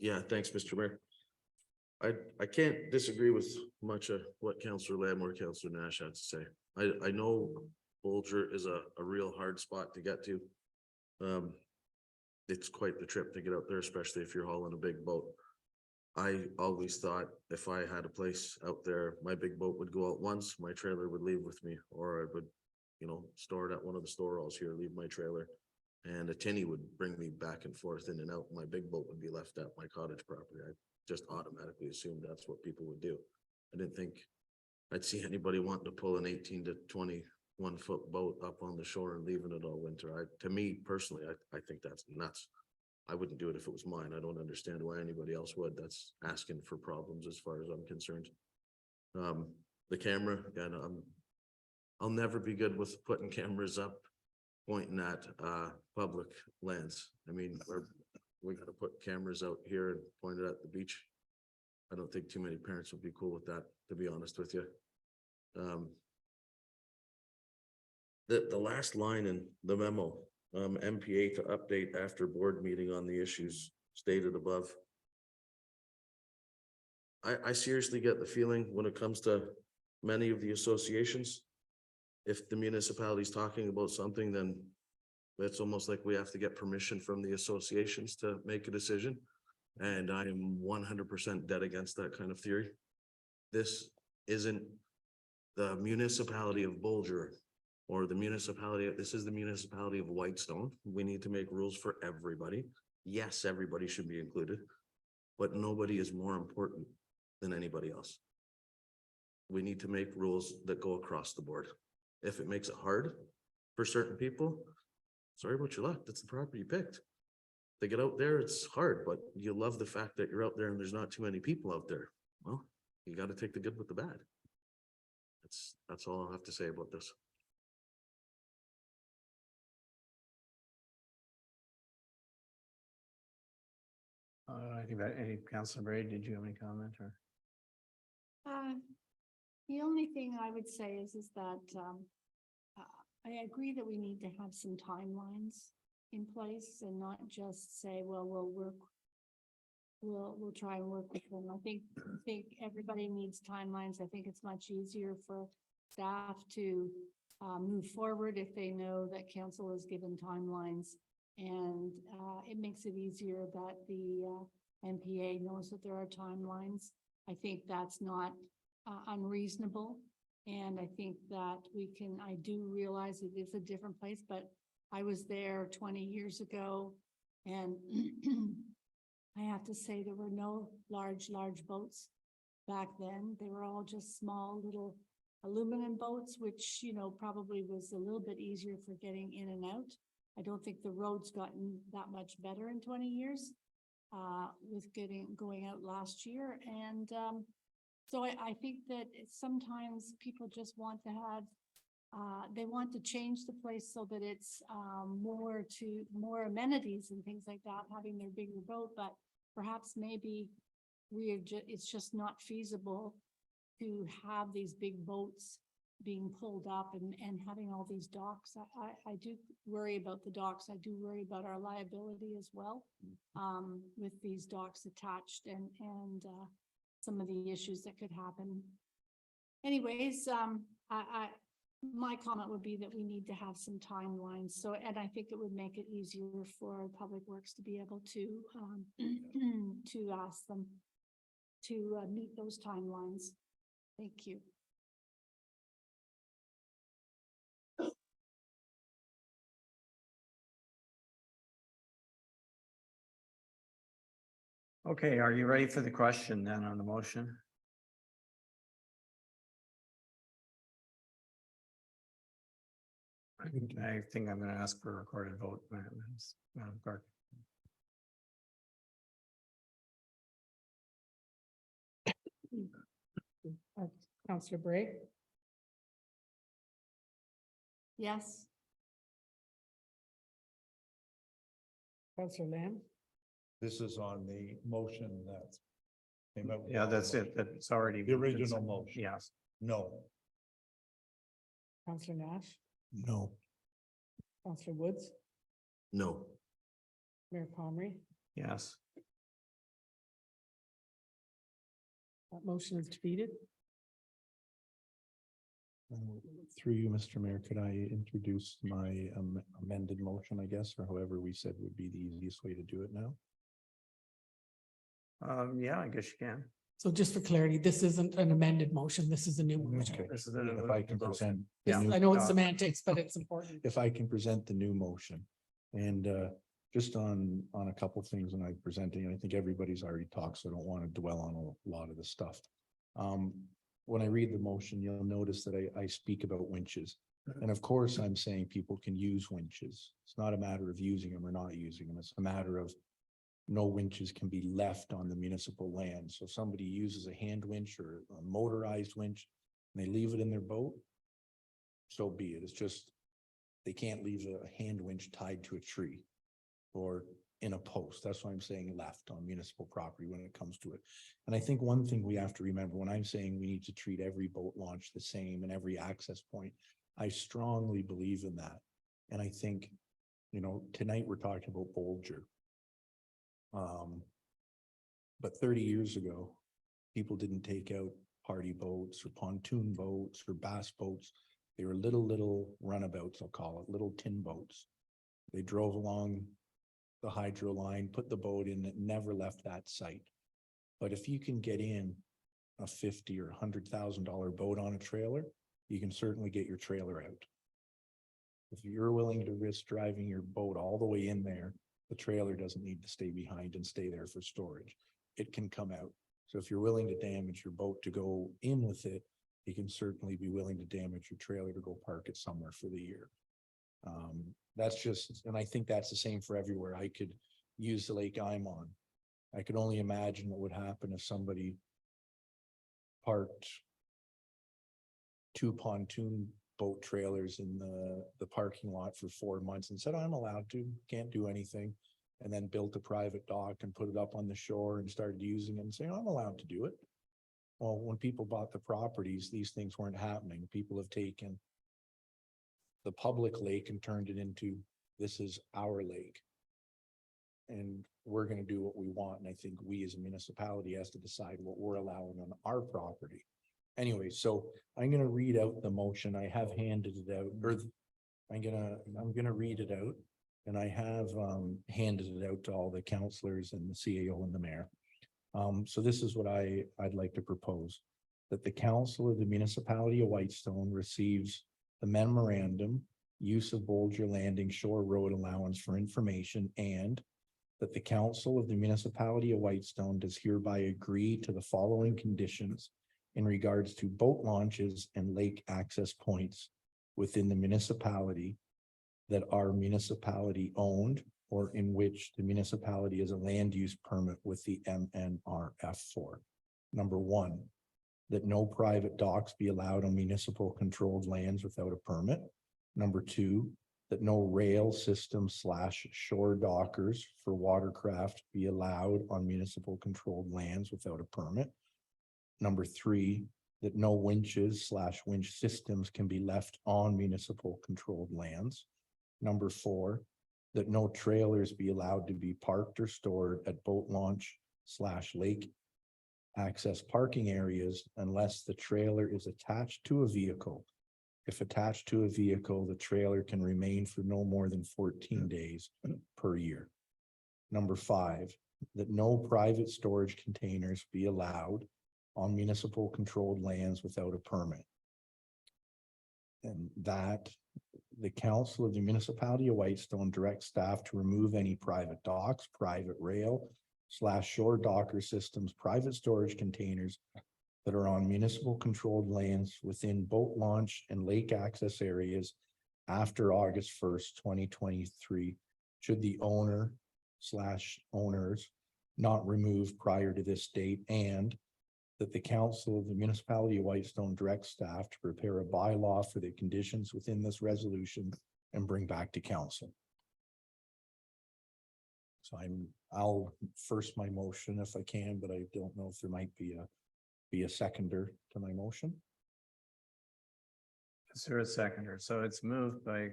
Yeah, thanks, Mr. Mayor. I can't disagree with much of what Councillor Lamb or Councillor Nash had to say. I know Bolger is a real hard spot to get to. It's quite the trip to get out there, especially if you're hauling a big boat. I always thought if I had a place out there, my big boat would go out once, my trailer would leave with me, or I would, store it at one of the store halls here, leave my trailer. And a tinny would bring me back and forth in and out. My big boat would be left at my cottage property. I just automatically assumed that's what people would do. I didn't think I'd see anybody wanting to pull an 18 to 21 foot boat up on the shore and leaving it all winter. To me personally, I think that's nuts. I wouldn't do it if it was mine. I don't understand why anybody else would. That's asking for problems as far as I'm concerned. The camera, again, I'll never be good with putting cameras up pointing at public lands. I mean, we got to put cameras out here and point it at the beach. I don't think too many parents would be cool with that, to be honest with you. The last line in the memo, MPA to update after board meeting on the issues stated above. I seriously get the feeling when it comes to many of the associations, if the municipality is talking about something, then it's almost like we have to get permission from the associations to make a decision. And I am 100% dead against that kind of theory. This isn't the municipality of Bolger or this is the municipality of Whitestone. We need to make rules for everybody. Yes, everybody should be included, but nobody is more important than anybody else. We need to make rules that go across the board. If it makes it hard for certain people, sorry about your luck. That's the property you picked. They get out there, it's hard, but you love the fact that you're out there and there's not too many people out there. Well, you got to take the good with the bad. That's all I'll have to say about this. I think that any Councillor Brady, did you have any comment or? The only thing I would say is that I agree that we need to have some timelines in place and not just say, well, we'll work we'll try and work with them. I think everybody needs timelines. I think it's much easier for staff to move forward if they know that council is given timelines. And it makes it easier that the MPA knows that there are timelines. I think that's not unreasonable. And I think that I do realize it is a different place, but I was there 20 years ago and I have to say there were no large boats back then. They were all just small little aluminum boats, which, probably was a little bit easier for getting in and out. I don't think the road's gotten that much better in 20 years with going out last year. And so I think that sometimes people just want to have, they want to change the place so that it's more amenities and things like that, having their bigger boat, but perhaps maybe it's just not feasible to have these big boats being pulled up and having all these docks. I do worry about the docks. I do worry about our liability as well, with these docks attached and some of the issues that could happen. Anyways, my comment would be that we need to have some timelines. So, and I think it would make it easier for Public Works to be able to to ask them to meet those timelines. Thank you. Okay, are you ready for the question then on the motion? I think I'm gonna ask for a recorded vote, Madam Clerk. Councillor Bray, Yes, Councillor Lamb, This is on the motion that. came out with Yeah, all that's the it. That's already. The original motion. Yes. No, Councillor Nash, No. Councillor Woods, No. Mayor Palmery. Yes. That motion is defeated. Through you, Mr. Mayor, could I introduce my amended motion, I guess, or however we said would be the easiest way to do it now? Yeah, I guess you can. So just for clarity, this isn't an amended motion. This is a new motion. Okay. This is If I can present. the This- new- I know it's semantics, but it's important. If I can present the new motion and just on a couple things when I'm presenting, and I think everybody's already talked, so I don't want to dwell on a lot of the stuff. When I read the motion, you'll notice that I speak about winches. And of course, I'm saying people can use winches. It's not a matter of using them or not using them. It's a matter of no winches can be left on the municipal land. So if somebody uses a hand winch or a motorized winch and they leave it in their boat, so be it. It's just, they can't leave a hand winch tied to a tree or in a post. That's why I'm saying left on municipal property when it comes to it. And I think one thing we have to remember when I'm saying we need to treat every boat launch the same and every access point, I strongly believe in that. And I think, tonight we're talking about Bolger. But 30 years ago, people didn't take out party boats or pontoon boats or bass boats. They were little runabouts, I'll call it, little tin boats. They drove along the hydro line, put the boat in, it never left that site. But if you can get in a $50,000 or $100,000 boat on a trailer, you can certainly get your trailer out. If you're willing to risk driving your boat all the way in there, the trailer doesn't need to stay behind and stay there for storage. It can come out. So if you're willing to damage your boat to go in with it, you can certainly be willing to damage your trailer to go park it somewhere for the year. That's just, and I think that's the same for everywhere. I could use the lake I'm on. I could only imagine what would happen if somebody parked 2 pontoon boat trailers in the parking lot for 4 months and said, I'm allowed to, can't do anything. And then built a private dock and put it up on the shore and started using it and saying, I'm allowed to do it. Well, when people bought the properties, these things weren't happening. People have taken the public lake and turned it into, this is our lake. and we're gonna do what we want, and I think we as a municipality has to decide what we're allowing on our property. Anyway, so I'm gonna read out the motion. I have handed it out, or I'm gonna read it out. And I have handed it out to all the counselors and the CAO and the mayor. So this is what I'd like to propose. That the council of the municipality of Whitestone receives the memorandum, use of Bolger Landing Shore Road allowance for information, and that the council of the municipality of Whitestone does hereby agree to the following conditions in regards to boat launches and lake access points within the municipality that are municipality owned or in which the municipality has a land use permit with the MNRF for. Number one, that no private docks be allowed on municipal controlled lands without a permit. Number two, that no rail system / shore dockers for watercraft be allowed on municipal controlled lands without a permit. Number three, that no winches / winch systems can be left on municipal controlled lands. Number four, that no trailers be allowed to be parked or stored at boat launch / lake access parking areas unless the trailer is attached to a vehicle. If attached to a vehicle, the trailer can remain for no more than 14 days per year. Number five, that no private storage containers be allowed on municipal controlled lands without a permit. And that the council of the municipality of Whitestone directs staff to remove any private docks, private rail / shore docker systems, private storage containers that are on municipal controlled lands within boat launch and lake access areas after August 1st, 2023, should the owner / owners not remove prior to this date, and that the council of the municipality of Whitestone directs staff to prepare a bylaw for the conditions within this resolution and bring back to council. So I'll first my motion if I can, but I don't know if there might be a seconder to my motion. Is there a seconder? So it's moved by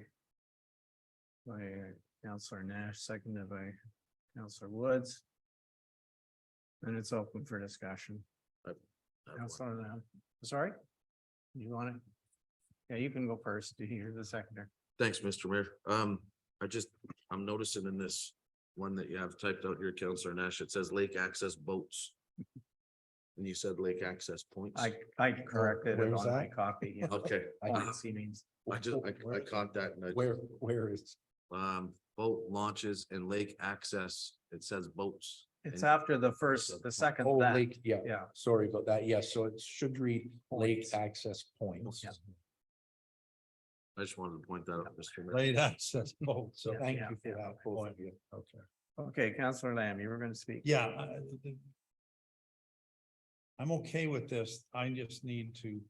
Councillor Nash, seconded by Councillor Woods. And it's open for discussion. Councillor Lamb, sorry? You want it? Yeah, you can go first. You're the seconder. Thanks, Mr. Mayor. I'm noticing in this one that you have typed out here, Councillor Nash, it says lake access boats. And you said lake access points. I corrected it Where's on my that? copy. Yeah. Okay, I didn't See means. I caught that and Where is, boat launches and lake access, it says boats. It's And- after the second. oh, that. lake, yeah, Yeah. sorry about that. Yes, so it should read lake Points. access points. Yeah. I just wanted to point that out, Mr. Mayor. Late access boat, so. So thank Yeah, you for yeah, that, both of you. Okay. Okay, Councillor Lamb, you were going to speak. Yeah. I'm okay with this. I just need to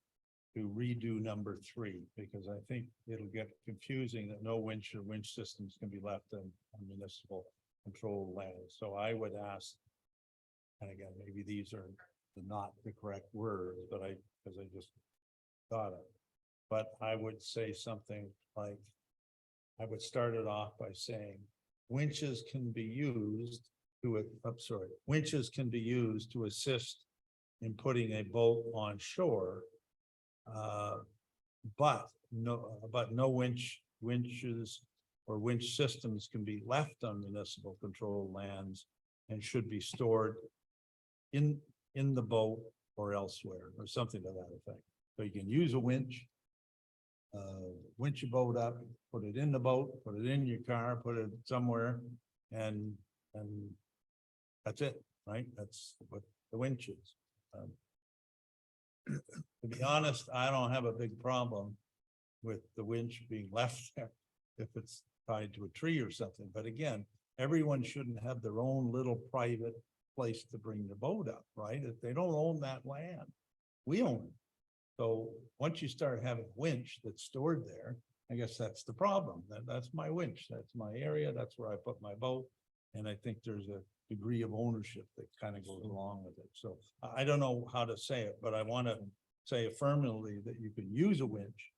redo number 3, because I think it'll get confusing that no winch or winch systems can be left on municipal controlled land. So I would ask, and again, maybe these are not the correct words, but because I just thought it. But I would say something like, I would start it off by saying, winches can be used winches can be used to assist in putting a boat on shore. But no winches or winch systems can be left on municipal controlled lands and should be stored in the boat or elsewhere, or something to that effect. So you can use a winch, winch your boat up, put it in the boat, put it in your car, put it somewhere, and that's it, right? That's what the winch is. To be honest, I don't have a big problem with the winch being left there if it's tied to a tree or something. But again, everyone shouldn't have their own little private place to bring the boat up, right? If they don't own that land, we own it. So once you start having a winch that's stored there, I guess that's the problem. That's my winch. That's my area. That's where I put my boat. And I think there's a degree of ownership that kind of goes along with it. So I don't know how to say it, but I want to say affirmatively that you can use a winch,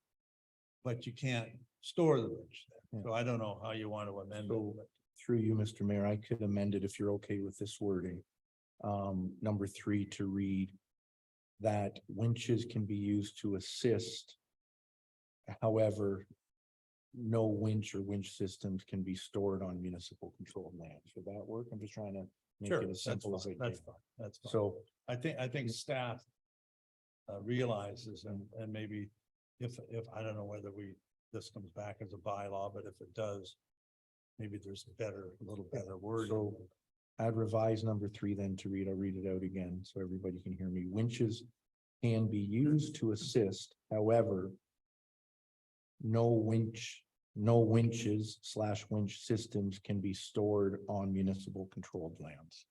but you can't store the winch there. So I don't know how you want to amend it. through you, Mr. Mayor, I could amend it if you're okay with this wording. Number 3 to read that winches can be used to assist. However, no winch or winch systems can be stored on municipal controlled land. Should that work? I'm just trying to make Sure, it that's as simple as I fine, can. that's fine, that's fine. So I think staff realizes and maybe if, I don't know whether this comes back as a bylaw, but if it does, maybe there's a little better wording. So I'd revise number 3 then to read, I'll read it out again so everybody can hear me. Winches can be used to assist, however, no winches / winch systems can be stored on municipal controlled lands.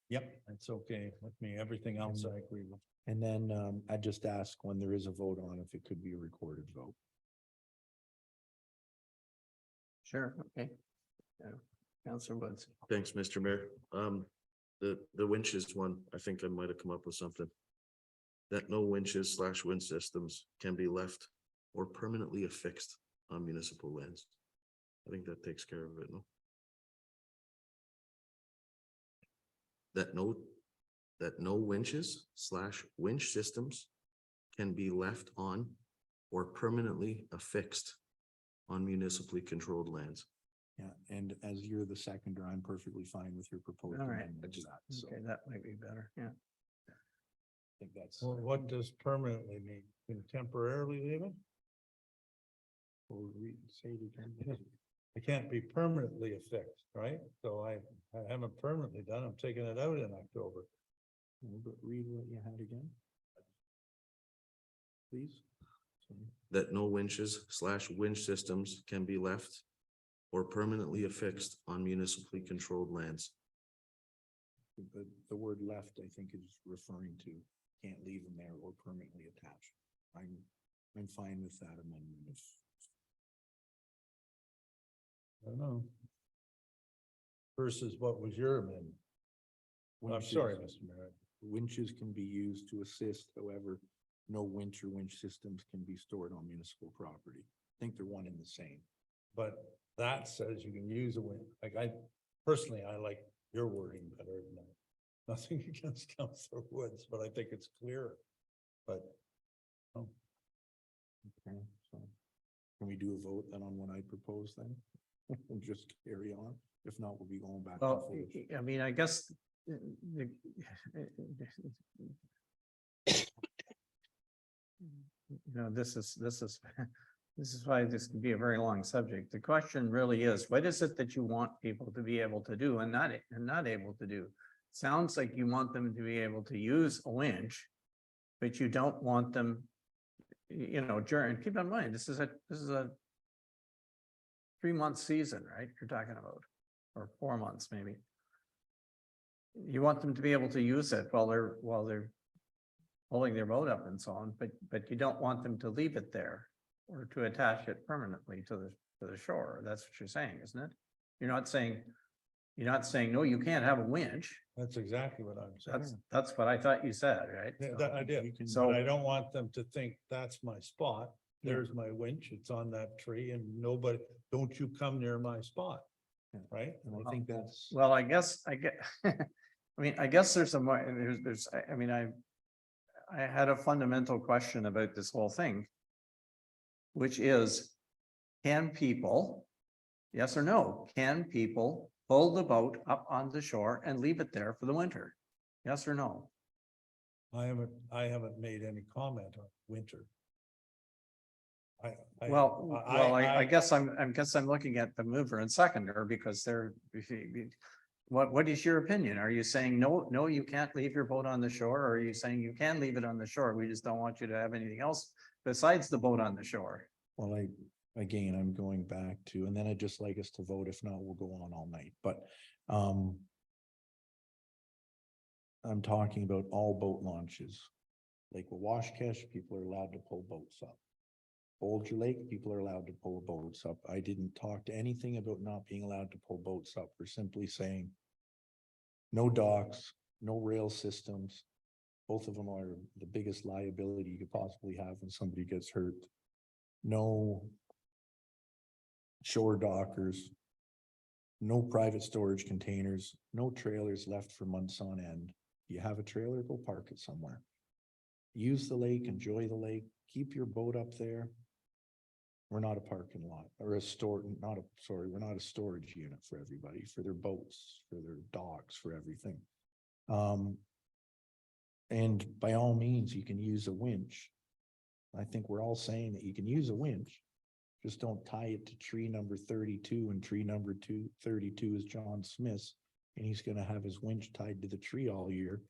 Yep, that's okay with me. Everything else I agree with. And then I just ask when there is a vote on if it could be a recorded vote. Sure, okay. Yeah, Counselor Woods. Thanks, Mr. Mayor. The winches one, I think I might have come up with something. That no winches / wind systems can be left or permanently affixed on municipal lands. I think that takes care of it, no? That no winches / winch systems can be left on or permanently affixed on municipally controlled lands. Yeah, and as you're the seconder, I'm perfectly fine with your proposal. All right. So Okay, that might be better, yeah. I think that's. Well, what does permanently mean? Can temporarily leave it? Say it again. It can't be permanently affixed, right? So I haven't permanently done, I'm taking it out in October. But read what you had again. Please. That no winches / winch systems can be left or permanently affixed on municipally controlled lands. The word left, I think, is referring to can't leave them there or permanently attached. I'm fine with that amendment. I don't know. Versus what was your amendment? I'm sorry, Mr. Mayor. Winches can be used to assist, however, no winch or winch systems can be stored on municipal property. I think they're one and the same. But that says you can use a win, like I like your wording better than that. Nothing against Councilor Woods, but I think it's clearer. But Okay, so can we do a vote then on what I propose then? And just carry on. If not, we'll be going back. and Well, forth. I mean, I guess. You know, this is why this can be a very long subject. The question really is, what is it that you want people to be able to do and not able to do? Sounds like you want them to be able to use a winch, but you don't want them, you know, during, keep in mind, this is a 3-month season, right? You're talking about, or 4 months, maybe. You want them to be able to use it while they're holding their boat up and so on, but you don't want them to leave it there or to attach it permanently to the shore. That's what you're saying, isn't it? You're not saying, no, you can't have a winch. that's exactly what I'm saying. That's what I thought you said, right? Yeah, that I did. So- But I don't want them to think that's my spot. There's my winch. It's on that tree and nobody, don't you come near my spot. Yeah. Right? And I think that's. Well, I guess, I mean, I guess there's some, I had a fundamental question about this whole thing. Which is, can people, yes or no, can people pull the boat up on the shore and leave it there for the winter? Yes or no? I haven't made any comment on winter. I guess I'm looking at the mover and seconder because they're. What is your opinion? Are you saying, no, you can't leave your boat on the shore? Or are you saying you can leave it on the shore? We just don't want you to have anything else besides the boat on the shore? Well, I'm going back to, and then I'd just like us to vote. If not, we'll go on all night, but, I'm talking about all boat launches. Like Washkesh, people are allowed to pull boats up. Bolger Lake, people are allowed to pull boats up. I didn't talk to anything about not being allowed to pull boats up. We're simply saying no docks, no rail systems. Both of them are the biggest liability you could possibly have when somebody gets hurt. No shore dockers, no private storage containers, no trailers left for months on end. You have a trailer, go park it somewhere. Use the lake, enjoy the lake, keep your boat up there. We're not a parking lot or a store, we're not a storage unit for everybody, for their boats, for their docks, for everything. And by all means, you can use a winch. I think we're all saying that you can use a winch. Just don't tie it to tree number 32, and tree number 32 is John Smith's. And he's gonna have his winch tied to the tree all year.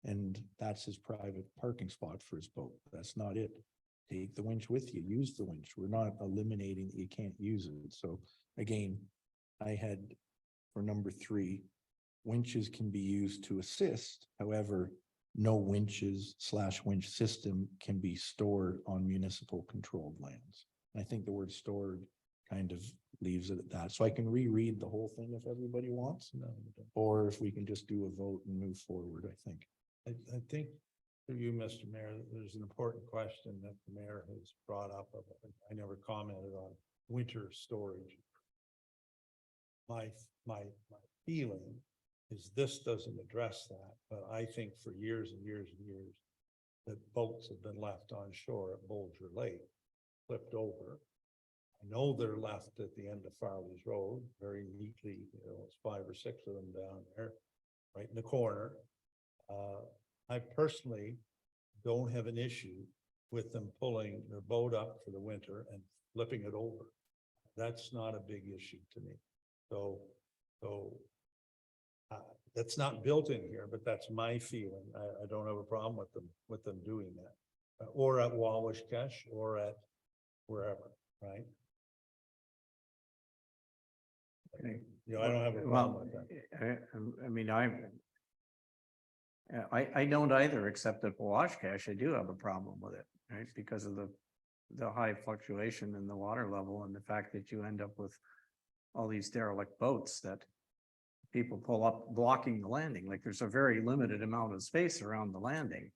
And that's his private parking spot for his boat. That's not it. Take the winch with you, use the winch. We're not eliminating that you can't use it. So again, I had for number 3, winches can be used to assist. However, no winches / winch system can be stored on municipal controlled lands. I think the word stored kind of leaves it at that. So I can reread the whole thing if everybody wants. Or if we can just do a vote and move forward, I think. I think for you, Mr. Mayor, there's an important question that the mayor has brought up. I never commented on winter storage. My feeling is this doesn't address that, but I think for years and years and years that boats have been left on shore at Bolger Lake, flipped over. I know they're left at the end of Farley's Road very neatly, it's 5 or 6 of them down there, right in the corner. I personally don't have an issue with them pulling their boat up for the winter and flipping it over. That's not a big issue to me. So that's not built in here, but that's my feeling. I don't have a problem with them doing that. Or at Wawashkesh or at wherever, right? Okay. You know, I don't have a problem with that. I mean, I don't either, except that Washcash, I do have a problem with it, right? Because of the high fluctuation in the water level and the fact that you end up with all these derelict boats that people pull up blocking the landing. Like there's a very limited amount of space around the landing.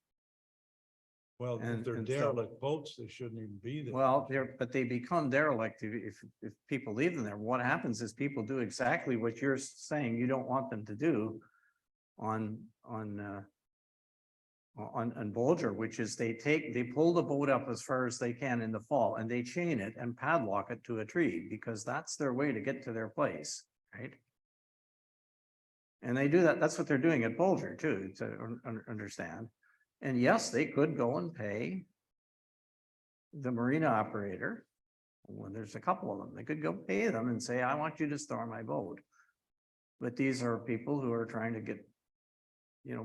Well, if they're and so- derelict boats, they shouldn't even be there. Well, but they become derelict if people leave them there. What happens is people do exactly what you're saying you don't want them to do on Bolger, which is they pull the boat up as far as they can in the fall and they chain it and padlock it to a tree because that's their way to get to their place, right? And they do that. That's what they're doing at Bolger too, to understand. And yes, they could go and pay the marina operator. When there's a couple of them, they could go pay them and say, I want you to store my boat. But these are people who are trying to get,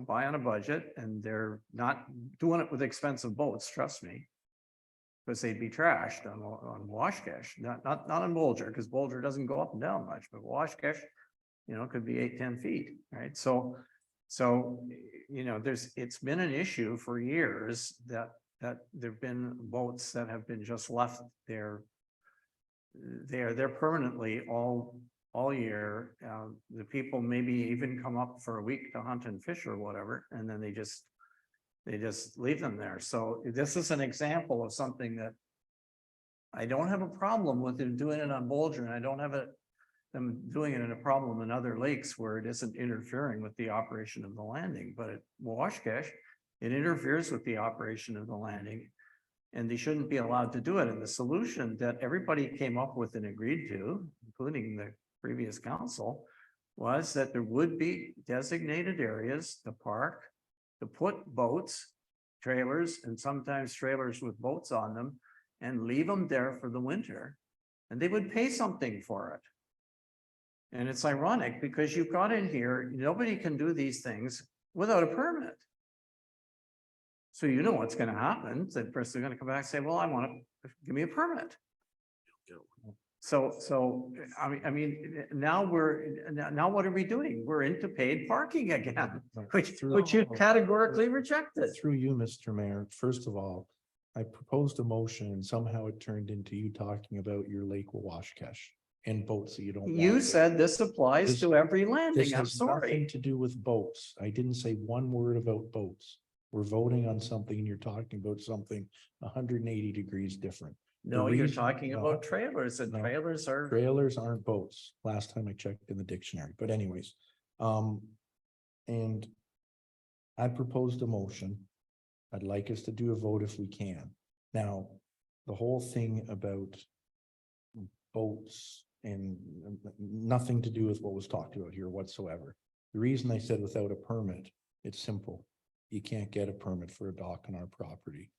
buy on a budget, and they're not doing it with expensive boats, trust me. Because they'd be trashed on Washcash, not on Bolger, because Bolger doesn't go up and down much, but Washcash, could be 8-10 feet, right? So it's been an issue for years that there've been boats that have been just left there. They're permanently all year. The people maybe even come up for a week to hunt and fish or whatever, and then they just leave them there. So this is an example of something that I don't have a problem with them doing it on Bolger, and I don't have them doing it in a problem in other lakes where it isn't interfering with the operation of the landing. But at Washcash, it interferes with the operation of the landing, and they shouldn't be allowed to do it. And the solution that everybody came up with and agreed to, including the previous council, was that there would be designated areas to park, to put boats, trailers, and sometimes trailers with boats on them, and leave them there for the winter. And they would pay something for it. And it's ironic because you've got in here, nobody can do these things without a permit. So you know what's going to happen. The person is going to come back and say, well, I want to give me a permit. So I mean, now what are we doing? We're into paid parking again, which you categorically rejected. Through you, Mr. Mayor, first of all, I proposed a motion and somehow it turned into you talking about your Lake Washcash and boats that you don't want. You said this applies This- to every landing. This I'm has nothing sorry. to do with boats. I didn't say one word about boats. We're voting on something and you're talking about something 180 degrees different. No, you're reason- talking no. about trailers and No. trailers are, Trailers aren't boats, last time I checked in the dictionary, but anyways, and I proposed a motion. I'd like us to do a vote if we can. Now, the whole thing about boats and nothing to do with what was talked about here whatsoever. The reason I said without a permit, it's simple. You can't get a permit for a dock on our property.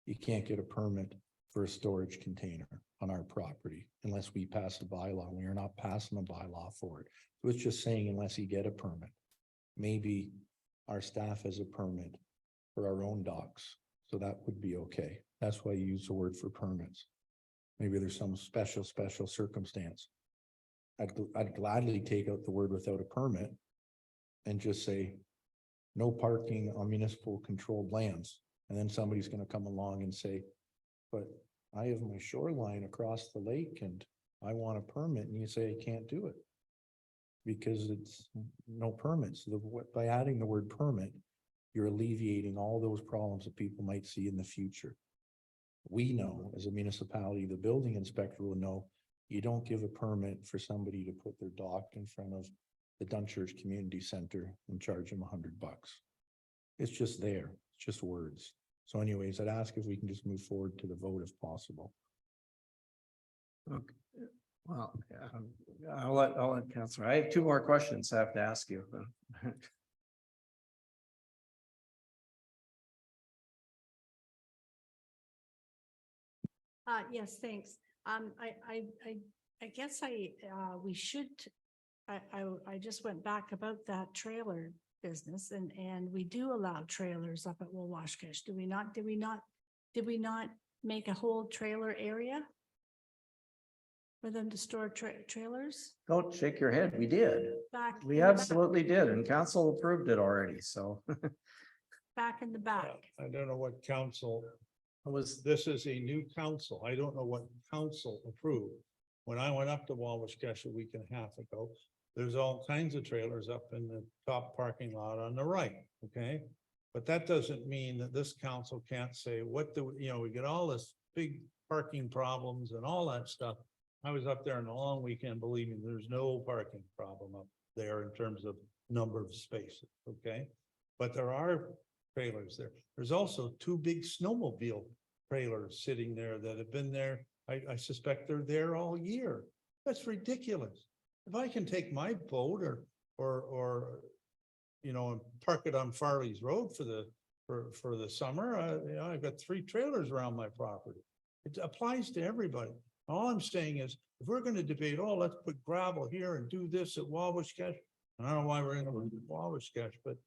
You can't get a permit for a storage container on our property unless we pass a bylaw. We are not passing a bylaw for it. So it's just saying unless you get a permit, maybe our staff has a permit for our own docks. So that would be okay. That's why you use the word for permits. Maybe there's some special circumstance. I'd gladly take out the word without a permit and just say no parking on municipal controlled lands. And then somebody's gonna come along and say, but I have my shoreline across the lake and I want a permit, and you say I can't do it. Because it's no permits. By adding the word permit, you're alleviating all those problems that people might see in the future. We know as a municipality, the building inspector will know, you don't give a permit for somebody to put their dock in front of the Dunchurch Community Center and charge them $100. It's just there, it's just words. So anyways, I'd ask if we can just move forward to the vote if possible. okay, well, I'll let Counselor, I have two more questions I have to ask you. Yes, thanks. I guess we should, I just went back about that trailer business and we do allow trailers up at Wawashkish. Did we not make a whole trailer area for them to store trailers Don't shake your head, we did. back? We in the back- absolutely did, and council approved it already, so. Back in the back. I don't know what council, It was, this is a new council. I don't know what council approved. When I went up to Wawashkish a week and a half ago, there's all kinds of trailers up in the top parking lot on the right, okay? But that doesn't mean that this council can't say, what do, we get all this big parking problems and all that stuff. I was up there on a long weekend, believe me, there's no parking problem up there in terms of number of spaces, okay? But there are trailers there. There's also two big snowmobile trailers sitting there that have been there. I suspect they're there all year. That's ridiculous. If I can take my boat or and park it on Farley's Road for the summer, I've got 3 trailers around my property. It applies to everybody. All I'm saying is, if we're gonna debate, let's put gravel here and do this at Wawashkish, and I don't know why we're in Wawashkish, but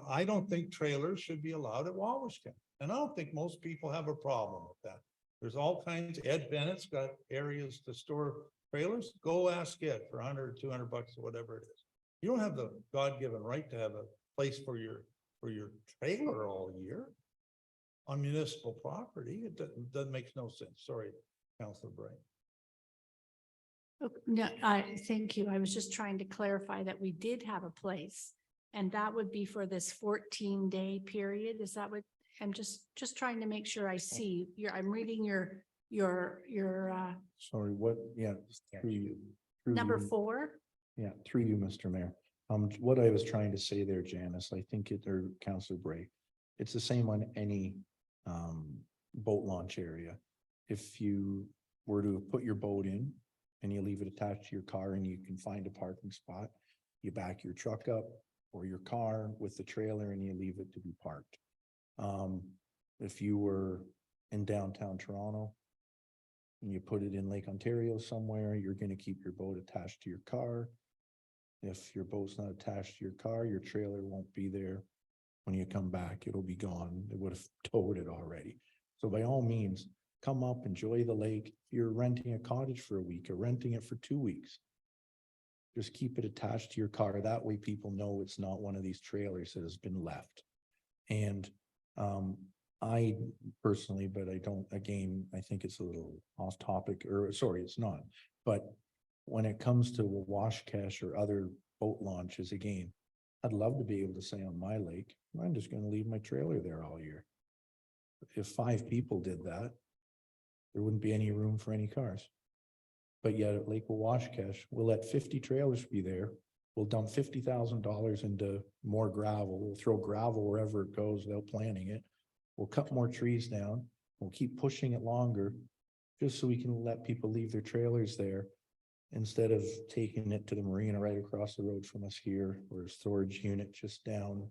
I don't think trailers should be allowed at Wawashkish. And I don't think most people have a problem with that. There's all kinds, Ed Bennett's got areas to store trailers. Go ask Ed for $100, $200 or whatever it is. You don't have the God-given right to have a place for your trailer all year on municipal property. It doesn't make no sense. Sorry, Councilor Bray. Okay, no, thank you. I was just trying to clarify that we did have a place. And that would be for this 14-day period. Is that what, I'm just trying to make sure I see I'm reading your Sorry, what, yeah. through you- through number you. 4. Yeah, through you, Mr. Mayor. What I was trying to say there, Janice, I think or Councilor Bray, it's the same on any boat launch area. If you were to put your boat in and you leave it attached to your car and you can find a parking spot, you back your truck up or your car with the trailer and you leave it to be parked. If you were in downtown Toronto and you put it in Lake Ontario somewhere, you're going to keep your boat attached to your car. If your boat's not attached to your car, your trailer won't be there. When you come back, it'll be gone. It would have towed it already. So by all means, come up, enjoy the lake. If you're renting a cottage for a week or renting it for 2 weeks, just keep it attached to your car. That way people know it's not one of these trailers that has been left. And I personally, but I don't, again, I think it's a little off topic, or sorry, it's not. But when it comes to Wawashkish or other boat launches, again, I'd love to be able to say on my lake, I'm just going to leave my trailer there all year. If 5 people did that, there wouldn't be any room for any cars. But yet at Lake Washcash, we'll let 50 trailers be there. We'll dump $50,000 into more gravel. We'll throw gravel wherever it goes without planning it. We'll cut more trees down. We'll keep pushing it longer, just so we can let people leave their trailers there, instead of taking it to the marina right across the road from us here, or a storage unit just down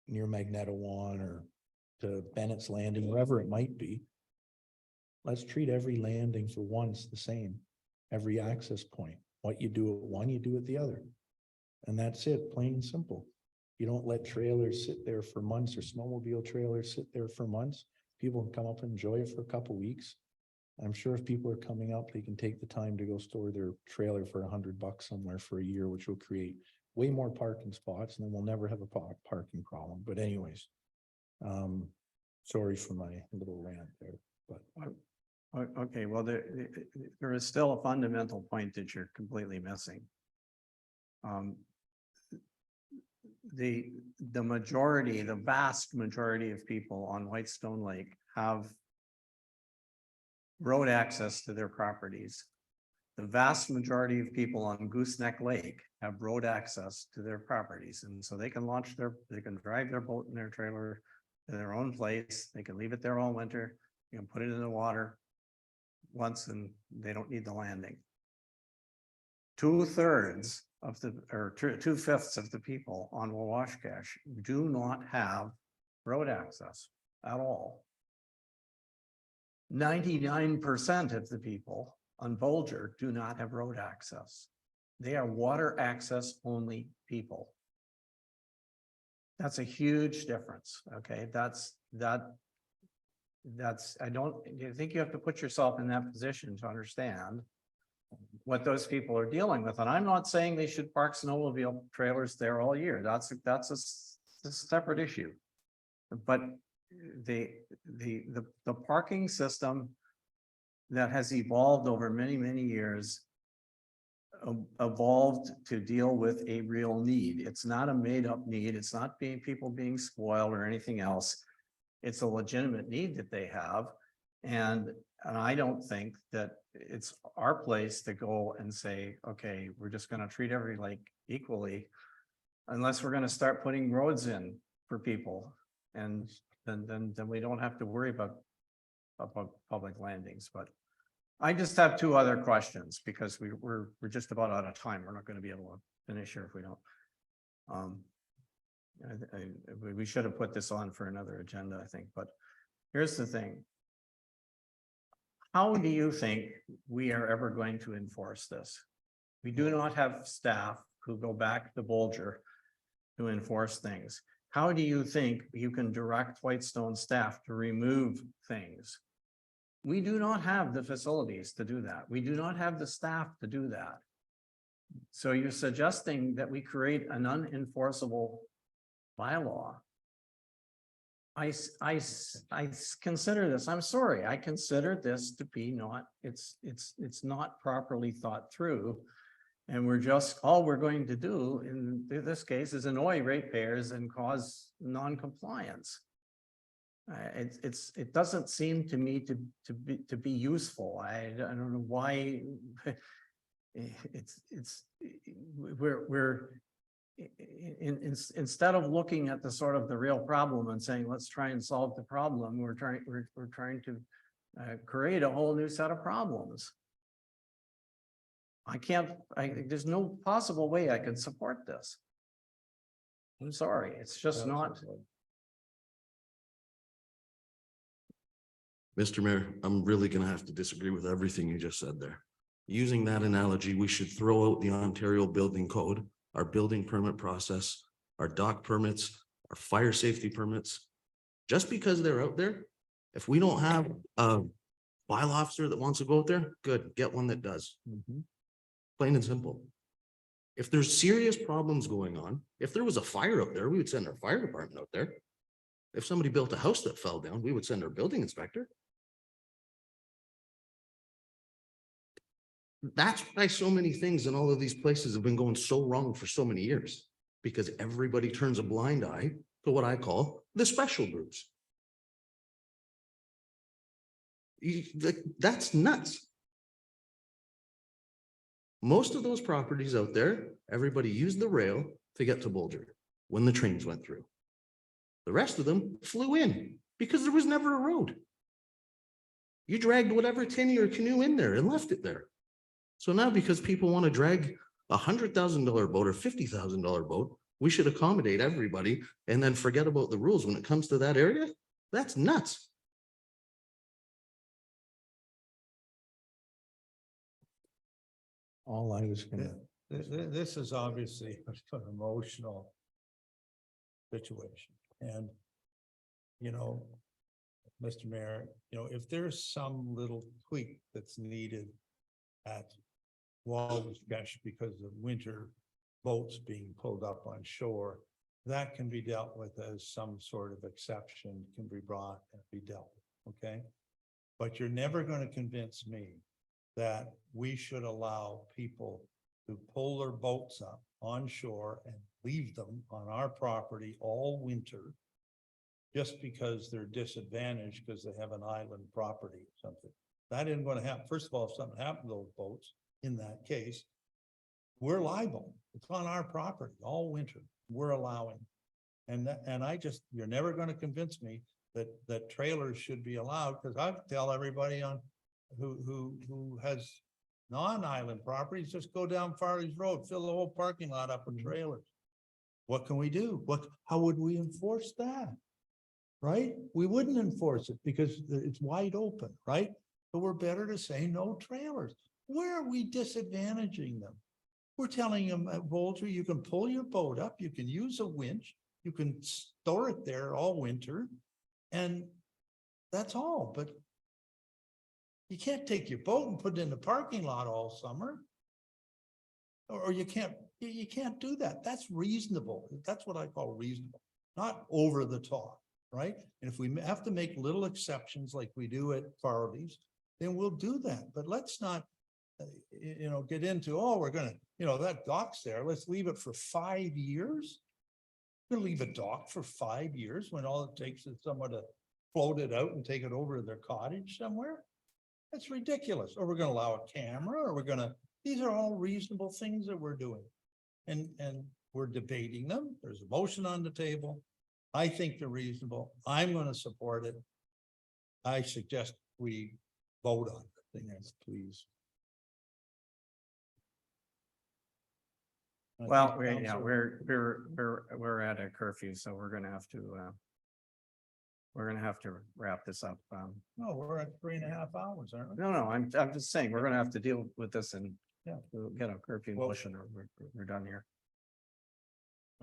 near Magnetawan or to Bennett's Landing, wherever it might be. Let's treat every landing for once the same, every access point. What you do at one, you do at the other. And that's it, plain and simple. You don't let trailers sit there for months, or snowmobile trailers sit there for months. People can come up and enjoy it for a couple weeks. I'm sure if people are coming up, they can take the time to go store their trailer for $100 somewhere for a year, which will create way more parking spots, and then we'll never have a parking problem. But anyways, sorry for my little rant there, but. Okay, well, there is still a fundamental point that you're completely missing. The majority, the vast majority of people on Whitestone Lake have road access to their properties. The vast majority of people on Gooseneck Lake have road access to their properties, and so they can they can drive their boat and their trailer to their own place. They can leave it there all winter. You can put it in the water once, and they don't need the landing. 2/3 of or 2/5 of the people on Wawashkash do not have road access at all. 99% of the people on Bolger do not have road access. They are water access only people. That's a huge difference. Okay, I think you have to put yourself in that position to understand what those people are dealing with. And I'm not saying they should park snowmobile trailers there all year. That's a separate issue. But the parking system that has evolved over many, many years evolved to deal with a real need. It's not a made up need. It's not people being spoiled or anything else. It's a legitimate need that they have. And I don't think that it's our place to go and say, okay, we're just going to treat every lake equally, unless we're going to start putting roads in for people. And then we don't have to worry about public landings. But I just have two other questions, because we're just about out of time. We're not going to be able to finish here if we don't. We should have put this on for another agenda, I think, but here's the thing. How do you think we are ever going to enforce this? We do not have staff who go back to Bolger to enforce things. How do you think you can direct Whitestone staff to remove things? We do not have the facilities to do that. We do not have the staff to do that. So you're suggesting that we create an unenforceable bylaw. I consider this, I'm sorry, I consider this to be it's not properly thought through. And all we're going to do in this case is annoy ratepayers and cause non-compliance. It doesn't seem to me to be useful. I don't know why. Instead of looking at the sort of the real problem and saying, let's try and solve the problem, we're trying to create a whole new set of problems. There's no possible way I could support this. I'm sorry, it's just not. Mr. Mayor, I'm really gonna have to disagree with everything you just said there. Using that analogy, we should throw out the Ontario Building Code, our building permit process, our dock permits, our fire safety permits. Just because they're out there, if we don't have a bylaw officer that wants to go out there, good, get one that does. Plain and simple. If there's serious problems going on, if there was a fire out there, we would send our fire department out there. If somebody built a house that fell down, we would send our building inspector. That's why so many things in all of these places have been going so wrong for so many years, because everybody turns a blind eye to what I call the special groups. That's nuts. Most of those properties out there, everybody used the rail to get to Bolger when the trains went through. The rest of them flew in because there was never a road. You dragged whatever tinny or canoe in there and left it there. So now because people want to drag $100,000 boat or $50,000 boat, we should accommodate everybody and then forget about the rules when it comes to that area? That's nuts. All I was gonna, This is obviously an emotional situation and, you know, Mr. Mayor, you know, if there's some little tweak that's needed at Wabash because of winter boats being pulled up on shore, that can be dealt with as some sort of exception can be brought and be dealt with, okay? But you're never going to convince me that we should allow people to pull their boats up on shore and leave them on our property all winter just because they're disadvantaged because they have an island property or something. That isn't going to happen. First of all, if something happened to those boats, in that case, we're liable. It's on our property all winter. We're allowing. And I just, you're never going to convince me that trailers should be allowed, because I tell everybody on who has non-island properties, just go down Farley's Road, fill the whole parking lot up with trailers. What can we do? How would we enforce that? Right? We wouldn't enforce it because it's wide open, right? But we're better to say no trailers. Where are we disadvantaging them? We're telling them at Bolger, you can pull your boat up, you can use a winch, you can store it there all winter, and that's all. But you can't take your boat and put it in the parking lot all summer. Or you can't do that. That's reasonable. That's what I call reasonable, not over the top, right? And if we have to make little exceptions like we do at Farley's, then we'll do that. But let's not, get into, oh, we're gonna, that dock's there. Let's leave it for 5 years. We'll leave a dock for 5 years when all it takes is someone to float it out and take it over to their cottage somewhere. That's ridiculous. Or we're gonna allow a camera, or these are all reasonable things that we're doing. And we're debating them. There's a motion on the table. I think they're reasonable. I'm gonna support it. I suggest we vote on it. Yes, please. Well, we're at a curfew, so we're gonna have to wrap this up. No, we're at 3.5 hours, aren't we? No, I'm just saying, we're gonna have to deal with this and Yeah. we'll get a curfew Well- motion or we're done here.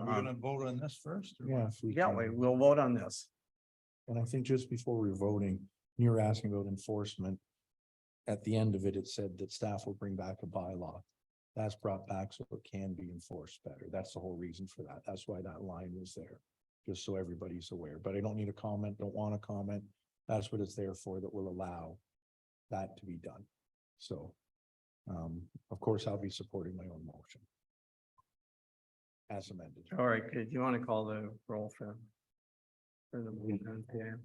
We're gonna vote on this first? or what? yeah, if we Yeah, can. we'll vote on this. And I think just before we're voting, you were asking about enforcement. At the end of it, it said that staff will bring back a bylaw. That's brought back so it can be enforced better. That's the whole reason for that. That's why that line was there. Just so everybody's aware, but I don't need a comment, don't want a comment. That's what it's there for, that will allow that to be done. So, of course, I'll be supporting my own motion. As amended. All right, do you want to call the roll for the motion? Yeah.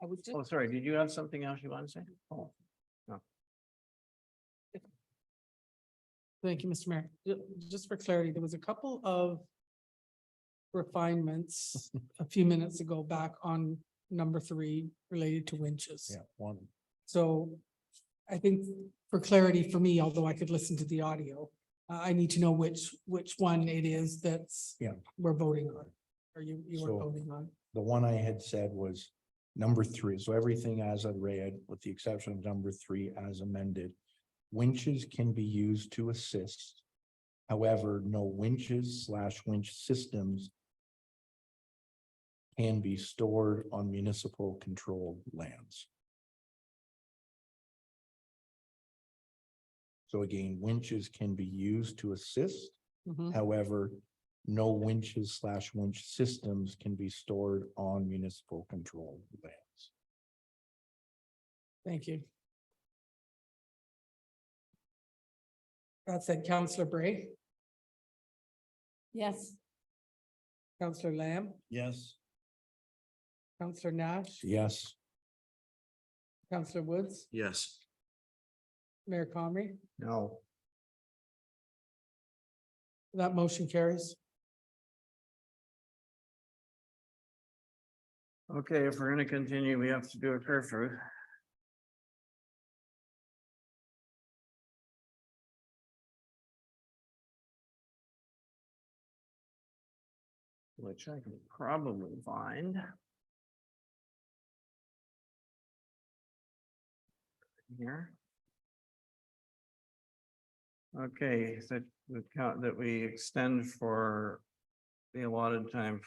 I would just, Oh, sorry, did you have something else you want to say? Oh, thank you, Mr. Mayor. Just for clarity, there was a couple of refinements a few minutes ago back on number 3 related to winches. Yeah, one. So I think for clarity for me, although I could listen to the audio, I need to know which one it is that's Yeah. we're voting on. Or you are So- voting on. The one I had said was number 3. So everything as I read, with the exception of number 3 as amended. Winches can be used to assist. However, no winches/winch systems can be stored on municipal controlled lands. So again, winches can be used to assist. Mhm. However, no winches/winch systems can be stored on municipal controlled lands. Thank you. That said, Counselor Bray, Yes. Counselor Lamb, Yes. Counselor Nash, Yes, Counselor Woods, Yes. Mayor Conry, No. that motion carries. Okay, if we're gonna continue, we have to do a curfew. Which I can probably find. Here. Okay, that we count that we extend for the allotted time.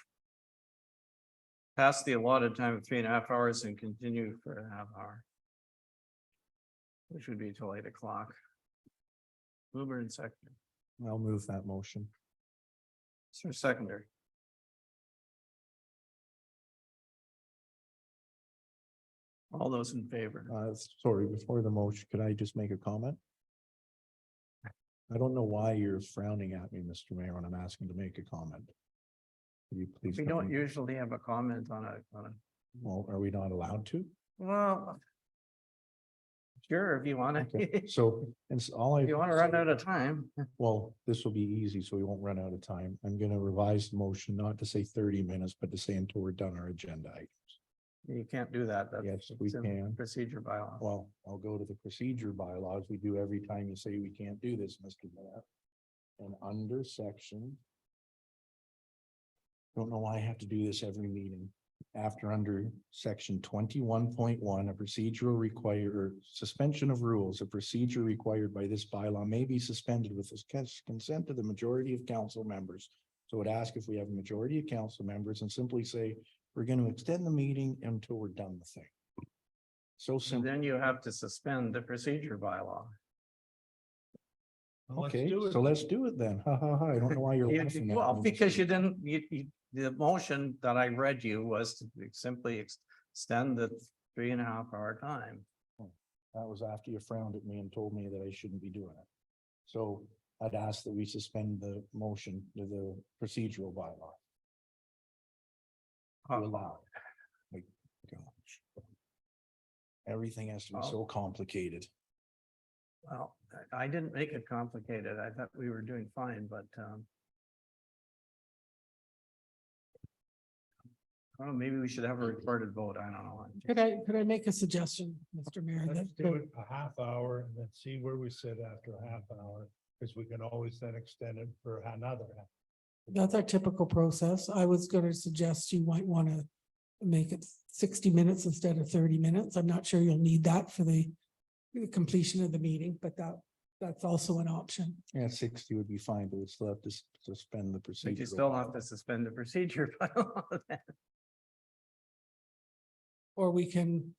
Past the allotted time of 3.5 hours and continue for a half hour. Which would be till 8 o'clock. Mover and seconder. I'll move that motion. Sir, seconder. All those in favor? Sorry, before the motion, could I just make a comment? I don't know why you're frowning at me, Mr. Mayor, when I'm asking to make a comment. Could you please? We tell don't me- usually have a comment on a, Well, are we not allowed to? well. Sure, if you wanna, Okay, if so, it's all I. you wanna run out of time. Well, this will be easy, so we won't run out of time. I'm gonna revise the motion, not to say 30 minutes, but to say until we're done our agenda items. You can't do that. That's Yes, we it's in can. Procedure bylaw. Well, I'll go to the procedure bylaws. We do every time you say we can't do this, Mr. Mayor. And under section. Don't know why I have to do this every meeting. After under section 21.1, a procedural require suspension of rules, a procedure required by this bylaw may be suspended with the consent of the majority of council members. So it asks if we have a majority of council members and simply say, we're going to extend the meeting until we're done the thing. So And simple. then you have to suspend the procedure bylaw. Well, let's Okay, do it. so let's do it then. Ha ha ha. I don't know why you're You- laughing at Well, me. because you didn't, the motion that I read you was to simply extend the 3.5 hour time. That was after you frowned at me and told me that I shouldn't be doing it. So I'd ask that we suspend the motion to the procedural bylaw. To allow. Like, gosh. Everything has to be so complicated. Well, I didn't make it complicated. I thought we were doing fine, but, well, maybe we should have a recorded vote. I don't know. Could I make a suggestion, Mr. Mayor? Let's that- do it a half hour and then see where we sit after a half hour, because we can always then extend it for another half. That's our typical process. I was gonna suggest you might want to make it 60 minutes instead of 30 minutes. I'm not sure you'll need that for the completion of the meeting, but that's also an option. Yeah, 60 would be fine, but we still have to suspend the But procedure. you still have to suspend the procedure. bylaw. Or we can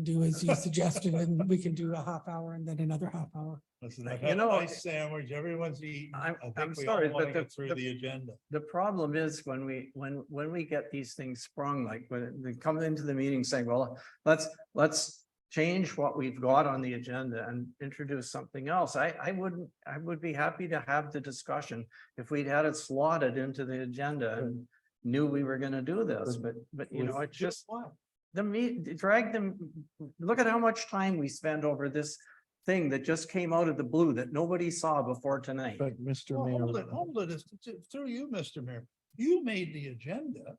do as you suggested, and we can do a half hour and then another half hour. Listen, I I've got had a a know- nice sandwich, everyone's eating. I'm I think we sorry, all want but to the- get through the- the agenda. The problem is when we get these things sprung, like when they come into the meeting saying, well, let's change what we've got on the agenda and introduce something else. I would be happy to have the discussion if we'd had it slotted into the agenda and knew we were gonna do this, but you know, it's just What? drag them, look at how much time we spent over this thing that just came out of the blue that nobody saw before tonight. But Mr. Well, Mayor. hold it, through you, Mr. Mayor. You made the agenda.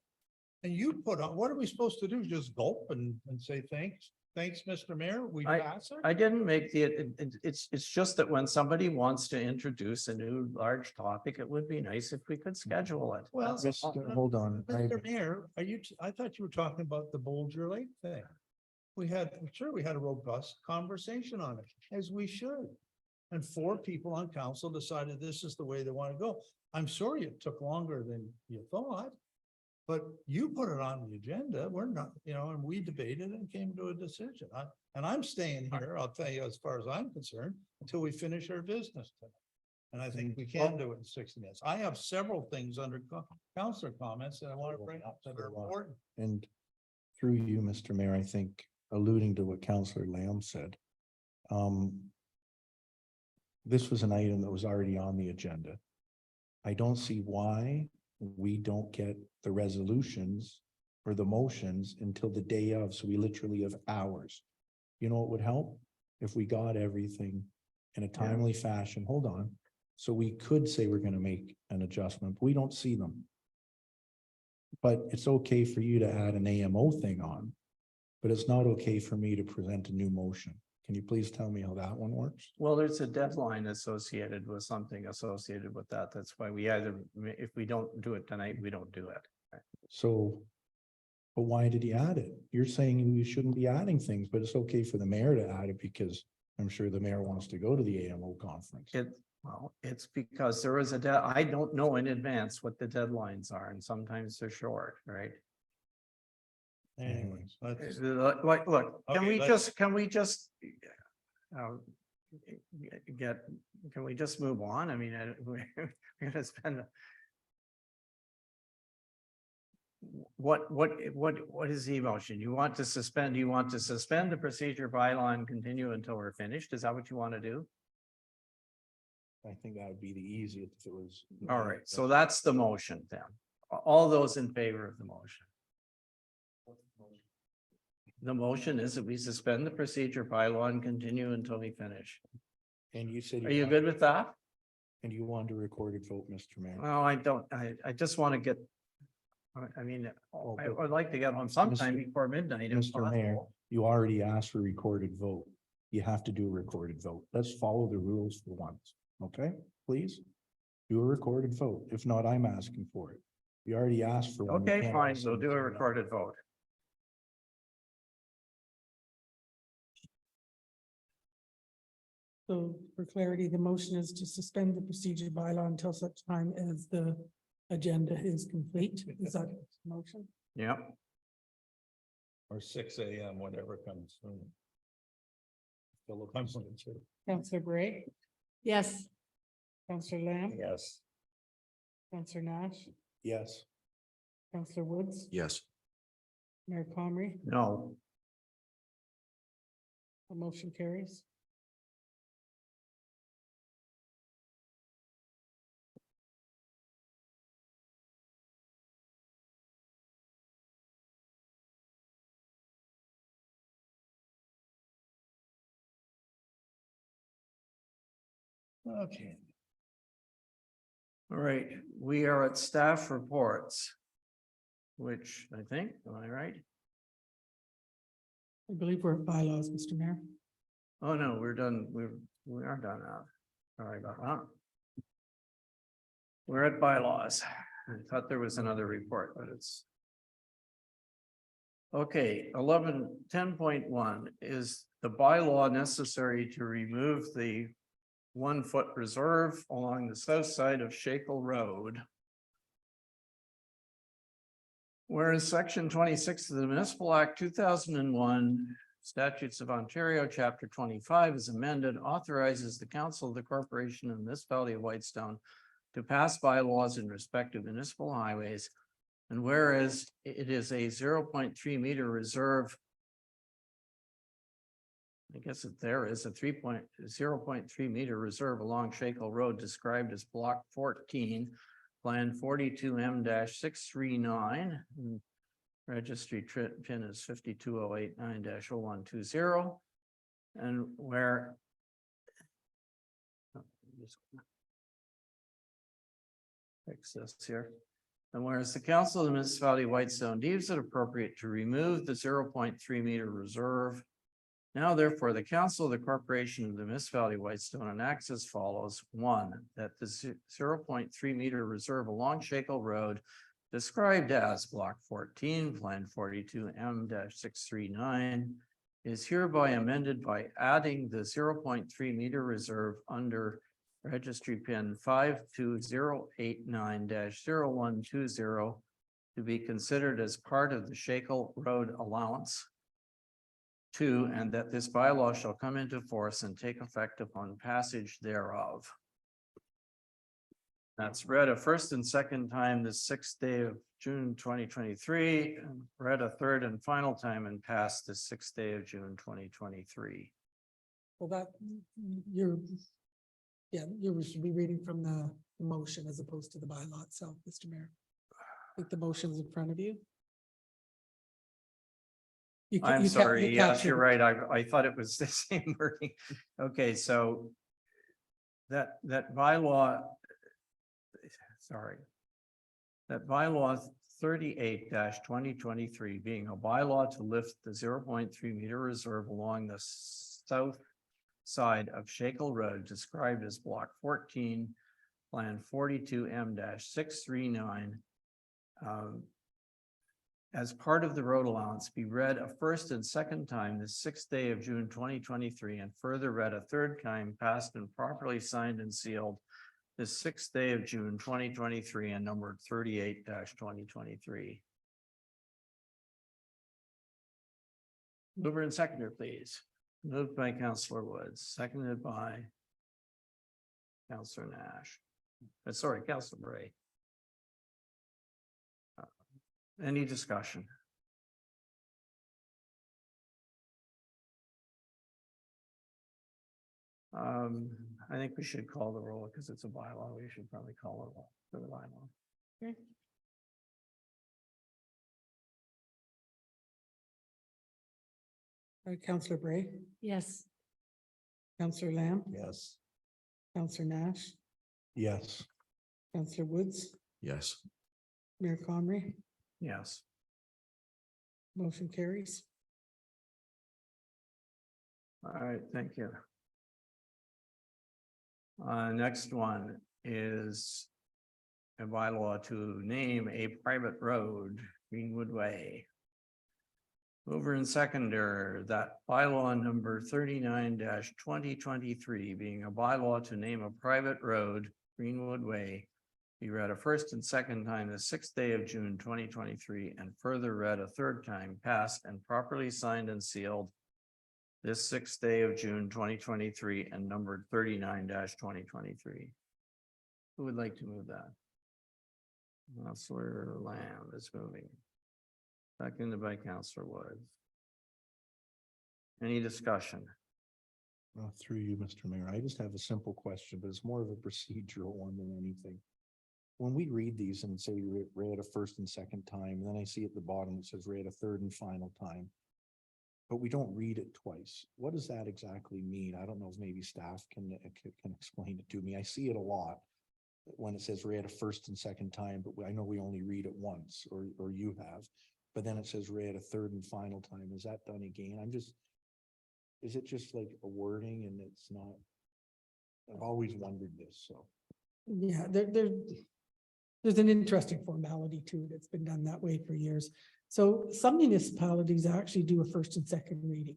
And you put on, what are we supposed to do? Just gulp and say thanks? Thanks, Mr. Mayor, we pass it? I didn't make it's just that when somebody wants to introduce a new large topic, it would be nice if we could schedule it. Well, That's all. Hold on. Mr. Mayor, I thought you were talking about the Bolger Lake thing. We had a robust conversation on it, as we should. And 4 people on council decided this is the way they want to go. I'm sorry it took longer than you thought. But you put it on the agenda. We're not, and we debated and came to a decision. I'm staying here, I'll tell you, as far as I'm concerned, until we finish our business tonight. And I think we can do it in 60 minutes. I have several things under councillor comments that I want to bring up that are important. And through you, Mr. Mayor, I think alluding to what Councillor Lamb said. This was an item that was already on the agenda. I don't see why we don't get the resolutions or the motions until the day of, so we literally have hours. You know, it would help if we got everything in a timely fashion. Hold on. So we could say we're gonna make an adjustment. We don't see them. But it's okay for you to add an AMO thing on, but it's not okay for me to present a new motion. Can you please tell me how that one works? Well, there's a deadline associated with something associated with that. That's why we either, if we don't do it tonight, we don't do it. So, but why did he add it? You're saying you shouldn't be adding things, but it's okay for the mayor to add it because I'm sure the mayor wants to go to the AMO conference. Well, it's because there is I don't know in advance what the deadlines are, and sometimes they're short, right? Anyways, let's, Like, look, Okay, let's- can we just uh, can we just move on? I mean, we're gonna spend what is the emotion? You want to suspend, you want to suspend the procedure bylaw and continue until we're finished? Is that what you want to do? I think that would be the easiest if it was. All right, so that's the motion then. All those in favor of the motion? The motion is that we suspend the procedure bylaw and continue until we finish. And you said. Are you good with that? And you want a recorded vote, Mr. Mayor? Well, I don't, I just want to get. I mean, I would like to get home sometime Mr. before midnight. if Mr. Mayor, possible. you already asked for recorded vote. You have to do a recorded vote. Let's follow the rules for once, okay? Please do a recorded vote. If not, I'm asking for it. You already asked for one. You Okay, can't fine, ask so them do a to- recorded vote. So for clarity, the motion is to suspend the procedure bylaw until such time as the agenda is complete. Is that the motion? Yeah, or 6 AM, whatever comes soon. Philip, I'm going to. Councillor Bray, Yes. Councillor Lamb, Yes. Councillor Nash, Yes. Councillor Woods, Yes. Mayor Comrie, no, the motion carries. Okay. all right, we are at staff reports. Which I think, am I right? I believe we're at bylaws, Mr. Mayor. Oh, no, we're done, we are done now. Sorry about that. We're at bylaws. I thought there was another report, but it's. Okay, 10.1 is the bylaw necessary to remove the 1 foot reserve along the south side of Shakel Road. Whereas section 26 of the Municipal Act 2001, Statutes of Ontario, chapter 25 is amended, authorizes the council of the corporation of the municipality of Whitestone to pass bylaws in respect of municipal highways. And whereas it is a 0.3 meter reserve. I guess there is a 0.3 meter reserve along Shakel Road described as block 14. Plan 42M-639. Registry pin is 52089-0120. And where. Fix this here. And whereas the council of the municipality of Whitestone deems it appropriate to remove the 0.3 meter reserve. Now, therefore, the council of the corporation of the municipality of Whitestone enacts as follows. 1, that the 0.3 meter reserve along Shakel Road described as block 14, plan 42M-639 is hereby amended by adding the 0.3 meter reserve under registry pin 52089-0120 to be considered as part of the Shakel Road allowance. 2, and that this bylaw shall come into force and take effect upon passage thereof. That's read a first and second time this 6th day of June 2023, and read a third and final time and passed the 6th day of June 2023. Well, that, you should be reading from the motion as opposed to the bylaw itself, Mr. Mayor. I think the motion's in front of you. You ca- I'm you ca- you sorry, yes, captured you're it. right. I thought it was the same wording. Okay, so that bylaw, sorry. That bylaw 38-2023 being a bylaw to lift the 0.3 meter reserve along the south side of Shakel Road described as block 14, plan 42M-639. As part of the road allowance be read a first and second time this 6th day of June 2023 and further read a third time passed and properly signed and sealed this 6th day of June 2023 and numbered 38-2023. Mover and seconder, please. Moved by Councillor Woods, seconded by Councillor Nash. Sorry, Councillor Bray. Any discussion? I think we should call the roll because it's a bylaw. We should probably call it for the bylaw. Councillor Bray, Yes. Councillor Lamb, Yes. Councillor Nash, Yes. Councillor Woods, Yes. Mayor Conry, Yes. motion carries. All right, thank you. Next one is a bylaw to name a private road, Greenwood Way. Mover and seconder, that bylaw number 39-2023 being a bylaw to name a private road, Greenwood Way, be read a first and second time the 6th day of June 2023 and further read a third time, passed and properly signed and sealed this 6th day of June 2023 and numbered 39-2023. Who would like to move that? Councillor Lamb is moving. Seconded by Councillor Woods. Any discussion? Through you, Mr. Mayor, I just have a simple question, but it's more of a procedural one than anything. When we read these and say we read a first and second time, and then I see at the bottom it says read a third and final time, but we don't read it twice. What does that exactly mean? I don't know if maybe staff can explain it to me. I see it a lot when it says read a first and second time, but I know we only read it once, or you have. But then it says read a third and final time. Is that done again? Is it just like a wording and it's not? I've always wondered this, so. Yeah, there's an interesting formality to it. It's been done that way for years. So some municipalities actually do a first and second reading.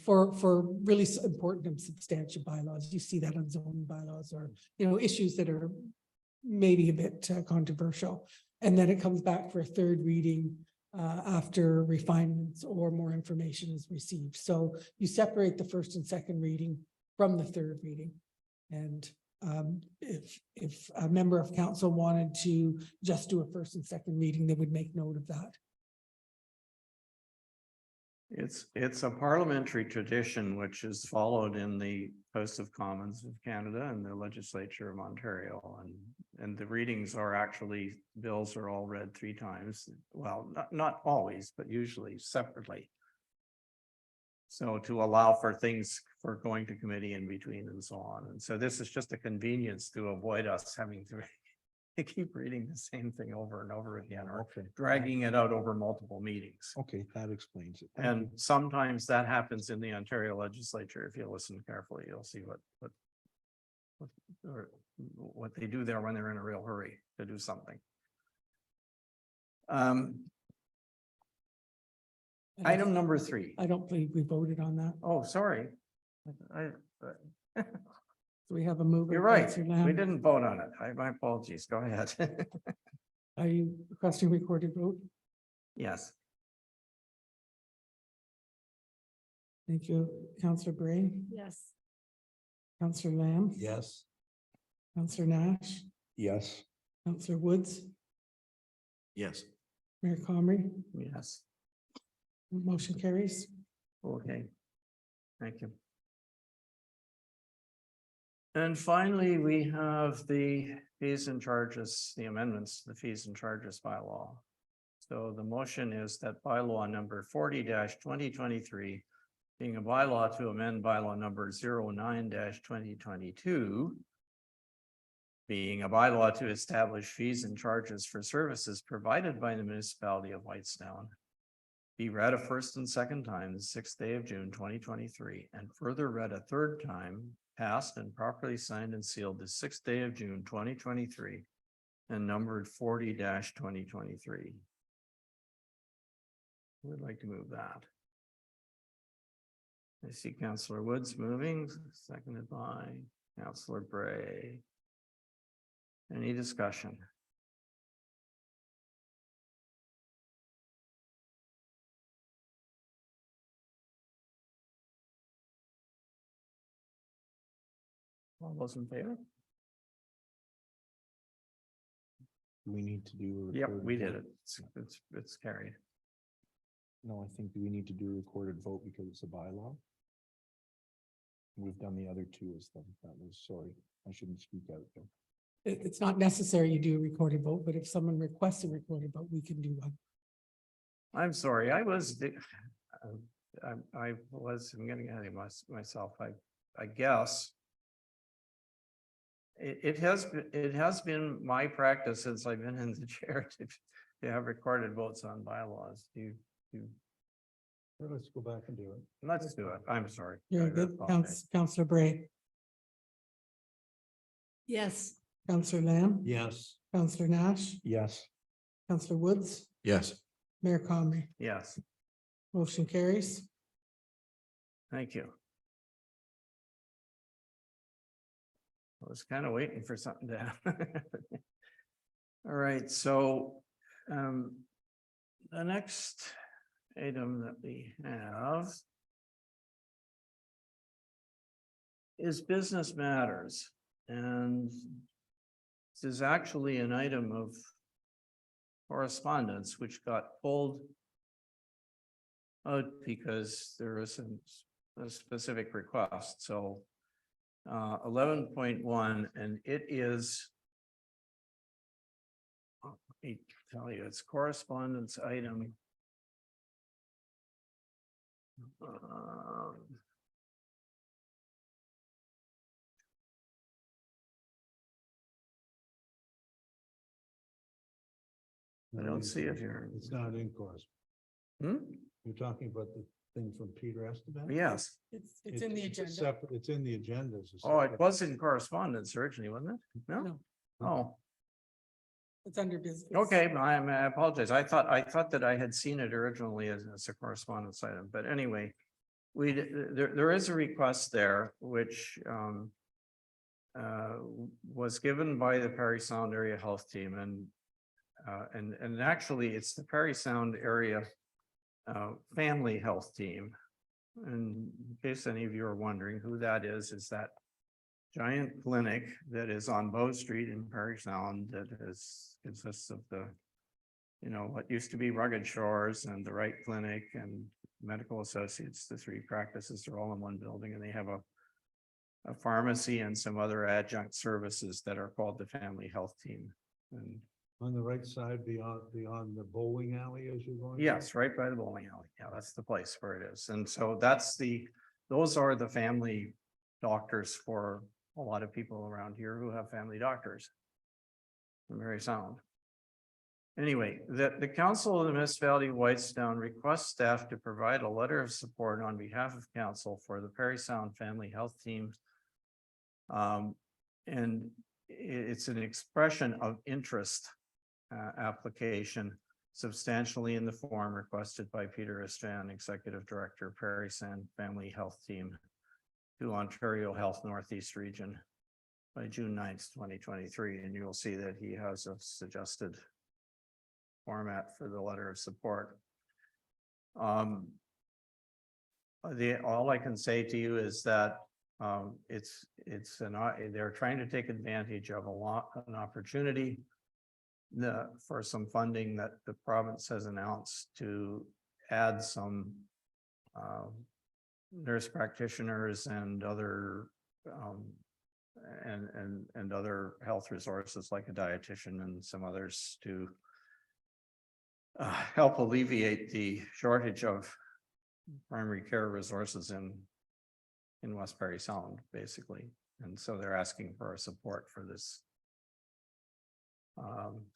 For really important and substantial bylaws. You see that on zoning bylaws or, issues that are maybe a bit controversial. And then it comes back for a third reading after refinements or more information is received. So you separate the first and second reading from the third reading. And if a member of council wanted to just do a first and second reading, they would make note of that. It's a parliamentary tradition which is followed in the House of Commons of Canada and the Legislature of Ontario, and the readings are actually, bills are all read 3 times. Well, not always, but usually separately. So to allow for things for going to committee in between and so on. And so this is just a convenience to avoid us having to keep reading the same thing over and over again, or Okay. dragging it out over multiple meetings. Okay, that explains it. Thank And you. sometimes that happens in the Ontario legislature. If you listen carefully, you'll see what they do there when they're in a real hurry to do something. Item number 3. I don't believe we voted on that. Oh, sorry. So we have a mover. You're right. Councillor We Lamb. didn't vote on it. My apologies. Go ahead. Are you requesting recorded vote? Yes. Thank you. Councillor Bray, Yes. Councillor Lamb, Yes. Councillor Nash, Yes. Councillor Woods, Yes. Mayor Comrie, Yes. motion carries. Okay. Thank you. And finally, we have the fees and charges, the amendments to the fees and charges bylaw. So the motion is that bylaw number 40-2023, being a bylaw to amend bylaw number 09-2022, being a bylaw to establish fees and charges for services provided by the municipality of Whitestown, be read a first and second time, the 6th day of June, 2023, and further read a third time, passed and properly signed and sealed the 6th day of June, 2023, and numbered 40-2023. Would like to move that. I see Councillor Woods moving, seconded by Councillor Bray. Any discussion? All those in favor? We need to do. a Yep, recorded we did vote. it. It's carried. No, I think, do we need to do a recorded vote because it's a bylaw? We've done the other two as them. That was, sorry, I shouldn't speak out there. It's not necessary you do a recorded vote, but if someone requests a recorded vote, we can do one. I'm sorry, I was, I'm getting ahead of myself, I guess. It has been my practice since I've been in the chair to have recorded votes on bylaws. Let's go back and do it. Let's do it. I'm sorry. You're I good, apologize. Councillor Bray, Yes. Councillor Lamb, Yes. Councillor Nash, Yes. Councillor Woods, Yes. Mayor Conley, Yes, motion carries. thank you. I was kind of waiting for something to happen. All right, so the next item that we have is business matters, and this is actually an item of correspondence which got pulled out because there was a specific request, so 11.1, and it is, let me tell you, it's correspondence item. I don't see it here. It's not in course. Hmm? You're talking about the thing from Peter Esteban? Yes. It's in the a agenda. separate- It's in the agenda. as a Oh, it separate- was in correspondence originally, wasn't it? No? No, Oh, it's under business. okay, I apologize. I thought that I had seen it originally as a correspondence item, but anyway. There is a request there, which was given by the Perry Sound Area Health Team, and actually it's the Perry Sound Area Family Health Team. And in case any of you are wondering who that is that giant clinic that is on Bow Street in Perry Sound that consists of what used to be Rugged Shores and the Wright Clinic and Medical Associates. The three practices are all in one building, and they have a pharmacy and some other adjunct services that are called the Family Health Team. And On the right side beyond the bowling alley as you're going? yes, right by the bowling alley. Yeah, that's the place where it is. And so those are the family doctors for a lot of people around here who have family doctors. Very sound. Anyway, the Council of the Municipality of Whitestown requests staff to provide a letter of support on behalf of council for the Perry Sound Family Health Team. And it's an expression of interest application substantially in the form requested by Peter Estran, Executive Director, Perry Sound Family Health Team, to Ontario Health Northeast Region by June 9th, 2023. And you'll see that he has a suggested format for the letter of support. All I can say to you is that they're trying to take advantage of an opportunity for some funding that the province has announced to add some nurse practitioners and other and other health resources like a dietitian and some others to help alleviate the shortage of primary care resources in Westbury Sound, basically. And so they're asking for our support for this.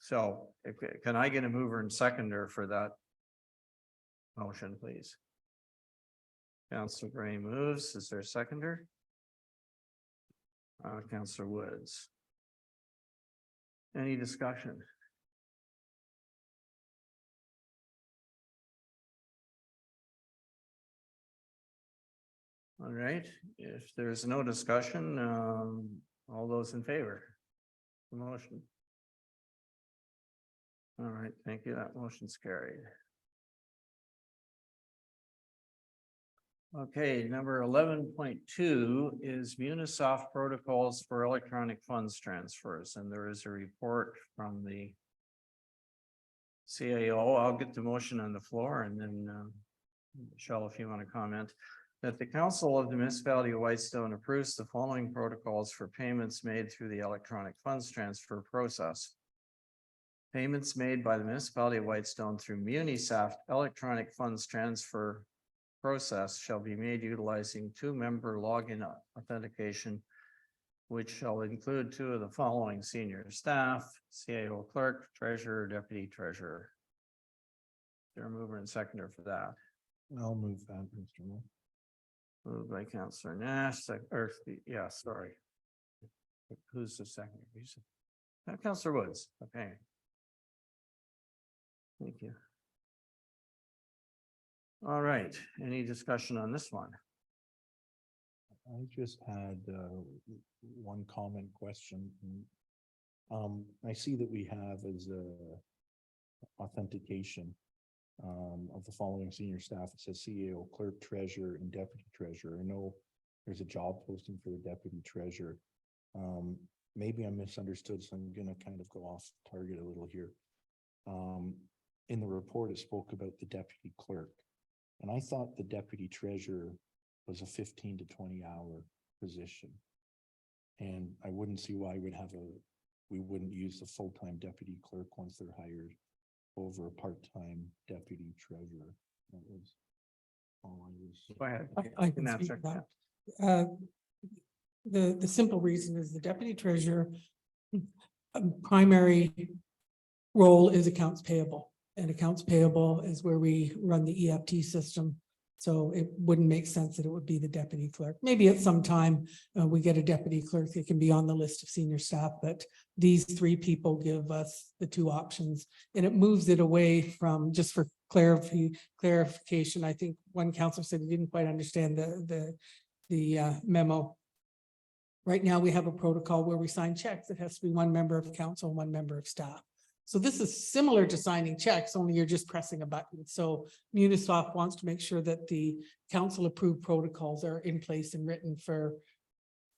So can I get a mover and seconder for that motion, please? Councillor Gray moves. Is there a seconder? Councillor Woods. Any discussion? All right, if there's no discussion, all those in favor? The motion. All right, thank you. That motion's carried. Okay, number 11.2 is Munisoft protocols for electronic funds transfers, and there is a report from the CAO. I'll get the motion on the floor, and then Michelle, if you want to comment, that the Council of the Municipality of Whitestone approves the following protocols for payments made through the electronic funds transfer process. Payments made by the Municipality of Whitestone through Munisoft electronic funds transfer process shall be made utilizing two-member login authentication, which shall include two of the following senior staff, CAO clerk, treasurer, deputy treasurer. Is there a mover and seconder for that? I'll move that, Mr. Mayor. Moved by Councillor Nash, yeah, sorry. Who's the second? Councillor Woods, okay. Thank you. All right, any discussion on this one? I just had one comment question. I see that we have as authentication of the following senior staff. It says CEO, clerk, treasurer, and deputy treasurer. I know there's a job posting for the deputy treasurer. Maybe I misunderstood, so I'm gonna kind of go off target a little here. In the report, it spoke about the deputy clerk. And I thought the deputy treasurer was a 15 to 20 hour position. And I wouldn't see why we wouldn't use the full-time deputy clerk once they're hired over a part-time deputy treasurer. That was all I was. Go ahead. I can speak to that. The simple reason is the deputy treasurer primary role is accounts payable. And accounts payable is where we run the EFT system. So it wouldn't make sense that it would be the deputy clerk. Maybe at some time we get a deputy clerk that can be on the list of senior staff, but these three people give us the two options. And it moves it away from, just for clarification, I think one counselor said he didn't quite understand the memo. Right now we have a protocol where we sign checks. It has to be one member of council, one member of staff. So this is similar to signing checks, only you're just pressing a button. So Munisoft wants to make sure that the council approved protocols are in place and written for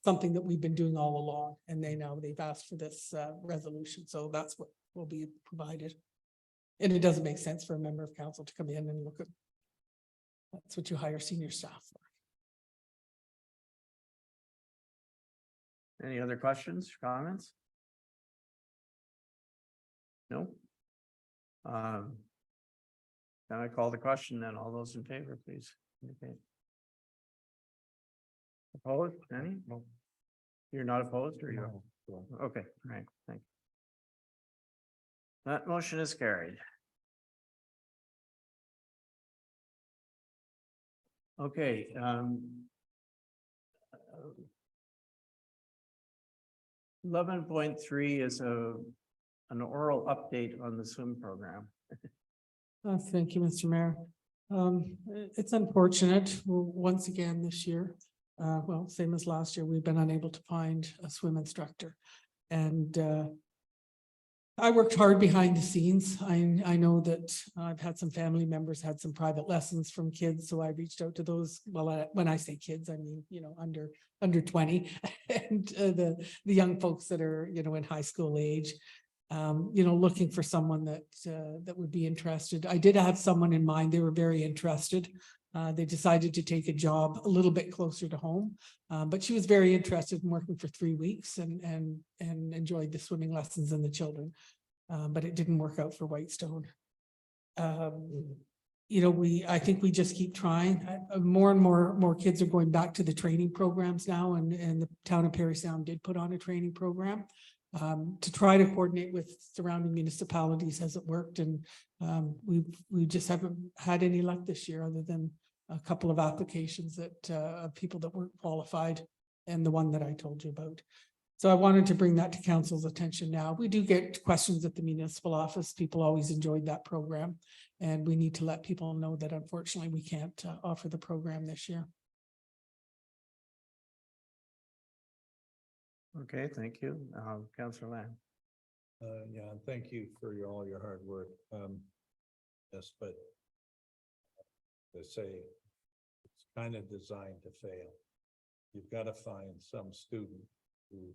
something that we've been doing all along. And they've asked for this resolution. So that's what will be provided. And it doesn't make sense for a member of council to come in and look at. That's what you hire senior staff for. Any other questions, comments? No. Can I call the question then? All those in favor, please. Okay. Opposed? Any? No. You're not opposed, or you're? No. Okay, all right, thank you. That motion is carried. Okay, 11.3 is an oral update on the swim program. Thank you, Mr. Mayor. It's unfortunate, once again this year, well, same as last year, we've been unable to find a swim instructor. And I worked hard behind the scenes. I know that I've had some family members had some private lessons from kids, so I reached out to those. Well, when I say kids, I mean, under 20 and the young folks that are, in high school age. Looking for someone that would be interested. I did have someone in mind. They were very interested. They decided to take a job a little bit closer to home, but she was very interested in working for 3 weeks and enjoyed the swimming lessons and the children. But it didn't work out for Whitestone. you know, I think we just keep trying. More and more kids are going back to the training programs now, and the town of Perry Sound did put on a training program to try to coordinate with surrounding municipalities. Has it worked? And we just haven't had any luck this year, other than a couple of applications that of people that weren't qualified, and the one that I told you about. So I wanted to bring that to council's attention now. We do get questions at the municipal office. People always enjoyed that program. And we need to let people know that unfortunately we can't offer the program this year. Okay, thank you. Councillor Lamb. Yeah, and thank you for all your hard work. Yes, but they say it's kind of designed to fail. You've got to find some student who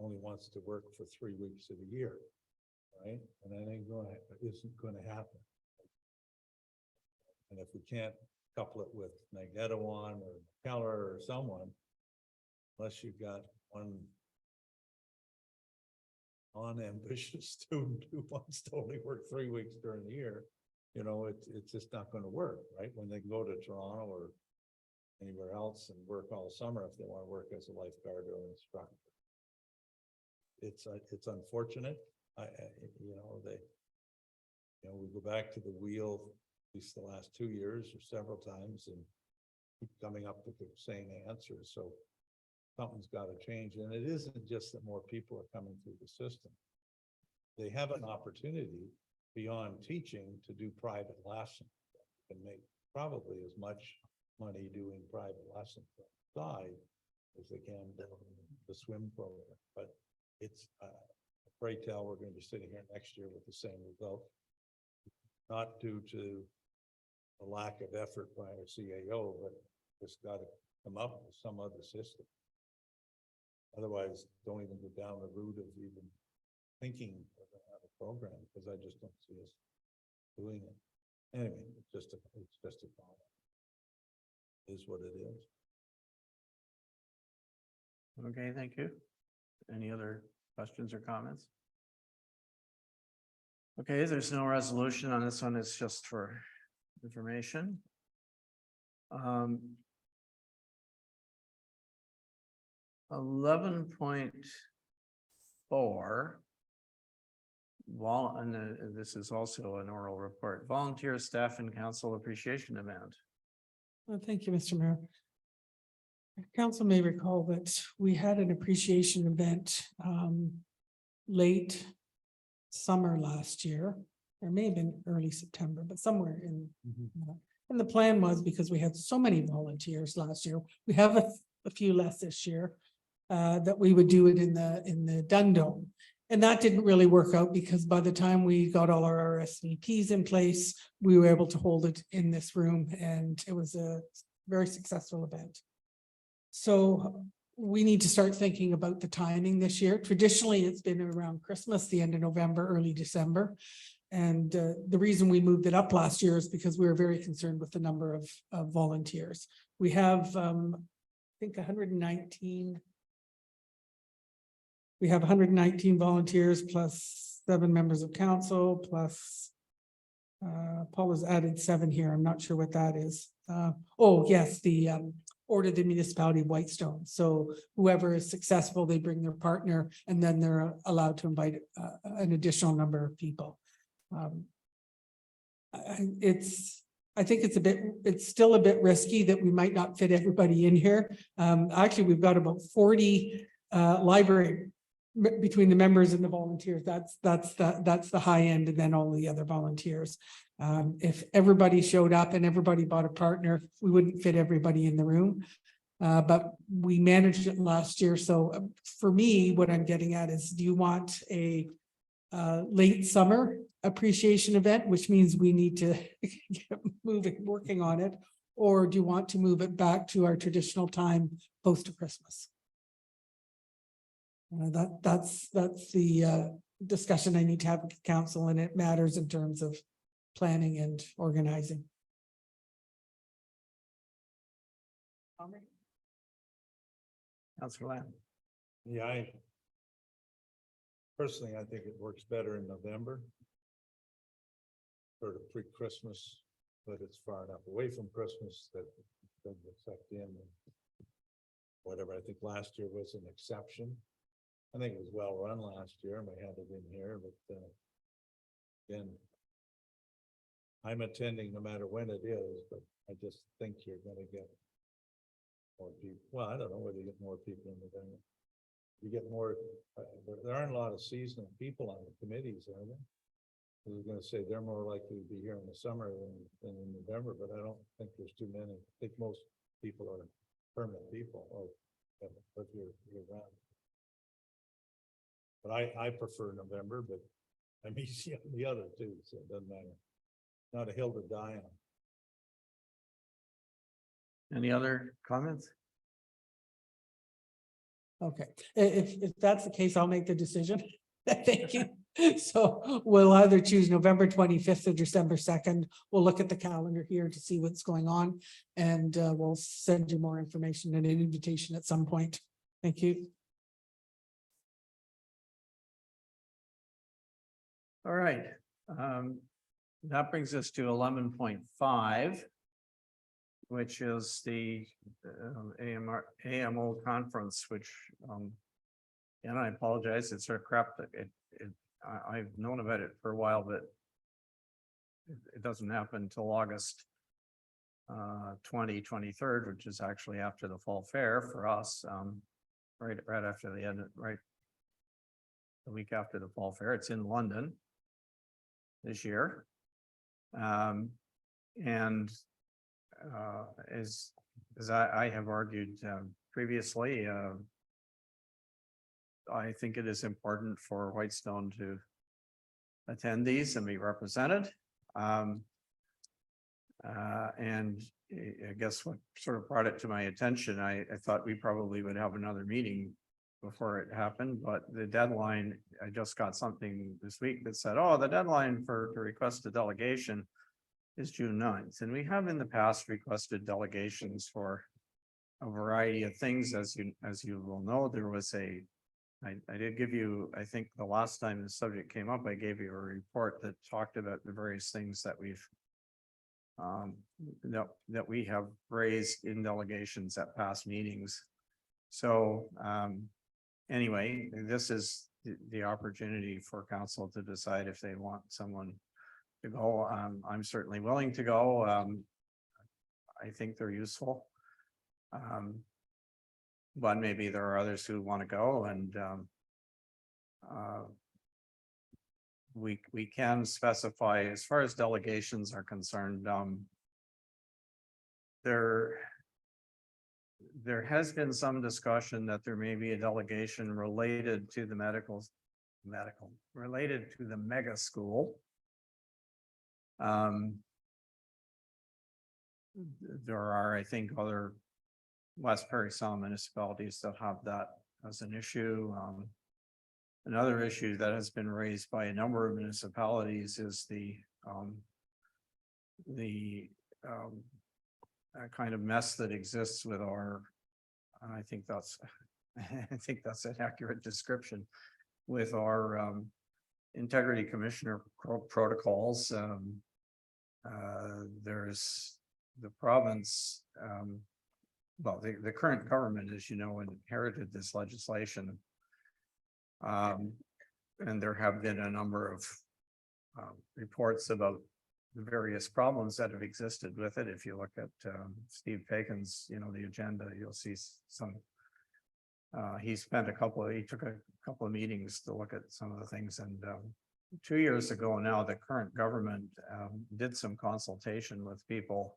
only wants to work for 3 weeks of the year, right? And that isn't gonna happen. And if we can't couple it with Nagetawan or Keller or someone, unless you've got one unambitious student who wants to only work 3 weeks during the year, you know, it's just not gonna work, right? When they go to Toronto or anywhere else and work all summer, if they want to work as a lifeguard or instructor. It's unfortunate. You know, we go back to the wheel at least the last 2 years or several times and keep coming up with the same answers. So something's got to change. And it isn't just that more people are coming through the system. They have an opportunity beyond teaching to do private lessons and make probably as much money doing private lessons on the side as they can down the swim program. But it's pray tell we're going to be sitting here next year with the same result, not due to a lack of effort by our CAO, but just got to come up with some other system. Otherwise, don't even go down the route of even thinking of a program, because I just don't see us doing it. Anyway, it's just a problem. Is what it is. Okay, thank you. Any other questions or comments? Okay, there's no resolution on this one. It's just for information. 11.4. And this is also an oral report. Volunteer staff and council appreciation event. Well, thank you, Mr. Mayor. Council may recall that we had an appreciation event late summer last year. There may have been early September, but somewhere in. And the plan was, because we had so many volunteers last year, we have a few less this year, that we would do it in the Dundome. And that didn't really work out, because by the time we got all our RSVPs in place, we were able to hold it in this room, and it was a very successful event. So we need to start thinking about the timing this year. Traditionally, it's been around Christmas, the end of November, early December. And the reason we moved it up last year is because we were very concerned with the number of volunteers. We have, I think 119. We have 119 volunteers plus 7 members of council plus Paul has added 7 here. I'm not sure what that is. Oh, yes, the Order of the Municipality of Whitestone. So whoever is successful, they bring their partner, and then they're allowed to invite an additional number of people. I think it's still a bit risky that we might not fit everybody in here. Actually, we've got about 40 library between the members and the volunteers. That's the high end, and then all the other volunteers. If everybody showed up and everybody bought a partner, we wouldn't fit everybody in the room. But we managed it last year. So for me, what I'm getting at is, do you want a late summer appreciation event, which means we need to get moving, working on it, or do you want to move it back to our traditional time post Christmas? That's the discussion I need to have with council, and it matters in terms of planning and organizing. Councillor Lamb. Yeah, Personally, I think it works better in November. Sort of pre-Christmas, but it's far enough away from Christmas that it doesn't affect in. Whatever, I think last year was an exception. I think it was well run last year, and we had it in here, but again, I'm attending no matter when it is, but I just think you're gonna get more people. Well, I don't know whether you get more people in the venue. You get more, there aren't a lot of seasonal people on the committees, are there? I was gonna say they're more likely to be here in the summer than in November, but I don't think there's too many. I think most people are permanent people or if you're around. But I prefer November, but I'm easy on the other two, so it doesn't matter. Not a hill to die on. Any other comments? Okay, if that's the case, I'll make the decision. Thank you. So we'll either choose November 25th or December 2nd. We'll look at the calendar here to see what's going on. And we'll send you more information and an invitation at some point. Thank you. All right, that brings us to 11.5. Which is the AMO conference, which and I apologize, it's sort of crap that I've known about it for a while, but it doesn't happen until August 23rd, which is actually after the fall fair for us, right after the end, right the week after the fall fair. It's in London this year, and as I have argued previously, I think it is important for Whitestone to attend these and be represented. And I guess what sort of brought it to my attention, I thought we probably would have another meeting before it happened, but the deadline, I just got something this week that said, oh, the deadline to request a delegation is June 9th. And we have in the past requested delegations for a variety of things. As you will know, there was I did give you, I think the last time the subject came up, I gave you a report that talked about the various things that we've that we have raised in delegations at past meetings. So anyway, this is the opportunity for council to decide if they want someone to go. I'm certainly willing to go. I think they're useful. But maybe there are others who want to go, and we can specify as far as delegations are concerned. There has been some discussion that there may be a delegation related to the related to the mega school. There are, I think, other West Parry Sound municipalities that have that as an issue. Another issue that has been raised by a number of municipalities is the kind of mess that exists with our, I think that's an accurate description, with our integrity commissioner protocols. There's the province, well, the current government, as you know, inherited this legislation. And there have been a number of reports about the various problems that have existed with it. If you look at Steve Pakin's, the agenda, you'll see some. He took a couple of meetings to look at some of the things, and 2 years ago now, the current government did some consultation with people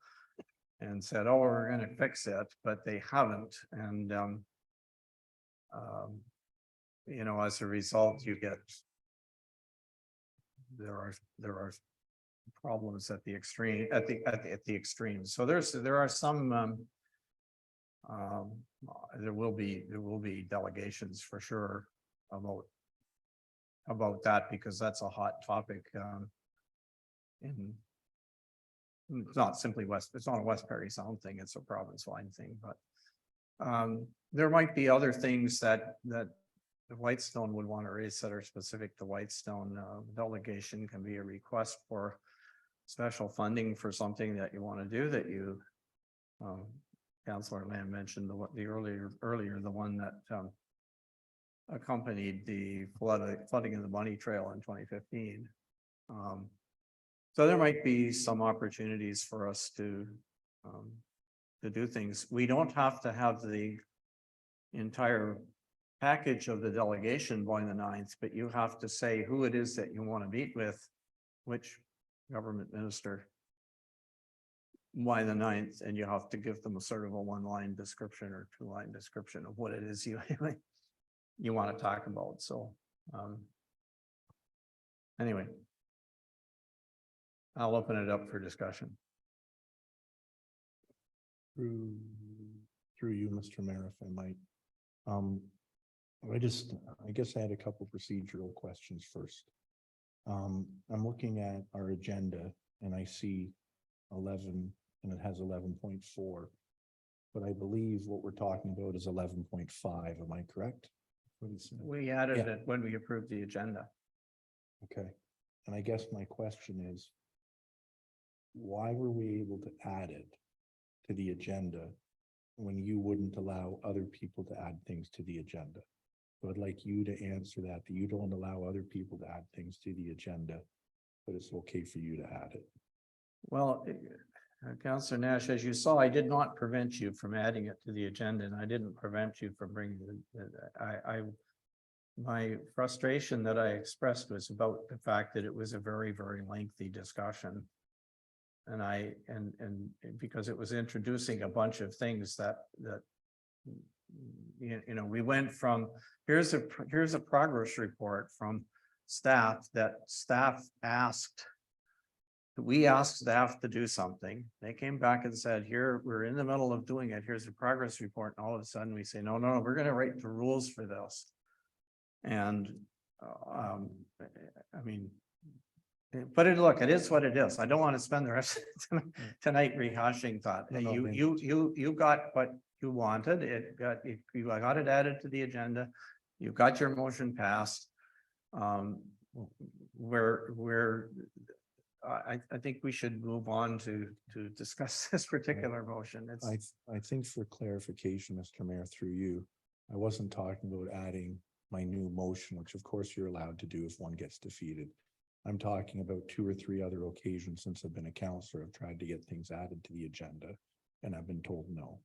and said, oh, we're going to fix it, but they haven't. And as a result, you get there are problems at the extreme at the extremes. So there are some there will be delegations for sure about that, because that's a hot topic in. It's not simply it's not a West Parry Sound thing, it's a province-wide thing, but there might be other things that Whitestone would want to raise that are specific to Whitestone, delegation can be a request for special funding for something that you want to do that you, Councillor Lamb mentioned the earlier, the one that, accompanied the flooding of the Bunny Trail in 2015. So there might be some opportunities for us to do things. We don't have to have the entire package of the delegation by the 9th, but you have to say who it is that you want to meet with, which government minister by the 9th, and you have to give them a sort of a 1-line description or 2-line description of what it is you want to talk about. So, anyway, I'll open it up for discussion. Through you, Mr. Mayor, if I might. I guess I had a couple procedural questions first. I'm looking at our agenda and I see 11 and it has 11.4. But I believe what we're talking about is 11.5. Am I correct? What is it? We added Yeah. it when we approved the agenda. Okay, and I guess my question is, why were we able to add it to the agenda when you wouldn't allow other people to add things to the agenda? So I'd like you to answer that you don't allow other people to add things to the agenda, but it's okay for you to add it. Well, Councillor Nash, as you saw, I did not prevent you from adding it to the agenda, and I didn't prevent you from bringing it. My frustration that I expressed was about the fact that it was a very, very lengthy discussion. And because it was introducing a bunch of things that you know, we went from, here's a progress report from staff that staff asked. We asked staff to do something. They came back and said, here, we're in the middle of doing it. Here's a progress report. And all of a sudden we say, no, we're going to write the rules for this. And, I mean, but look, it is what it is. I don't want to spend the rest of tonight rehashing that. No, You got what you wanted. You got it added to the agenda. You got your motion passed. I think we should move on to discuss this particular motion. It's, I think for clarification, Mr. Mayor, through you, I wasn't talking about adding my new motion, which of course you're allowed to do if one gets defeated. I'm talking about 2 or 3 other occasions since I've been a counselor. I've tried to get things added to the agenda and I've been told no.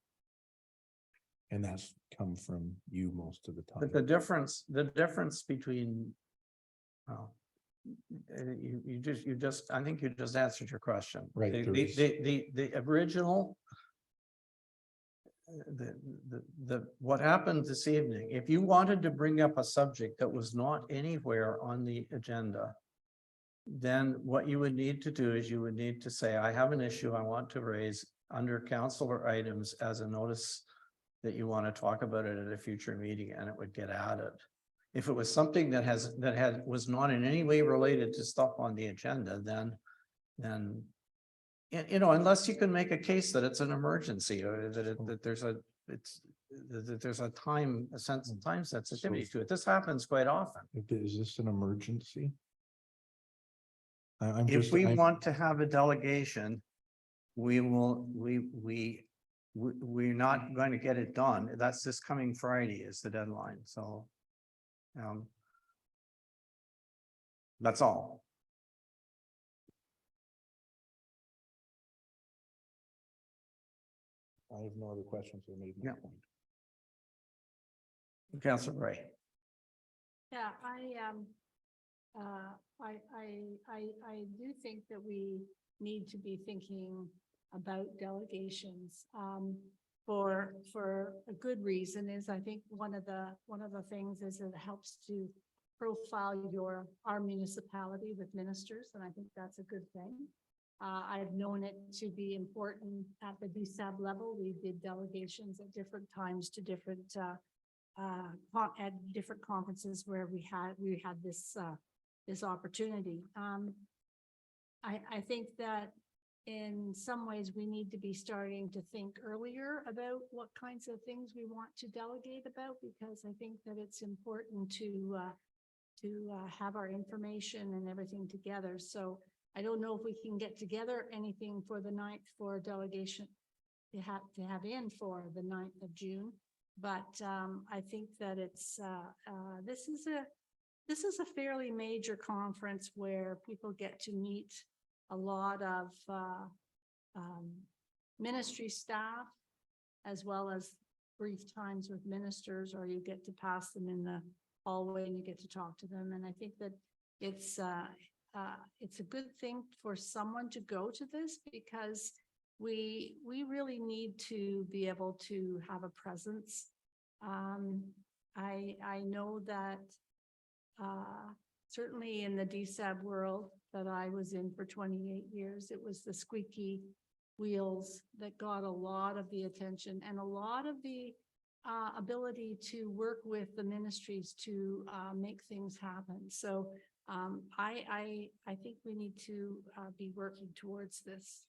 And that's come from you most of the time. but the difference between, well, I think you just answered your question. Right, there is. The original, what happened this evening, if you wanted to bring up a subject that was not anywhere on the agenda, then what you would need to do is you would need to say, I have an issue I want to raise under councillor items as a notice that you want to talk about it at a future meeting, and it would get added. If it was something that was not in any way related to stuff on the agenda, then you know, unless you can make a case that it's an emergency or that there's a time sensitivity to it. This happens quite often. Is this an emergency? If we want to have a delegation, we're not going to get it done. That's this coming Friday is the deadline. So that's all. I have no other questions. I made my Yeah. point. Councillor Bray. Yeah, I do think that we need to be thinking about delegations, for a good reason is I think one of the things is it helps to profile our municipality with ministers, and I think that's a good thing. I've known it to be important at the DSAB level. We did delegations at different times to different at different conferences where we had this opportunity. I think that in some ways, we need to be starting to think earlier about what kinds of things we want to delegate about, because I think that it's important to have our information and everything together. So I don't know if we can get together anything for the 9th for delegation to have in for the 9th of June. But I think that it's this is a fairly major conference where people get to meet a lot of ministry staff, as well as brief times with ministers, or you get to pass them in the hallway and you get to talk to them. And I think that it's a good thing for someone to go to this, because we really need to be able to have a presence. I know that certainly in the DSAB world that I was in for 28 years, it was the squeaky wheels that got a lot of the attention and a lot of the ability to work with the ministries to make things happen. So I think we need to be working towards this.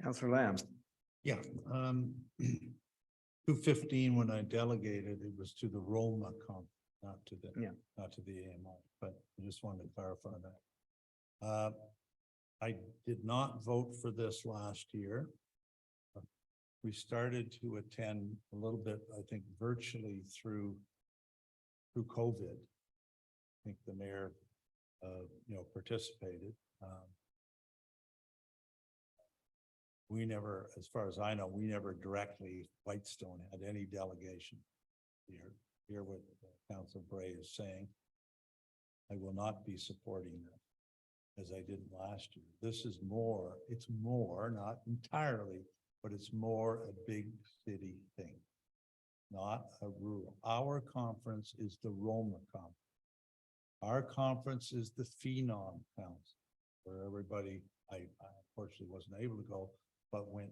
Councillor Lamb. Yeah, 215, when I delegated, it was to the Roma not to the, Yeah. not to the AMO, but I just wanted to clarify that. I did not vote for this last year. We started to attend a little bit, I think, virtually through COVID. I think the mayor, participated. We never, as far as I know, we never directly, Whitestone had any delegation here. Hear what Council Bray is saying. I will not be supporting that as I did last year. This is more, it's more, not entirely, but it's more a big city thing, not a rural. Our conference is the Roma conference. Our conference is the Phenom Council, where everybody, I unfortunately wasn't able to go, but went.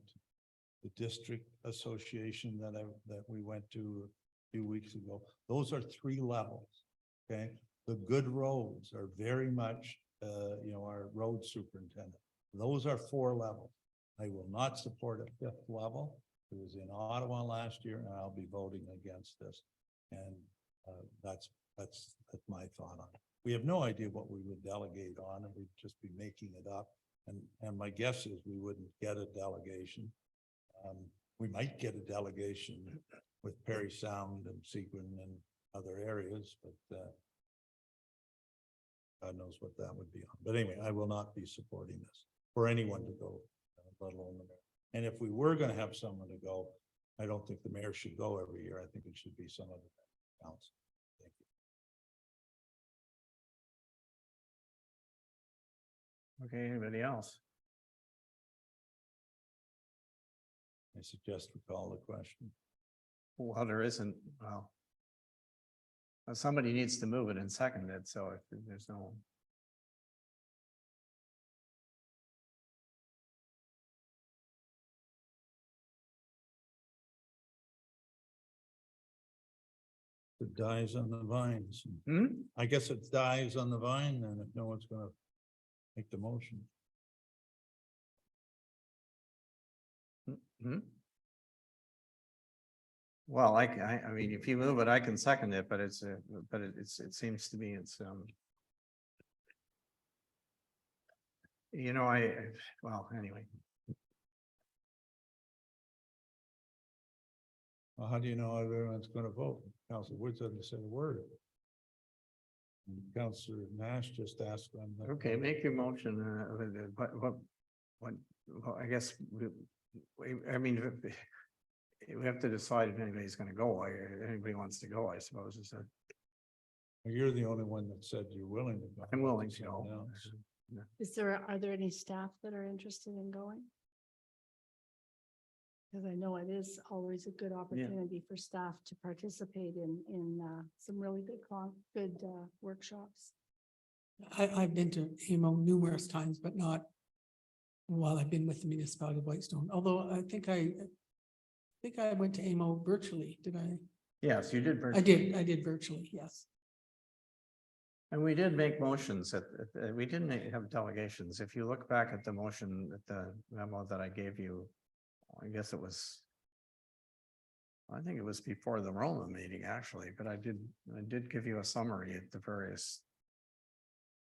The district association that we went to a few weeks ago, those are 3 levels, okay? The good roads are very much, our road superintendent. Those are 4 levels. I will not support a 5th level. It was in Ottawa last year, and I'll be voting against this. And that's my thought on it. We have no idea what we would delegate on, and we'd just be making it up. And my guess is we wouldn't get a delegation. We might get a delegation with Perry Sound and Seguin and other areas, but God knows what that would be on. But anyway, I will not be supporting this for anyone to go, let alone the mayor. And if we were going to have someone to go, I don't think the mayor should go every year. I think it should be some of the council. Thank you. Okay, anybody else? I suggest we call the question. Well, there isn't, well. Somebody needs to move it and second it, so if there's no. It dies on the vines. Hmm? I guess it dies on the vine, and if no one's gonna make the motion. Hmm? Well, I mean, if you move it, I can second it, but it seems to me it's, well, anyway. Well, how do you know everyone's gonna vote? Councilor Woods hasn't said a word. And Councilor Nash just asked them. Okay, make your motion, what, I guess, I mean, we have to decide if anybody's gonna go, anybody wants to go, I suppose, is that. You're the only one that said you're willing to go. I'm willing to go. Someone else. Are there any staff that are interested in going? Because I know it is always a good opportunity for staff to participate in some really good workshops. I've been to AMO numerous times, but not while I've been with the municipality of Whitestone, although I think I went to AMO virtually, did I? Yes, you did. I did virtually, yes. And we did make motions we didn't have delegations. If you look back at the motion, at the memo that I gave you, I guess it was. I think it was before the Roma meeting, actually, but I did give you a summary of the various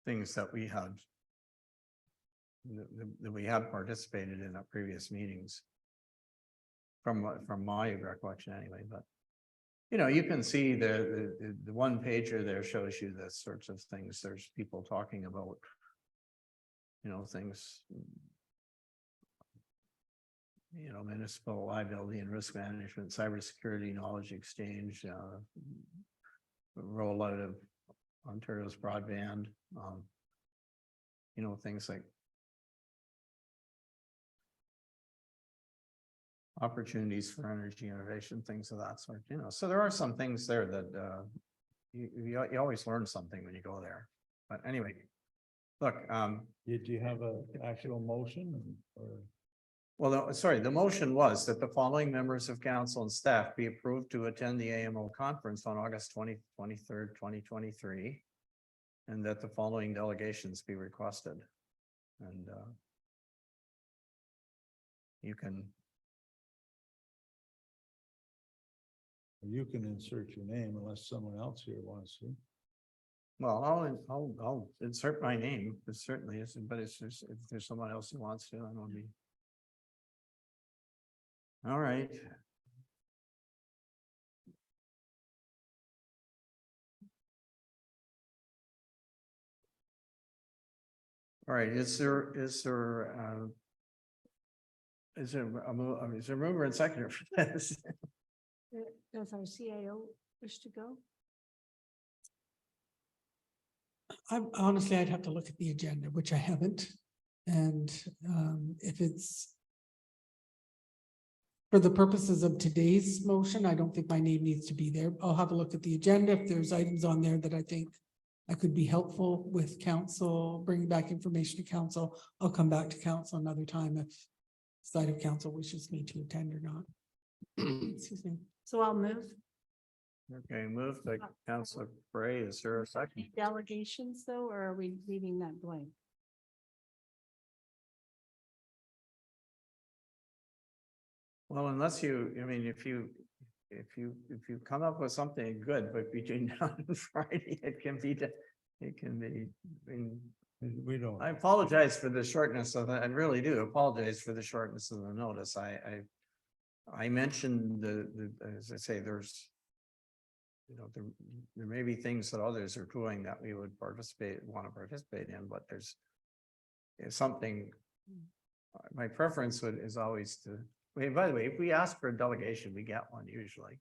things that we had. That we had participated in at previous meetings. From my recollection anyway, but. You know, you can see the one pager there shows you the sorts of things. There's people talking about. You know, things. You know, municipal liability and risk management, cybersecurity, knowledge exchange, rollout of Ontario's broadband. You know, things like. Opportunities for energy innovation, things of that sort, you know, so there are some things there that you always learn something when you go there. But anyway, look, Did you have a actual motion or? well, sorry, the motion was that the following members of council and staff be approved to attend the AMO conference on August 23rd, 2023. And that the following delegations be requested. And you can. You can insert your name unless someone else here wants to. Well, I'll insert my name, it certainly is, but it's just, if there's someone else who wants to, I don't be. All right. All right, is there a mover and seconder for this? Does our CAO wish to go? Honestly, I'd have to look at the agenda, which I haven't. And if it's for the purposes of today's motion, I don't think my name needs to be there. I'll have a look at the agenda. If there's items on there that I think I could be helpful with council, bringing back information to council, I'll come back to council another time if side of council wishes me to attend or not. Excuse me. So I'll move. Okay, moved by Councilor Bray, is there a second? Delegations though, or are we leaving that blank? Well, unless you, I mean, if you come up with something good, but between now and Friday, it can be, I mean, We don't. I apologize for the shortness of that. I really do apologize for the shortness of the notice. I mentioned as I say, there's. You know, there may be things that others are doing that we would want to participate in, but there's something. My preference is always to, by the way, if we ask for a delegation, we get one usually.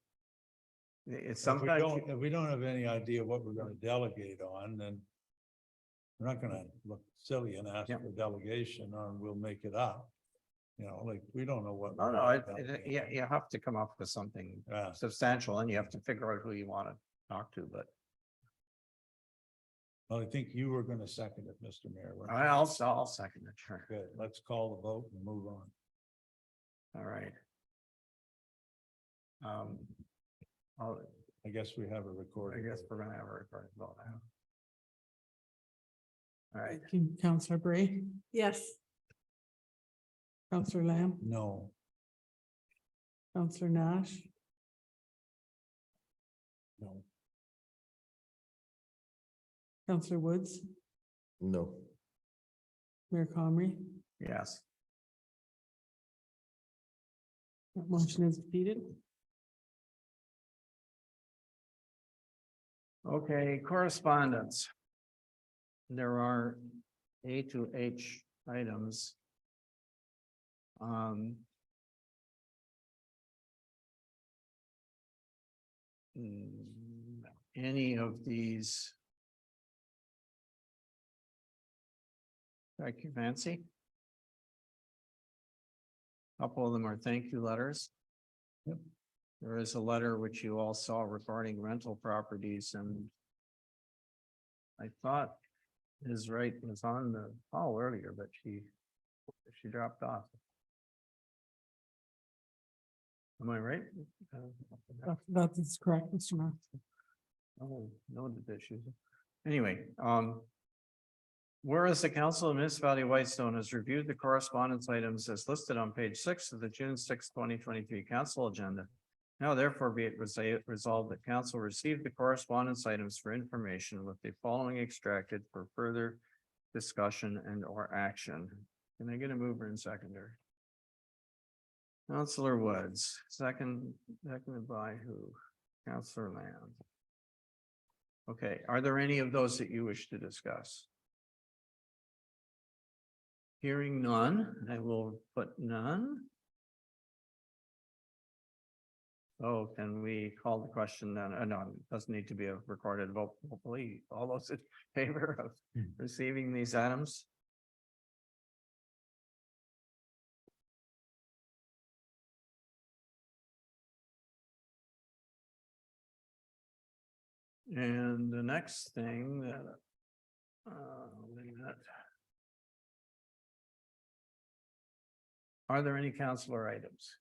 It's sometimes. If we don't have any idea what we're gonna delegate on, then. We're not gonna look silly and ask Yeah. for delegation or we'll make it up. You know, like, we don't know what. No, we're no, gonna delegate yeah, on. you have to come up with something Yeah. substantial and you have to figure out who you want to talk to, but Well, I think you were gonna second it, Mr. Mayor. weren't you? I'll second it, sure. Good, let's call the vote and move on. All right. I guess we have a I recording. guess we're gonna have a recording vote now. All right, Councillor Bray, Yes. Councillor Lamb, No, Councillor Nash, no, Councillor Woods, No. Mayor Comrie. yes. That motion is defeated. Okay, correspondence. There are A to H items. Any of these? Thank you, Nancy. Couple of them are thank you letters. Yep. There is a letter which you all saw regarding rental properties and I thought his right was on the call earlier, but she dropped off. Am I right? That is correct, Mr. Mayor. Oh, noted that she's. Anyway, whereas the Council of Municipality of Whitestone has reviewed the correspondence items as listed on page 6 of the June 6, 2023 council agenda. Now therefore be it resolved that council receive the correspondence items for information with the following extracted for further discussion and or action. Can I get a mover and seconder? Councillor Woods, seconded by who? Councillor Lamb. Okay, are there any of those that you wish to discuss? Hearing none, I will put none. Oh, can we call the question then? No, it doesn't need to be a recorded vote. Hopefully, all those in favor of receiving these items? And the next thing that, wait a minute. Are there any councillor items?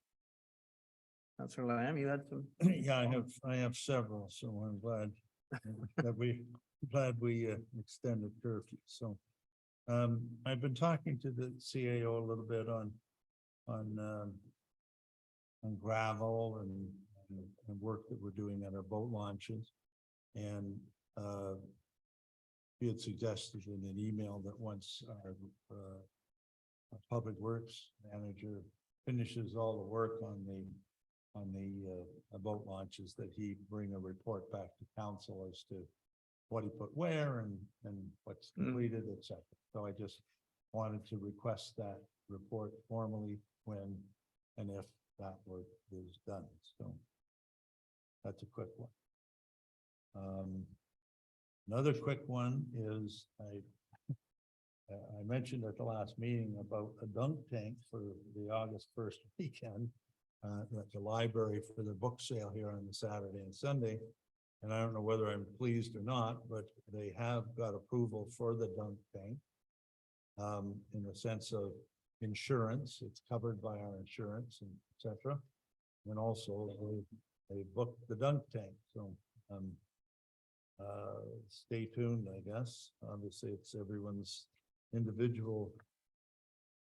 Councillor Lamb, you had some? Yeah, I have several, so I'm glad that we extended curfew, so. I've been talking to the CAO a little bit on gravel and work that we're doing at our boat launches. And he had suggested in an email that once our public works manager finishes all the work on the boat launches, that he bring a report back to council as to what he put where and what's completed, et cetera. So I just wanted to request that report formally when and if that work is done. So that's a quick one. Another quick one is I mentioned at the last meeting about a dunk tank for the August 1st weekend at the library for the book sale here on the Saturday and Sunday. And I don't know whether I'm pleased or not, but they have got approval for the dunk tank in the sense of insurance. It's covered by our insurance and et cetera. And also they booked the dunk tank. So stay tuned, I guess. Obviously, it's everyone's individual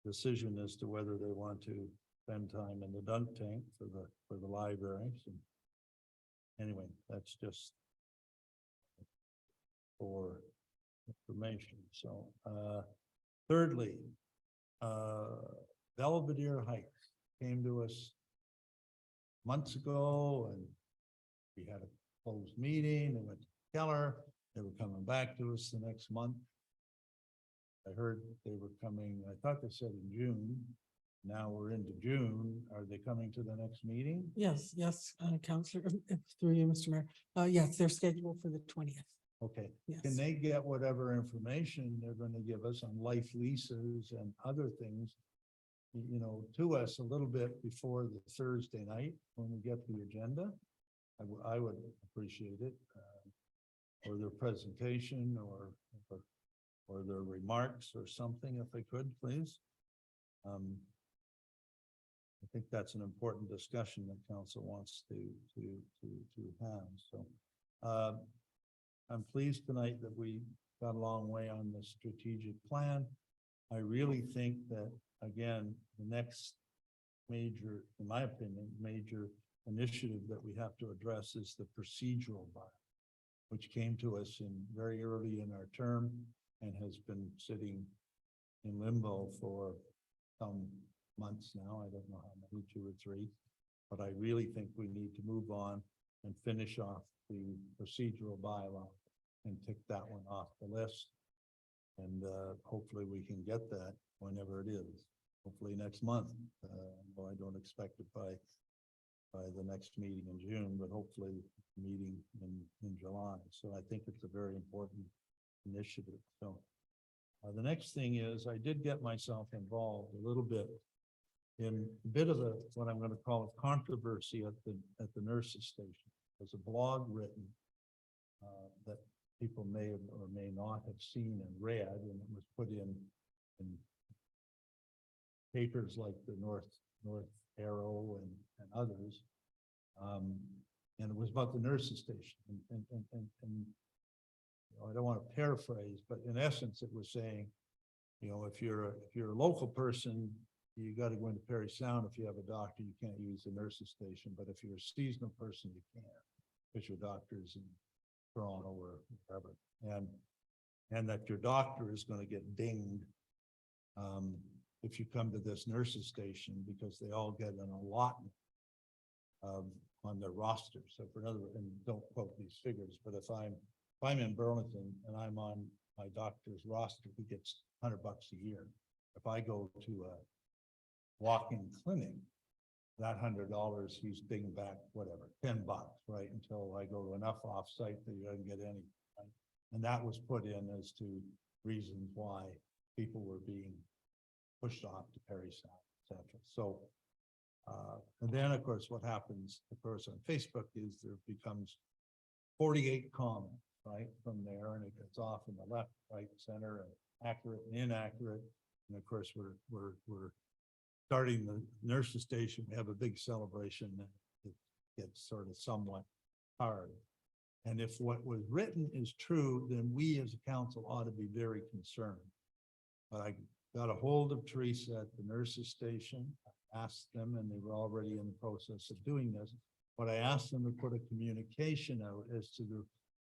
decision as to whether they want to spend time in the dunk tank for the library. So anyway, that's just for information. So thirdly, Belvedere Heights came to us months ago, and we had a closed meeting. They went to Keller. They were coming back to us the next month. I heard they were coming, I thought they said in June. Now we're into June. Are they coming to the next meeting? Yes, Councillor, through you, Mr. Mayor. Yes, they're scheduled for the 20th. Okay. Yes. Can they get whatever information they're going to give us on life leases and other things, you know, to us a little bit before the Thursday night when we get the agenda? I would appreciate it, or their presentation or their remarks or something, if they could, please. I think that's an important discussion that council wants to have. So I'm pleased tonight that we got a long way on the strategic plan. I really think that, again, the next major, in my opinion, major initiative that we have to address is the procedural bar, which came to us in very early in our term and has been sitting in limbo for some months now. I don't know how many, 2 or 3, but I really think we need to move on and finish off the procedural bylaw and tick that one off the list. And hopefully we can get that whenever it is, hopefully next month. Well, I don't expect it by the next meeting in June, but hopefully meeting in July. So I think it's a very important initiative. So the next thing is I did get myself involved a little bit in a bit of what I'm going to call a controversy at the nurses station. There's a blog written that people may or may not have seen and read, and it was put in papers like the North Arrow and others. And it was about the nurses station. And I don't want to paraphrase, but in essence, it was saying, if you're a local person, you got to go into Perry Sound. If you have a doctor, you can't use the nurse's station, but if you're a seasonal person, you can, because your doctor's in Toronto or wherever. And that your doctor is going to get dinged if you come to this nurse's station, because they all get an allotment on their roster. So for another, and don't quote these figures, but if I'm in Burlington and I'm on my doctor's roster, he gets $100 a year. If I go to a walk-in clinic, that $100, he's dinging back, whatever, $10, right? Until I go to enough off-site that he doesn't get any. Right? And that was put in as to reasons why people were being pushed off to Perry Sound, et cetera. So, and then of course, what happens, of course, on Facebook is there becomes 48 comments, right, from there, and it gets off in the left, right, center, and accurate and inaccurate. And of course, we're starting the nurse's station. We have a big celebration, and it gets sort of somewhat hard. And if what was written is true, then we as a council ought to be very concerned. But I got a hold of Teresa at the nurse's station, asked them, and they were already in the process of doing this. But I asked them to put a communication out as to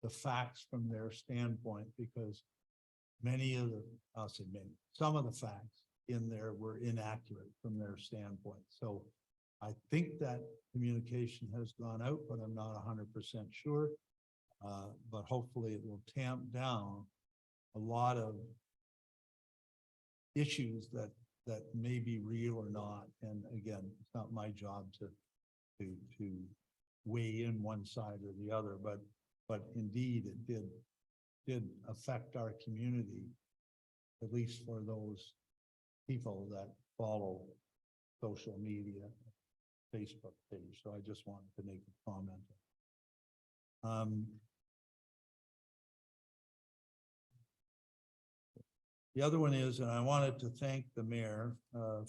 the facts from their standpoint, because some of the facts in there were inaccurate from their standpoint. So I think that communication has gone out, but I'm not 100% sure. But hopefully it will tamp down a lot of issues that may be real or not. And again, it's not my job to weigh in one side or the other, but indeed it did affect our community, at least for those people that follow social media, Facebook page. So I just wanted to make a comment. The other one is, and I wanted to thank the mayor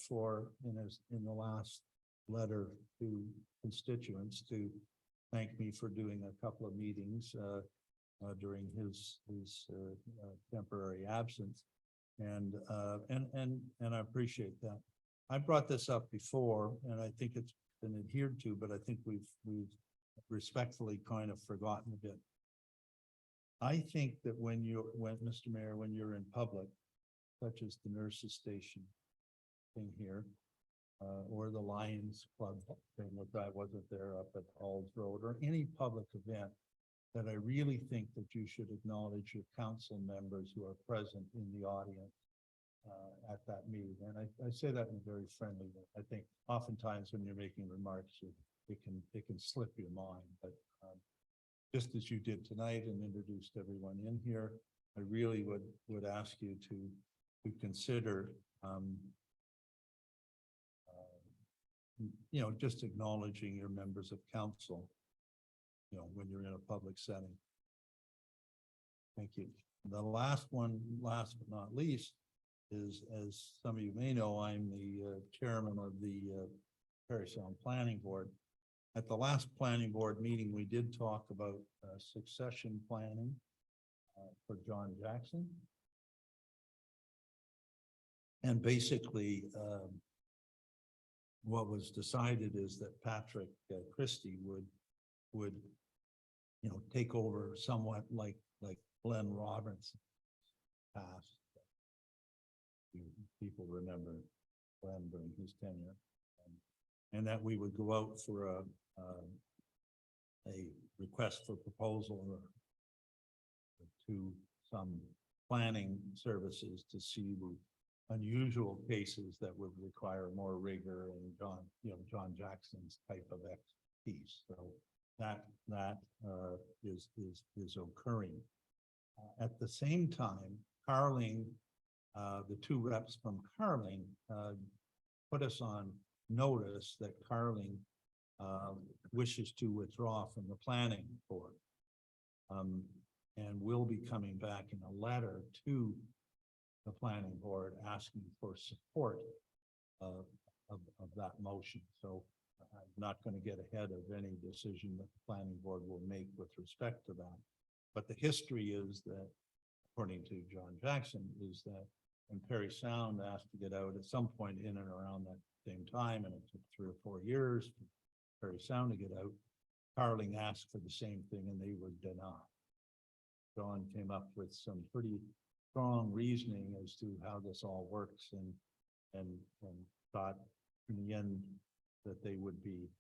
for in the last letter to constituents to thank me for doing a couple of meetings during his temporary absence, and I appreciate that. I brought this up before, and I think it's been adhered to, but I think we've respectfully kind of forgotten a bit. I think that Mr. Mayor, when you're in public, such as the nurse's station thing here, or the Lions Club thing, which I wasn't there up at Halls Road, or any public event, that I really think that you should acknowledge your council members who are present in the audience at that meeting. And I say that in a very friendly way. I think oftentimes when you're making remarks, it can slip your mind, but just as you did tonight and introduced everyone in here, I really would ask you to consider just acknowledging your members of council, when you're in a public setting. Thank you. The last one, last but not least, is, as some of you may know, I'm the chairman of the Perry Sound Planning Board. At the last planning board meeting, we did talk about succession planning for John Jackson. And basically, what was decided is that Patrick Christie would take over somewhat like Glenn Roberts passed. People remember Glenn during his tenure, and that we would go out for a request for proposal to some planning services to see the unusual cases that would require more rigor and John Jackson's type of expertise. So that is occurring. At the same time, Carling, the two reps from Carling put us on notice that Carling wishes to withdraw from the planning board, and will be coming back in a letter to the planning board asking for support of that motion. So I'm not going to get ahead of any decision that the planning board will make with respect to that. But the history is that according to John Jackson, is that when Perry Sound asked to get out at some point in and around that same time, and it took 3 or 4 years for Perry Sound to get out, Carling asked for the same thing and they were denied. John came up with some pretty strong reasoning as to how this all works and thought in the end that they would be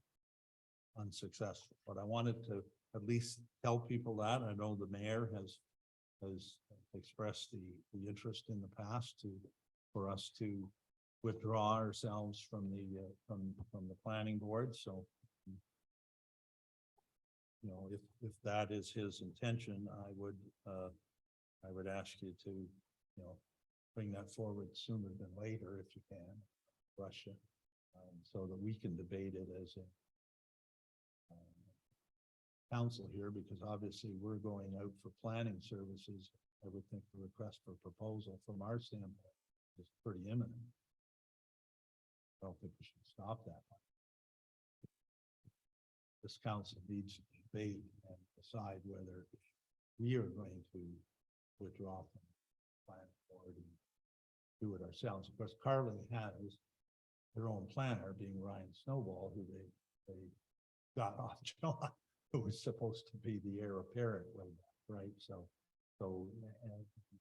unsuccessful. But I wanted to at least tell people that. I know the mayor has expressed the interest in the past for us to withdraw ourselves from the planning board. So, you know, if that is his intention, I would ask you to, you know, bring that forward sooner than later if you can, rush it, so that we can debate it as a council here, because obviously we're going out for planning services. I would think the request for proposal from our standpoint is pretty imminent. I don't think we should stop that. This council needs to debate and decide whether we are going to withdraw from the planning board and do it ourselves. Of course, Carling has their own planner, being Ryan Snowball, who they got off John, who was supposed to be the heir apparent, right? So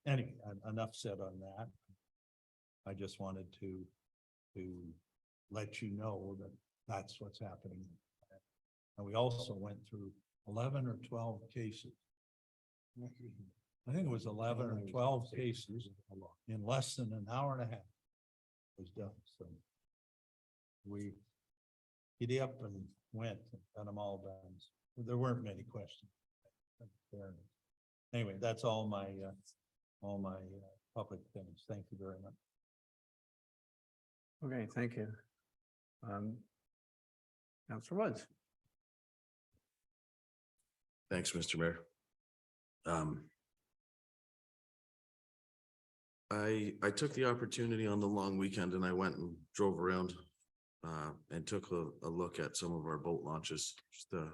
anyway, enough said on that. I just wanted to let you know that that's what's happening. And we also went through 11 or 12 cases. I think it was 11 or 12 cases in less than an hour and a half was done. So we giddy up and went and got them all done. There weren't many questions. Anyway, that's all my public things. Thank you very much. Okay, thank you. Councilor Woods. Thanks, Mr. Mayor. I took the opportunity on the long weekend and I went and drove around and took a look at some of our boat launches just to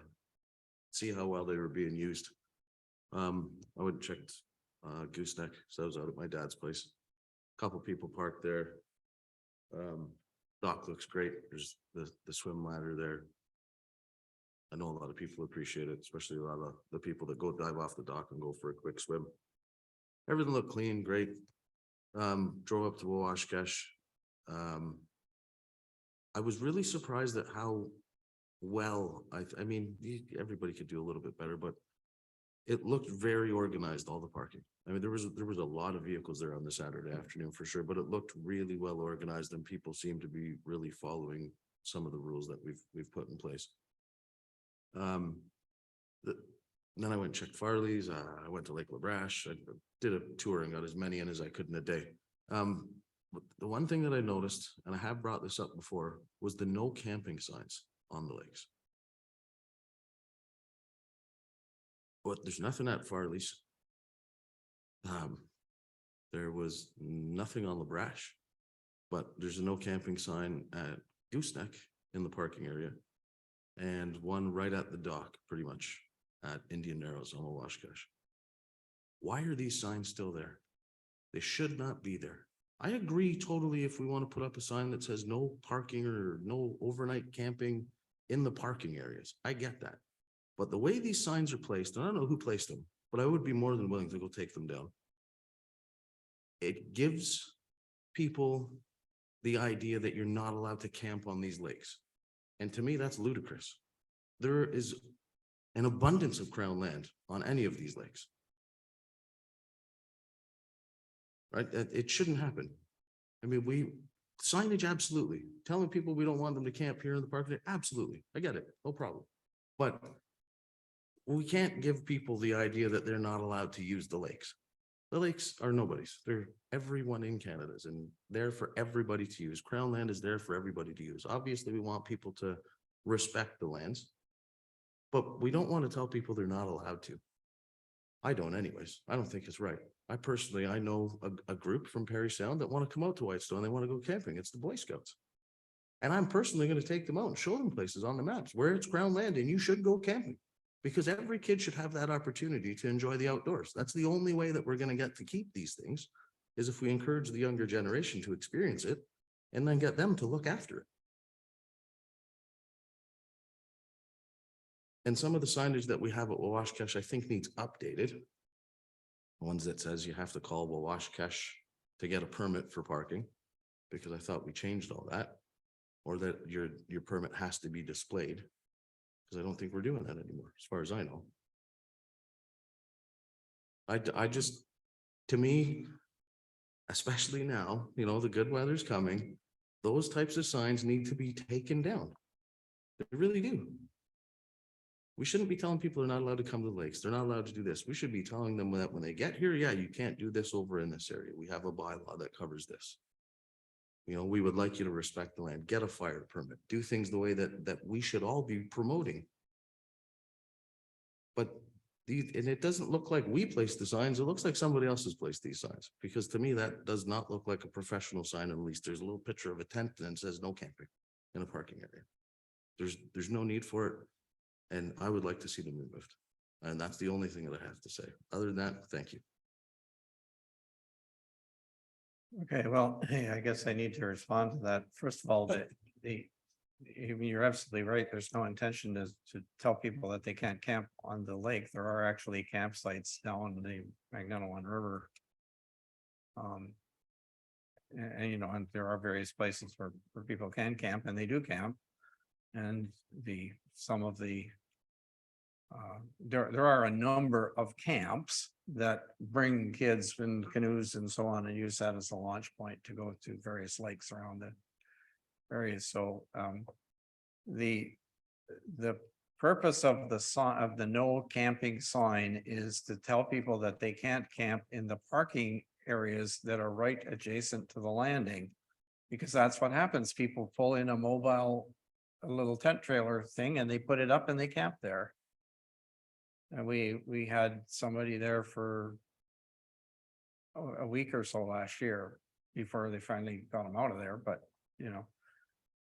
see how well they were being used. I went and checked Gooseneck, so I was out at my dad's place. A couple people parked there. Dock looks great. There's the swim ladder there. I know a lot of people appreciate it, especially a lot of the people that go dive off the dock and go for a quick swim. Everything looked clean, great. Drove up to Wawashkesh. I was really surprised at how well, I mean, everybody could do a little bit better, but it looked very organized, all the parking. I mean, there was a lot of vehicles there on the Saturday afternoon for sure, but it looked really well organized and people seemed to be really following some of the rules that we've put in place. Then I went and checked Farley's. I went to Lake LaBrache. I did a tour and got as many in as I could in a day. But the one thing that I noticed, and I have brought this up before, was the no camping signs on the lakes. But there's nothing at Farley's. There was nothing on LaBrache, but there's a no camping sign at Gooseneck in the parking area. And one right at the dock, pretty much at Indian Narrows on Wawashkesh. Why are these signs still there? They should not be there. I agree totally if we want to put up a sign that says no parking or no overnight camping in the parking areas. I get that. But the way these signs are placed, and I don't know who placed them, but I would be more than willing to go take them down. It gives people the idea that you're not allowed to camp on these lakes. And to me, that's ludicrous. There is an abundance of crown land on any of these lakes. Right? It shouldn't happen. I mean, signage, absolutely. Telling people we don't want them to camp here in the park, absolutely. I get it, no problem. But we can't give people the idea that they're not allowed to use the lakes. The lakes are nobody's. They're everyone in Canada's and there for everybody to use. Crown land is there for everybody to use. Obviously, we want people to respect the lands, but we don't want to tell people they're not allowed to. I don't anyways. I don't think it's right. I know a group from Perry Sound that want to come out to Whitestone. They want to go camping. It's the Boy Scouts. And I'm personally going to take them out and show them places on the maps where it's crown land and you should go camping. Because every kid should have that opportunity to enjoy the outdoors. That's the only way that we're gonna get to keep these things, is if we encourage the younger generation to experience it and then get them to look after it. And some of the signage that we have at Wawashkesh, I think needs updated. Ones that says you have to call Wawashkesh to get a permit for parking, because I thought we changed all that. Or that your permit has to be displayed. Because I don't think we're doing that anymore, as far as I know. I just, to me, especially now, you know, the good weather's coming, those types of signs need to be taken down. They really do. We shouldn't be telling people they're not allowed to come to the lakes. They're not allowed to do this. We should be telling them that when they get here, yeah, you can't do this over in this area. We have a bylaw that covers this. You know, we would like you to respect the land, get a fire permit, do things the way that we should all be promoting. But and it doesn't look like we placed the signs. It looks like somebody else has placed these signs, because to me, that does not look like a professional sign. At least there's a little picture of a tent and it says no camping in a parking area. There's no need for it. And I would like to see them removed. And that's the only thing that I have to say. Other than that, thank you. Okay, well, hey, I guess I need to respond to that. First of all, I mean, you're absolutely right. There's no intention to tell people that they can't camp on the lake. There are actually campsites down the Magneto River. And you know, and there are various places where people can camp, and they do camp. And some of the there are a number of camps that bring kids in canoes and so on and use that as a launch point to go to various lakes around the areas. So the purpose of the no camping sign is to tell people that they can't camp in the parking areas that are right adjacent to the landing, because that's what happens. People pull in a little tent trailer thing and they put it up and they camp there. And we had somebody there for a week or so last year before they finally got them out of there, but you know.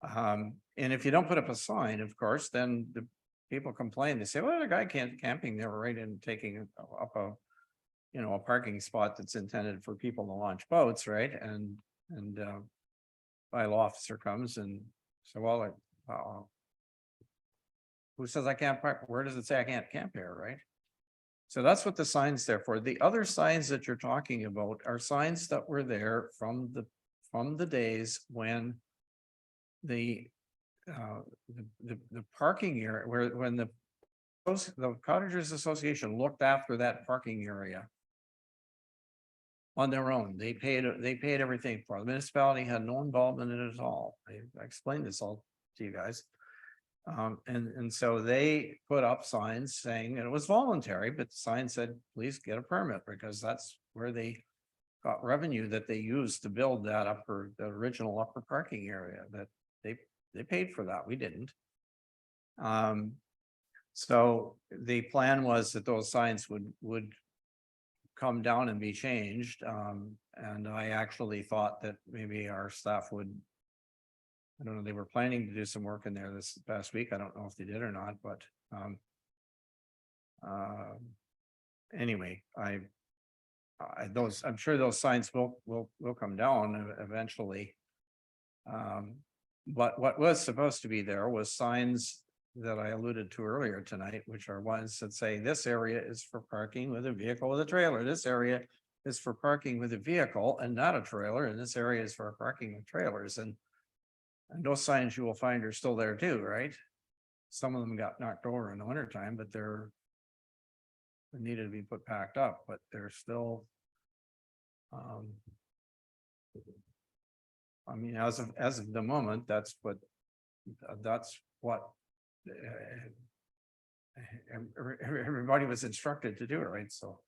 And if you don't put up a sign, of course, then the people complain. They say, well, the guy can't camping there right in taking up a parking spot that's intended for people to launch boats, right? And bylaw officer comes and so, well, who says I can't park? Where does it say I can't camp here, right? So that's what the sign's there for. The other signs that you're talking about are signs that were there from the days when the parking area, when the Cottagers Association looked after that parking area on their own. They paid everything for it. The municipality had no involvement in it at all. I explained this all to you guys. And so they put up signs saying, and it was voluntary, but the sign said, please get a permit, because that's where they got revenue that they used to build the original upper parking area. That they paid for that. We didn't. So the plan was that those signs would come down and be changed. And I actually thought that maybe our staff would, I don't know, they were planning to do some work in there this past week. I don't know if they did or not, but anyway, I'm sure those signs will come down eventually. But what was supposed to be there was signs that I alluded to earlier tonight, which are ones that say this area is for parking with a vehicle with a trailer. This area is for parking with a vehicle and not a trailer. And this area is for parking with trailers. And those signs you will find are still there too, right? Some of them got knocked over in the wintertime, but they needed to be put packed up, but they're still. I mean, as of the moment, that's what everybody was instructed to do, right? So.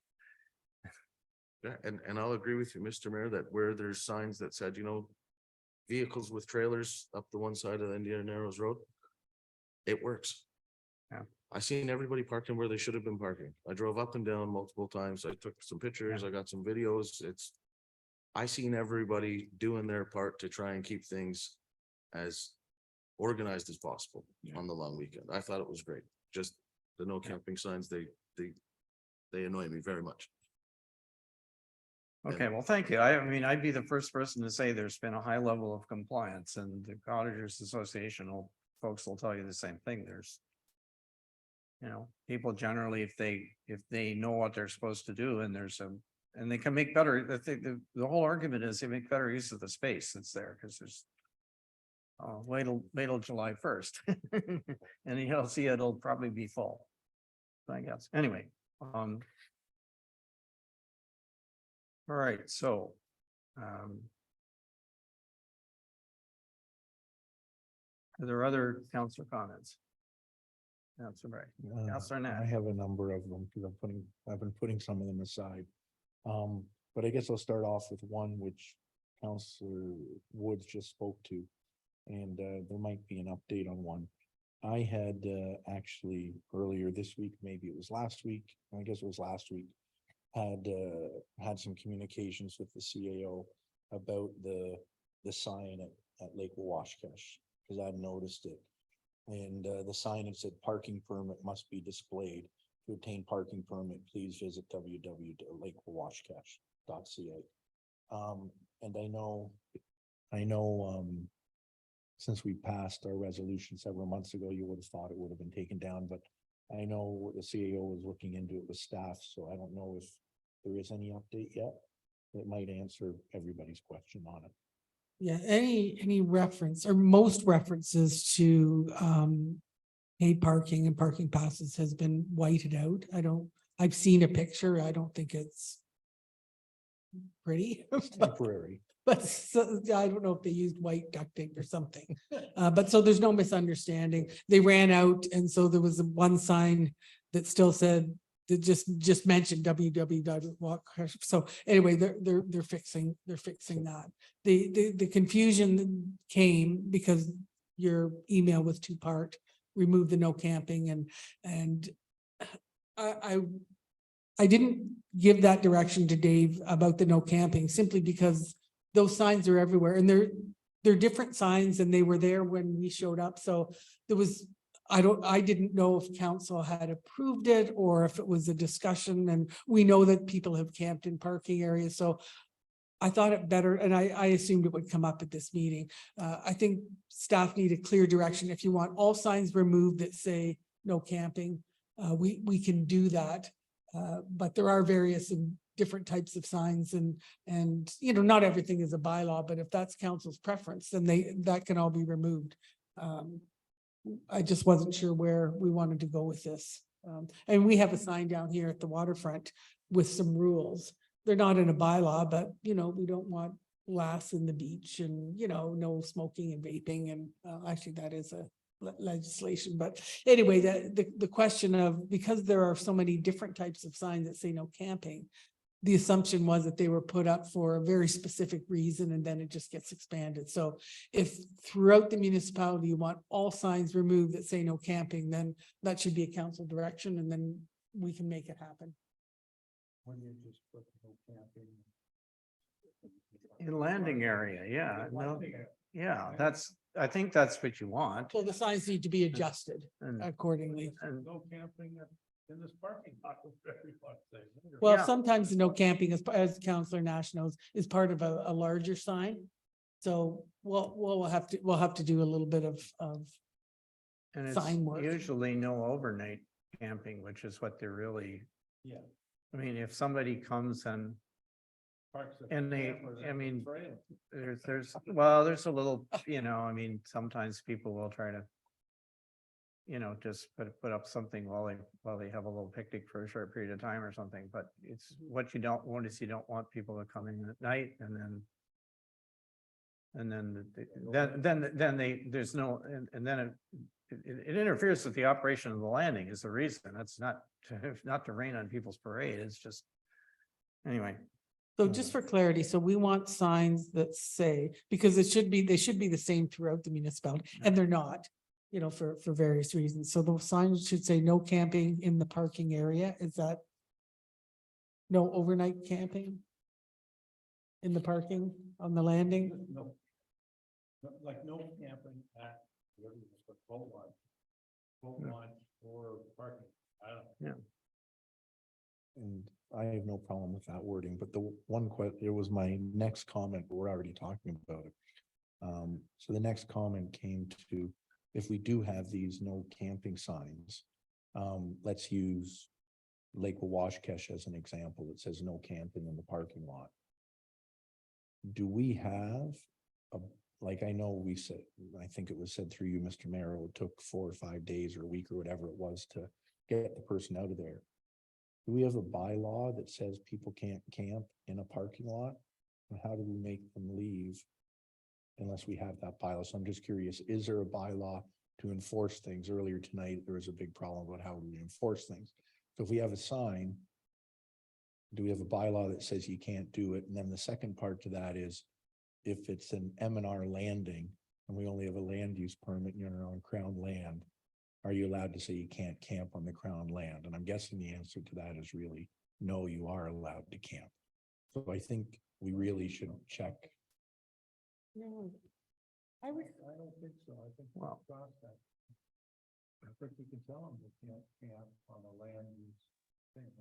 Yeah, and I'll agree with you, Mr. Mayor, that where there's signs that said, vehicles with trailers up the one side of the Indiana Narrows Road, it works. Yeah. I seen everybody parking where they should have been parking. I drove up and down multiple times. I took some pictures. I got some videos. I seen everybody doing their part to try and keep things as organized as possible on the long weekend. I thought it was great. Just the no camping signs, they annoy me very much. Okay, well, thank you. I mean, I'd be the first person to say there's been a high level of compliance, and the Cottagers Association folks will tell you the same thing. There's. People generally, if they know what they're supposed to do, and and they can make better, the whole argument is they make better use of the space that's there, because there's. Wait till July 1st. And you'll see it'll probably be full. I guess, anyway, all right, so. Are there other council comments? That's right. Counselor Nash. I have a number of them because I've been putting some of them aside. But I guess I'll start off with one which Counselor Woods just spoke to. And there might be an update on one. I had actually earlier this week, maybe it was last week, I guess it was last week, had some communications with the CAO about the sign at Lake Washkash, because I'd noticed it. And the sign had said parking permit must be displayed. To obtain parking permit, please visit www.lakewashkash.ca. And I know, since we passed our resolution several months ago, you would have thought it would have been taken down, but I know the CAO was looking into it with staff, so I don't know if there is any update yet. It might answer everybody's question on it. Yeah, any reference or most references to paid parking and parking passes has been whited out. I've seen a picture. I don't think it's pretty. Temporary. But so, I don't know if they used white duct tape or something. But so there's no misunderstanding. They ran out, and so there was one sign that still said that just mentioned www.walk. So anyway, they're fixing that. The confusion came because your email was two-part, remove the no camping, and I didn't give that direction to Dave about the no camping simply because those signs are everywhere, and they're different signs, and they were there when we showed up. So there was, I didn't know if council had approved it or if it was a discussion, and we know that people have camped in parking areas. So I thought it better, and I assumed it would come up at this meeting. I think staff need a clear direction. If you want all signs removed that say no camping, we can do that. But there are various and different types of signs, and not everything is a bylaw, but if that's council's preference, then that can all be removed. I just wasn't sure where we wanted to go with this. And we have a sign down here at the waterfront with some rules. They're not in a bylaw, but we don't want glass in the beach, and no smoking and vaping, and actually that is a legislation. But anyway, the question of, because there are so many different types of signs that say no camping, the assumption was that they were put up for a very specific reason, and then it just gets expanded. So if throughout the municipality you want all signs removed that say no camping, then that should be a council direction, and then we can make it happen. When you just put no camping. In landing area, yeah, no, yeah, I think that's what you want. So the signs need to be adjusted And, accordingly. and No camping in this parking lot. Well, Yeah. sometimes the no camping, as Councillor Nash knows, is part of a larger sign. So we'll have to do a little bit of and it's sign work. usually no overnight camping, which is what they're really. Yeah. I mean, if somebody comes and there's a little, I mean, sometimes people will try to. Just put up something while they have a little picnic for a short period of time or something, but it's what you don't want is you don't want people to come in at night and then there's no, and then it interferes with the operation of the landing is the reason. It's not to rain on people's parade. It's just, anyway. So just for clarity, so we want signs that say, because they should be the same throughout the municipality, and they're not, for various reasons. So the signs should say no camping in the parking area. Is that no overnight camping in the parking on the landing? No. Like no camping at boat launch or parking. And I have no problem with that wording, but the one it was my next comment, but we're already talking about it. So the next comment came to, if we do have these no camping signs, let's use Lake Washkesh as an example. It says no camping in the parking lot. Do we have like I know we said, I think it was said through you, Mr. Merrill, it took 4 or 5 days or a week or whatever it was to get the person out of there. Do we have a bylaw that says people can't camp in a parking lot? And how do we make them leave? Unless we have that bylaw. So I'm just curious, is there a bylaw to enforce things? Earlier tonight, there was a big problem about how we enforce things. So if we have a sign, do we have a bylaw that says you can't do it? And then the second part to that is, if it's an M&R landing and we only have a land use permit and you're on Crown land, are you allowed to say you can't camp on the Crown land? And I'm guessing the answer to that is really, no, you are allowed to camp. So I think we really should check. No, I don't think so. I think. Well- I think we can tell them they can't camp on a land use thing.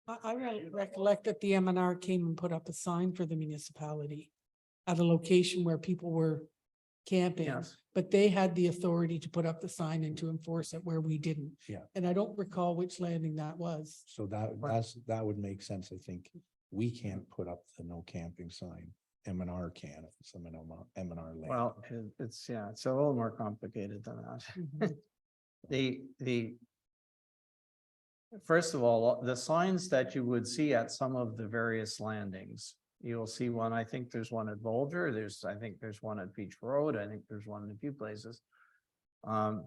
I recollect that the M&R came and put up a sign for the municipality at a location where people were camping, Yes. but they had the authority to put up the sign and to enforce it where we didn't. Yeah. And I don't recall which landing that was. So that would make sense. I think we can't put up the no camping sign. M&R can if it's M&R land. Well, it's a little more complicated than that. First of all, the signs that you would see at some of the various landings, you'll see one, I think there's one at Boulder, I think there's one at Beach Road, I think there's one in a few places. The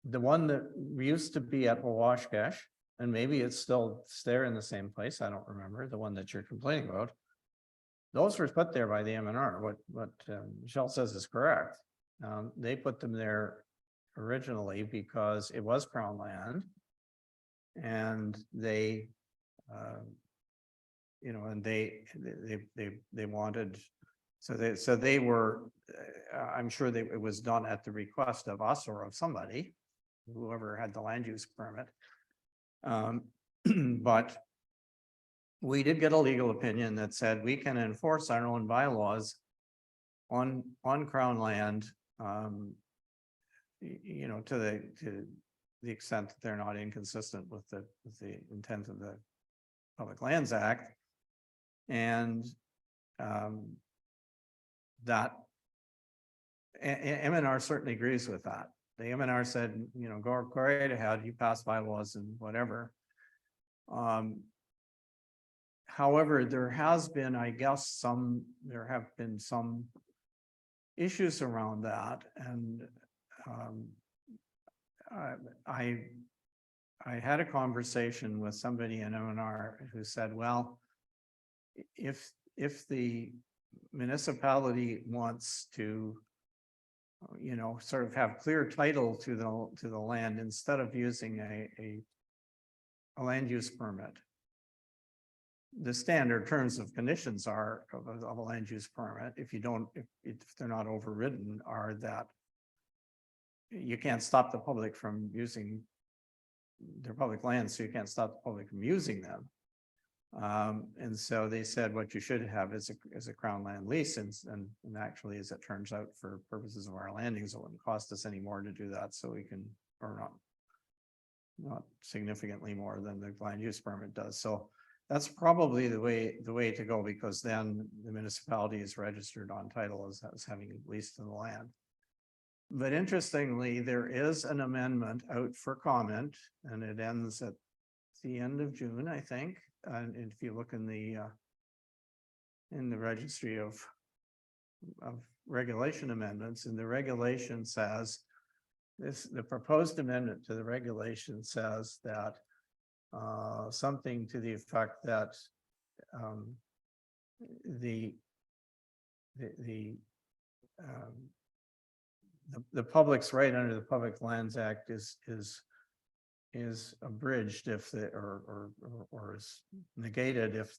one that used to be at Washkesh, and maybe it's still there in the same place, I don't remember, the one that you're complaining about. Those were put there by the M&R. What Michelle says is correct. They put them there originally because it was Crown land. And they, and they wanted, so they were, I'm sure it was done at the request of us or of somebody, whoever had the land use permit. But we did get a legal opinion that said we can enforce our own bylaws on Crown land, to the extent that they're not inconsistent with the intent of the Public Lands Act. And that M&R certainly agrees with that. The M&R said, go right ahead, you pass bylaws and whatever. However, there have been some issues around that, and I had a conversation with somebody in M&R who said, well, if the municipality wants to, sort of have clear title to the land instead of using a land use permit, the standard terms of conditions are of a land use permit, if they're not overridden, are that you can't stop the public from using their public lands, so you can't stop the public from using them. And so they said what you should have is a Crown land lease, and actually, as it turns out, for purposes of our landings, it wouldn't cost us any more to do that, so we can, or not significantly more than the land use permit does. So that's probably the way to go, because then the municipality is registered on title as having leased the land. But interestingly, there is an amendment out for comment, and it ends at the end of June, I think. And if you look in the registry of regulation amendments, and the regulation says the proposed amendment to the regulation says that something to the effect that the public's right under the Public Lands Act is abridged if or is negated if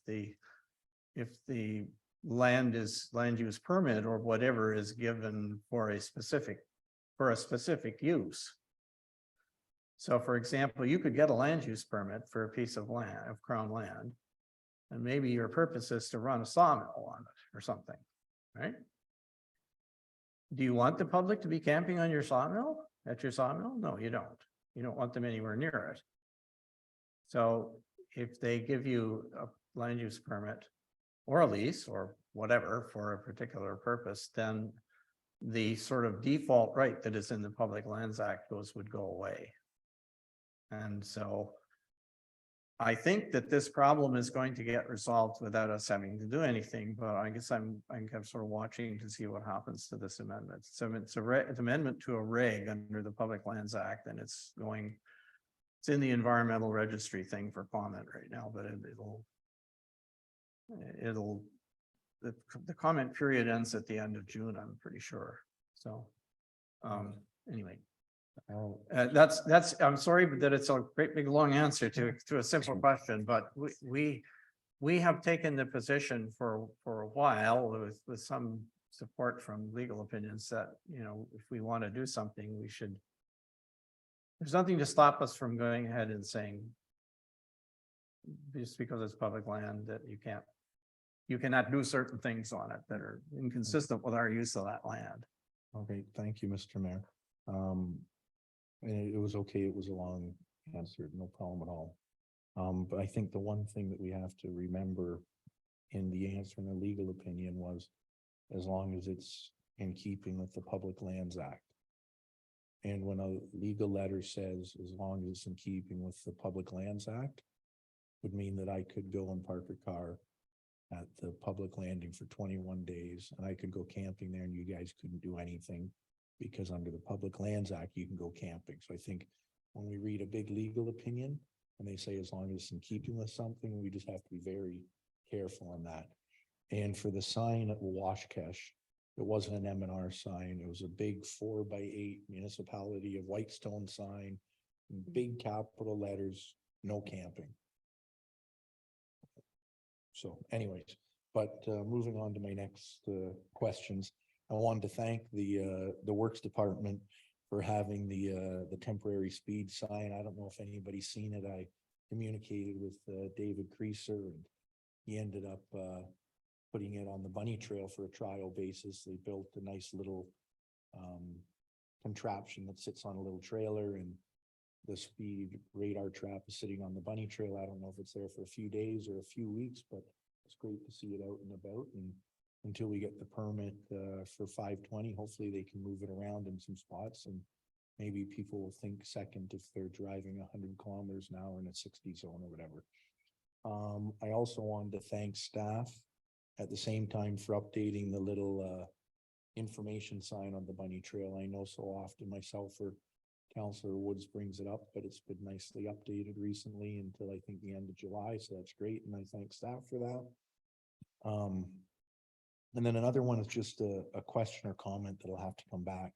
the land use permit or whatever is given for a specific use. So for example, you could get a land use permit for a piece of land, of crown land. And maybe your purpose is to run a sawmill on it or something, right? Do you want the public to be camping on your sawmill, at your sawmill? No, you don't. You don't want them anywhere near it. So if they give you a land use permit or a lease or whatever for a particular purpose, then the sort of default right that is in the Public Lands Act would go away. And so I think that this problem is going to get resolved without us having to do anything, but I guess I'm sort of watching to see what happens to this amendment. So it's an amendment to a reg under the Public Lands Act, and it's in the environmental registry thing for comment right now, but the comment period ends at the end of June, I'm pretty sure. So, anyway. I'm sorry that it's a great big long answer to a simple question, but we have taken the position for a while with some support from legal opinions that, you know, if we want to do something, we should. There's nothing to stop us from going ahead and saying, just because it's public land, that you cannot do certain things on it that are inconsistent with our use of that land. Okay, thank you, Mr. Mayor. And it was okay, it was a long answer, no problem at all. But I think the one thing that we have to remember in the answer in the legal opinion was, as long as it's in keeping with the Public Lands Act. And when a legal letter says, as long as it's in keeping with the Public Lands Act, would mean that I could go and park a car at the public landing for 21 days, and I could go camping there and you guys couldn't do anything. Because under the Public Lands Act, you can go camping. So I think when we read a big legal opinion and they say as long as it's in keeping with something, we just have to be very careful on that. And for the sign at Washkesh, it wasn't an M&R sign. It was a big 4x8 municipality of Whitestone sign, big capital letters, no camping. So anyways, but moving on to my next questions. I wanted to thank the Works Department for having the temporary speed sign. I don't know if anybody's seen it. I communicated with David Creaser, and he ended up putting it on the bunny trail for a trial basis. They built a nice little contraption that sits on a little trailer, and the speed radar trap is sitting on the bunny trail. I don't know if it's there for a few days or a few weeks, but it's great to see it out and about. And until we get the permit for 520, hopefully they can move it around in some spots, and maybe people will think second if they're driving 100 kilometers an hour in a 60 zone or whatever. I also wanted to thank staff at the same time for updating the little information sign on the bunny trail. I know so often myself or Councillor Woods brings it up, but it's been nicely updated recently until I think the end of July. So that's great. And I thank staff for that. And then another one is just a question or comment that'll have to come back.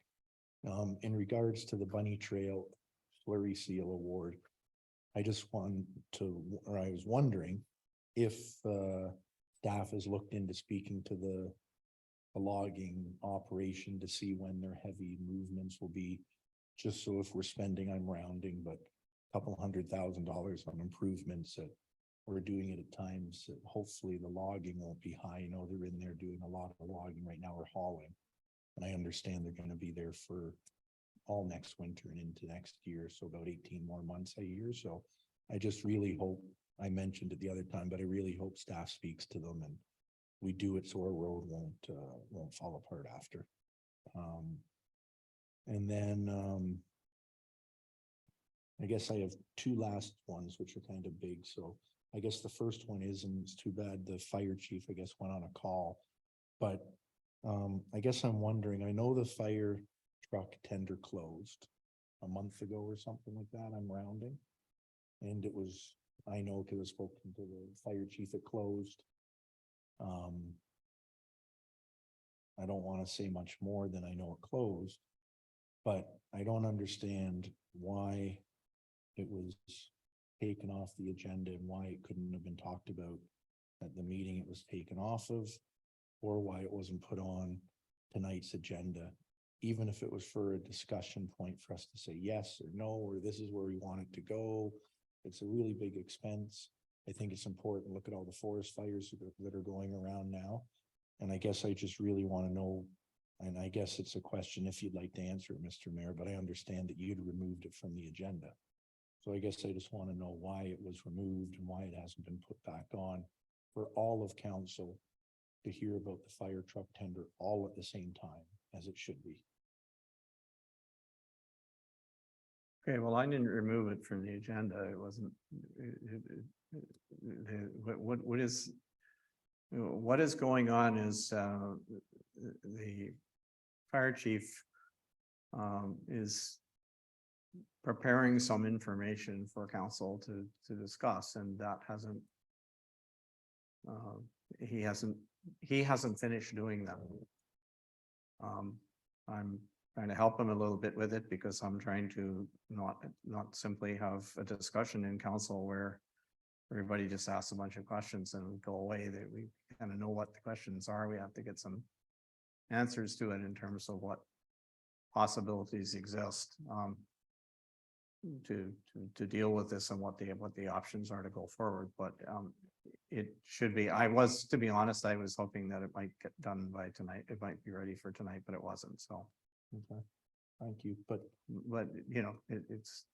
In regards to the Bunny Trail Slurry Seal Award, I was wondering if staff has looked into speaking to the logging operation to see when their heavy movements will be, just so if we're spending, I'm rounding, but a couple $100,000 on improvements that we're doing it at times that hopefully the logging won't be high. You know, they're in there doing a lot of logging right now, or hauling. And I understand they're going to be there for all next winter and into next year. So about 18 more months a year. So I just really hope, I mentioned it the other time, but I really hope staff speaks to them and we do it so our road won't fall apart after. And then I guess I have two last ones, which are kind of big. So I guess the first one is, and it's too bad the fire chief, I guess, went on a call, but I guess I'm wondering, I know the fire truck tender closed a month ago or something like that. I'm rounding. And it was, I know because I spoke to the fire chief, it closed. I don't want to say much more than I know it closed, but I don't understand why it was taken off the agenda and why it couldn't have been talked about at the meeting it was taken off of, or why it wasn't put on tonight's agenda. even if it was for a discussion point for us to say yes or no, or this is where we want it to go. It's a really big expense. I think it's important. Look at all the forest fires that are going around now. And I guess I just really want to know, and I guess it's a question if you'd like to answer it, Mr. Mayor, but I understand that you'd removed it from the agenda. So I guess I just want to know why it was removed and why it hasn't been put back on for all of council to hear about the fire truck tender all at the same time as it should be. Okay, well, I didn't remove it from the agenda. It wasn't. What is going on is the fire chief is preparing some information for council to discuss, and that hasn't. He hasn't finished doing that. I'm trying to help him a little bit with it because I'm trying to not simply have a discussion in council where everybody just asks a bunch of questions and go away. That we kind of know what the questions are. We have to get some answers to it in terms of what possibilities exist to deal with this and what the options are to go forward. But it should be, to be honest, I was hoping that it might get done by tonight. It might be ready for tonight, but it wasn't. So, Okay, thank you. But you know, it's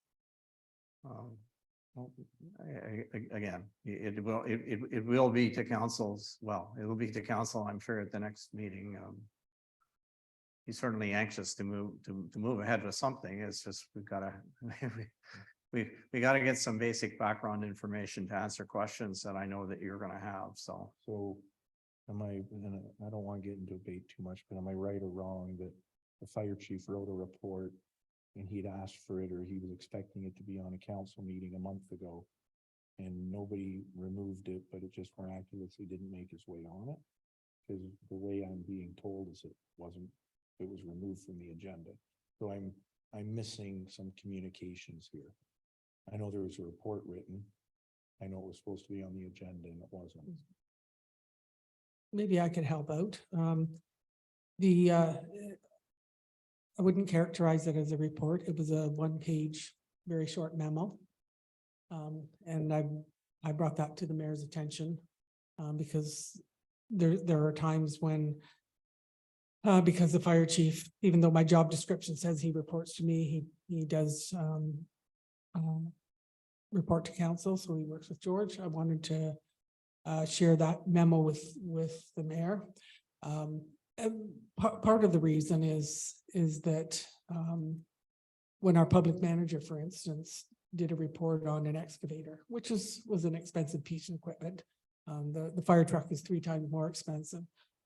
again, it will be to council's, well, it will be to council, I'm sure, at the next meeting. He's certainly anxious to move ahead with something. It's just, we've got to, we got to get some basic background information to answer questions that I know that you're going to have. So am I, and I don't want to get into debate too much, but am I right or wrong that the fire chief wrote a report and he'd asked for it, or he was expecting it to be on a council meeting a month ago, and nobody removed it, but it just miraculously didn't make its way on it? Because the way I'm being told is it was removed from the agenda. So I'm missing some communications here. I know there was a report written. I know it was supposed to be on the agenda and it wasn't. Maybe I could help out. I wouldn't characterize it as a report. It was a one-page, very short memo. And I brought that to the mayor's attention because there are times when because the fire chief, even though my job description says he reports to me, he does report to council, so he works with George. I wanted to share that memo with the mayor. And part of the reason is that when our public manager, for instance, did a report on an excavator, which was an expensive piece of equipment. The fire truck is 3 times more expensive.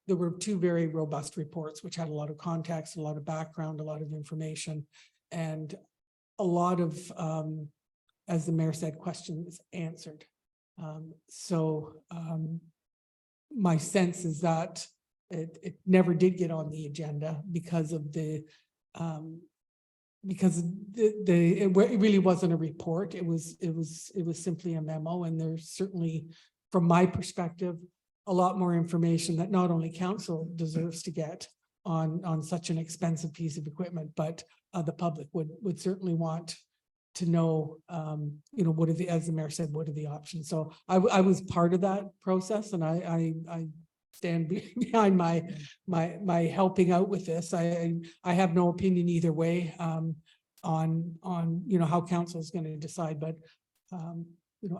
There were 2 very robust reports, which had a lot of context, a lot of background, a lot of information, and a lot of, as the mayor said, questions answered. My sense is that it never did get on the agenda because of it really wasn't a report. It was simply a memo, and there's certainly, from my perspective, a lot more information that not only council deserves to get on such an expensive piece of equipment, but the public would certainly want to know, what are the, as the mayor said, what are the options? So I was part of that process, and I stand behind my helping out with this. I have no opinion either way on how council is going to decide, but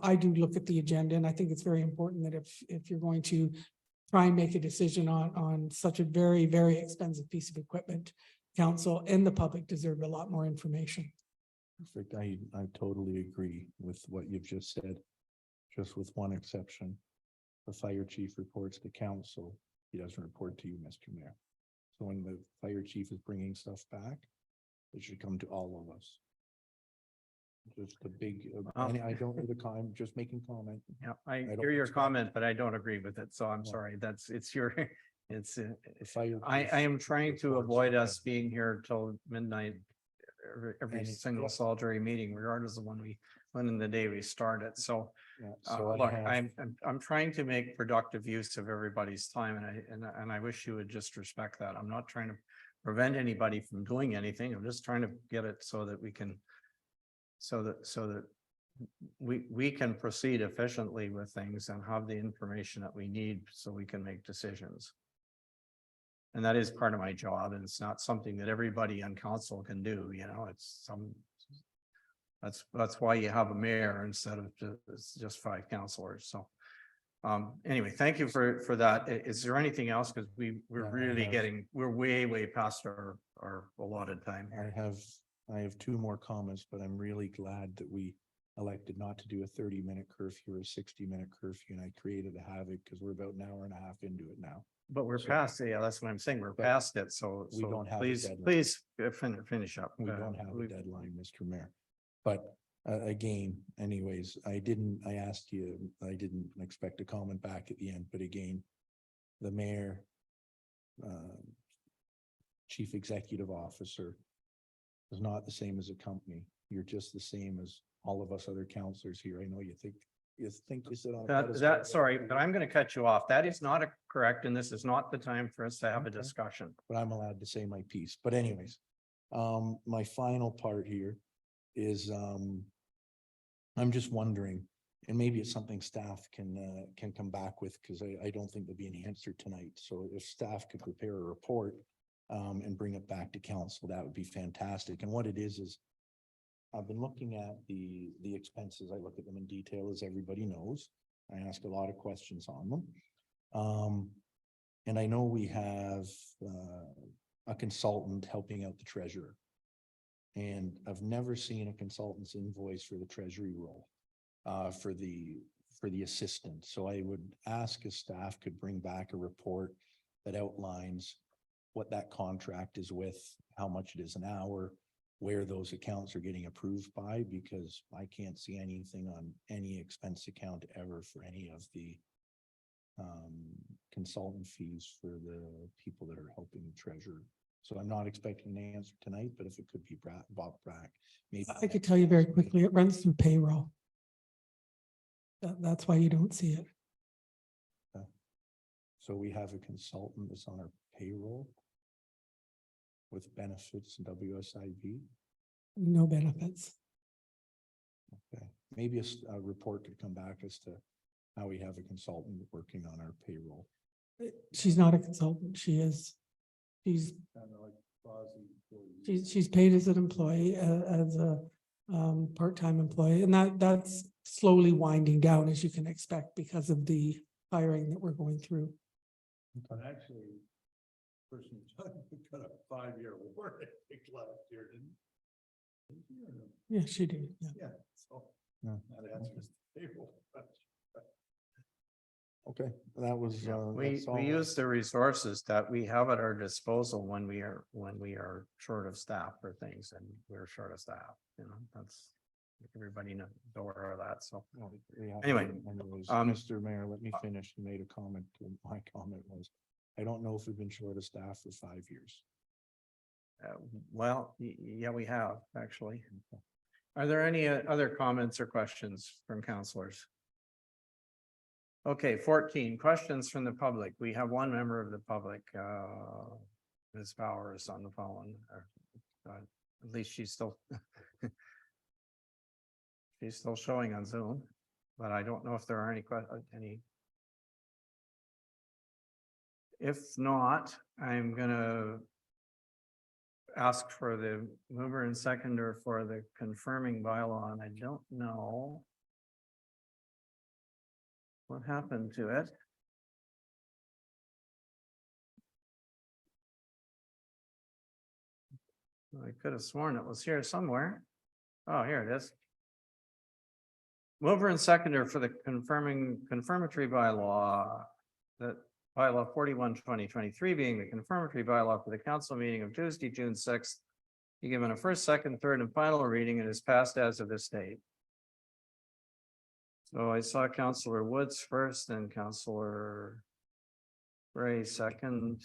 I do look at the agenda, and I think it's very important that if you're going to try and make a decision on such a very, very expensive piece of equipment, council and the public deserve a lot more information. Perfect. I totally agree with what you've just said, just with one exception. The fire chief reports to council. He doesn't report to you, Mr. Mayor. So when the fire chief is bringing stuff back, it should come to all of us. Just a big, I don't know the comment, just making comment. yeah, I don't hear your expect- comment, but I don't agree with it. So I'm sorry. It's your, Fire I chief am trying to reports avoid to us being here till midnight. Every And it- single yeah. solitary meeting, regardless of when in the day we start it. So Yeah, so I look, have, I'm trying to make productive use of everybody's time, and I wish you would just respect that. I'm not trying to prevent anybody from doing anything. I'm just trying to get it so that we can. So that we can proceed efficiently with things and have the information that we need so we can make decisions. And that is part of my job, and it's not something that everybody on council can do, you know, it's some. That's why you have a mayor instead of just 5 councilors, so. Anyway, thank you for that. Is there anything else? Because we're Yeah, I really have- we're way past our allotted time. I have 2 more comments, but I'm really glad that we elected not to do a 30-minute curfew or a 60-minute curfew, and I created a havoc because we're about an hour and a half into it now. But we're So- past, yeah, that's what I'm saying. We're But past it, so. we don't have a Please, deadline. please finish up. We don't have a we- deadline, Mr. Mayor. But again, anyways, I didn't expect a comment back at the end, but again, the mayor, chief executive officer is not the same as a company. You're just the same as all of us other counselors here. I know you think you sit on. a pedestal. Sorry, but I'm gonna cut you off. That is not correct, and this is not the time for us to have a Okay. discussion. But I'm allowed to say my piece. But anyways, my final part here is, I'm just wondering, and maybe it's something staff can come back with, because I don't think there'll be an answer tonight. So if staff could prepare a report, and bring it back to council, that would be fantastic. And what it is I've been looking at the expenses. I look at them in detail, as everybody knows. I ask a lot of questions on them. And I know we have, a consultant helping out the treasurer. And I've never seen a consultant's invoice for the treasury role, for the assistant. So I would ask if staff could bring back a report that outlines what that contract is with, how much it is an hour, where those accounts are getting approved by, because I can't see anything on any expense account ever for any of the consultant fees for the people that are helping the treasurer. So I'm not expecting an answer tonight, but if it could be brought back, maybe. I could tell you very quickly, it runs through payroll. That's why you don't see it. So we have a consultant that's on our payroll with benefits and WSIB. No benefits. Okay, maybe a report could come back as to how we have a consultant working on our payroll. She's not a consultant. She's paid as an employee, as a part-time employee, and that's slowly winding down, as you can expect, because of the hiring that we're going through. But actually, person got a 5-year award, I think, last year, didn't he? Yeah, she did. Yeah. Yeah, so. Yeah. That answers the payroll question. Okay, that was. We that's all I- use the resources that we have at our disposal when we are short of staff for things, and we're short of staff, you know, that's. Everybody knows aware of that, so. we have to- Anyway, anyways, um, Mr. Mayor, let me finish. You made a comment. And my comment was, I don't know if we've been short of staff for 5 years. Well, yeah, we have, actually. Are there any other comments or questions from councilors? Okay, 14, questions from the public. We have one member of the public, Ms. Bowers on the phone. At least she's still she's still showing on Zoom, but I don't know if there are any. If not, I'm gonna ask for the mover and seconder for the confirming bylaw, and I don't know what happened to it. I could have sworn it was here somewhere. Oh, here it is. Mover and seconder for the confirmatory bylaw, that bylaw 41/2023 being the confirmatory bylaw for the council meeting of Tuesday, June 6th. Be given a first, second, third, and final reading, and is passed as of this date. So I saw Councillor Woods first, and Councillor Ray second.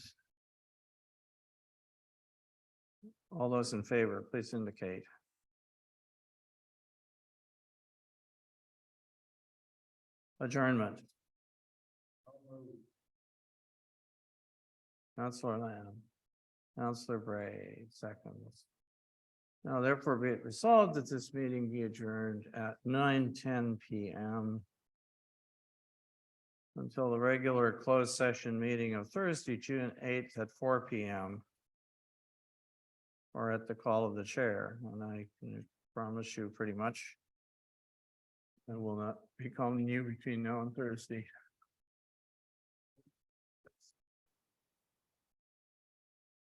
All those in favor, please indicate. Adjournment. Councillor Lamb. Counselor Bray, seconds. Now therefore be it resolved that this meeting be adjourned at 9:10 PM. Until the regular closed session meeting of Thursday, June 8th at 4 PM. Or at the call of the chair, and I can promise you pretty much. I will not be calling you between now and Thursday.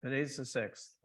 Today's the 6th.